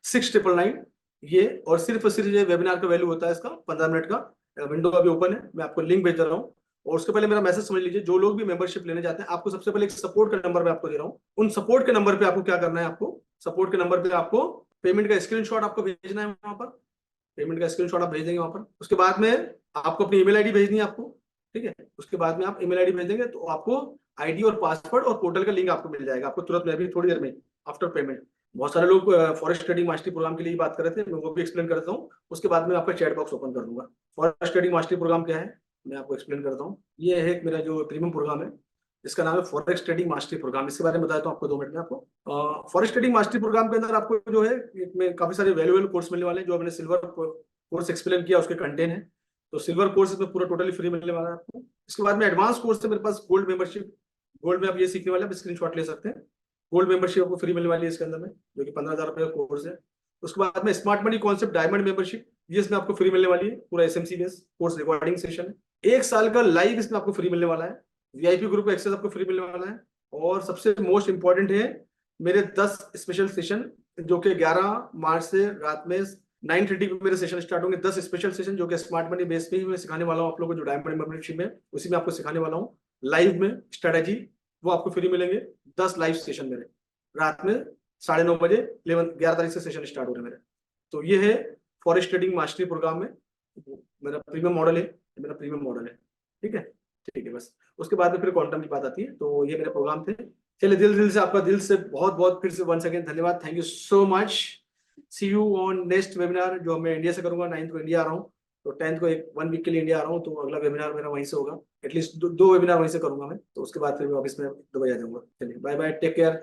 6,999 ये। और सिर्फ ये वेबिनार का वैल्यू होता है इसका 15 मिनट का। विंडो अभी ओपन है, मैं आपको लिंक भेज रहा हूँ। और उसके पहले मेरा मैसेज समझ लीजिए, जो लोग भी मेंबरशिप लेने जाते हैं, आपको सबसे पहले एक सपोर्ट का नंबर मैं आपको दे रहा हूँ। उन सपोर्ट के नंबर पे आपको क्या करना है, आपको सपोर्ट के नंबर पे आपको पेमेंट का स्क्रीनशॉट आपको भेजना है वहां पर। पेमेंट का स्क्रीनशॉट आप भेज देंगे वहां पर। उसके बाद में आपको अपनी ईमेल आईडी भेजनी है आपको, ठीक है। उसके बाद में आप ईमेल आईडी भेज देंगे, तो आपको आईडी और पासवर्ड और पोर्टल का लिंक आपको मिल जाएगा, आपको तुरंत में, अभी थोड़ी देर में, आफ्टर पेमेंट। बहुत सारे लोग फॉरेक्स ट्रेडिंग मास्टरी प्रोग्राम के लिए बात कर रहे थे, मैं वो भी एक्सप्लेन करता हूँ। उसके बाद में आपका चैट बॉक्स ओपन कर दूंगा। फॉरेक्स ट्रेडिंग मास्टरी प्रोग्राम क्या है, मैं आपको एक्सप्लेन करता हूँ। ये है मेरा जो प्रीमियम प्रोग्राम है, इसका नाम है फॉरेक्स ट्रेडिंग मास्टरी प्रोग्राम। इसके बारे में बताता हूँ आपको 2 मिनट में। आपको फॉरेक्स ट्रेडिंग मास्टरी प्रोग्राम के अंदर आपको जो है, इसमें काफी सारे वैल्यूएबल कोर्स मिलने वाले हैं। जो मैंने सिल्वर कोर्स एक्सप्लेन किया, उसके कंटेंट है, तो सिल्वर कोर्स में पूरा टोटली फ्री मिलने वाला है आपको। इसके बाद में एडवांस कोर्स है मेरे पास, गोल्ड मेंबरशिप। गोल्ड में आप ये सीखने वाले, आप स्क्रीनशॉट ले सकते हैं। गोल्ड मेंबरशिप आपको फ्री मिलने वाली है इसके अंदर में, जो कि 15,000 रुपए का कोर्स है। उसके बाद में smart money concept diamond membership, ये इसमें आपको फ्री मिलने वाली है। पूरा SMC base course, recording session है। 1 साल का लाइव इसमें आपको फ्री मिलने वाला है। VIP ग्रुप एक्सेस आपको फ्री मिलने वाला है। और सबसे मोस्ट इंपॉर्टेंट है मेरे 10 स्पेशल सेशन, जो कि 11 मार्च से रात में 9:30 पे मेरे सेशन स्टार्ट होंगे, 10 स्पेशल सेशन जो कि स्मार्ट मनी बेस पे ही मैं सिखाने वाला हूँ आप लोगों को, जो डायमंड मेंबरशिप में उसी में आपको सिखाने वाला हूँ लाइव में स्ट्रेटेजी, वो आपको फ्री मिलेंगे। 10 लाइव सेशन मेरे रात में 9:30 बजे 11 तारीख से सेशन स्टार्ट हो रहे हैं मेरे। तो ये है फॉरेक्स ट्रेडिंग मास्टरी प्रोग्राम में मेरा प्रीमियम मॉडल है, मेरा प्रीमियम मॉडल है। ठीक है, ठीक है। बस उसके बाद में फिर क्वांटम की बात आती है। तो ये मेरे प्रोग्राम थे। चलिए, दिल से आपका दिल से बहुत बहुत फिर से वंस अगेन धन्यवाद। Thank you so much. See you on next webinar, जो मैं इंडिया से करूंगा। 9th को इंडिया आ रहा हूँ, तो 10th को 1 वीक के लिए इंडिया आ रहा हूँ, तो अगला वेबिनार मेरा वहीं से होगा। एटलीस्ट 2 वेबिनार वहीं से करूंगा मैं, तो उसके बाद फिर मैं ऑफिस में दुबई आ जाऊंगा। चलिए, बाय बाय, टेक केयर।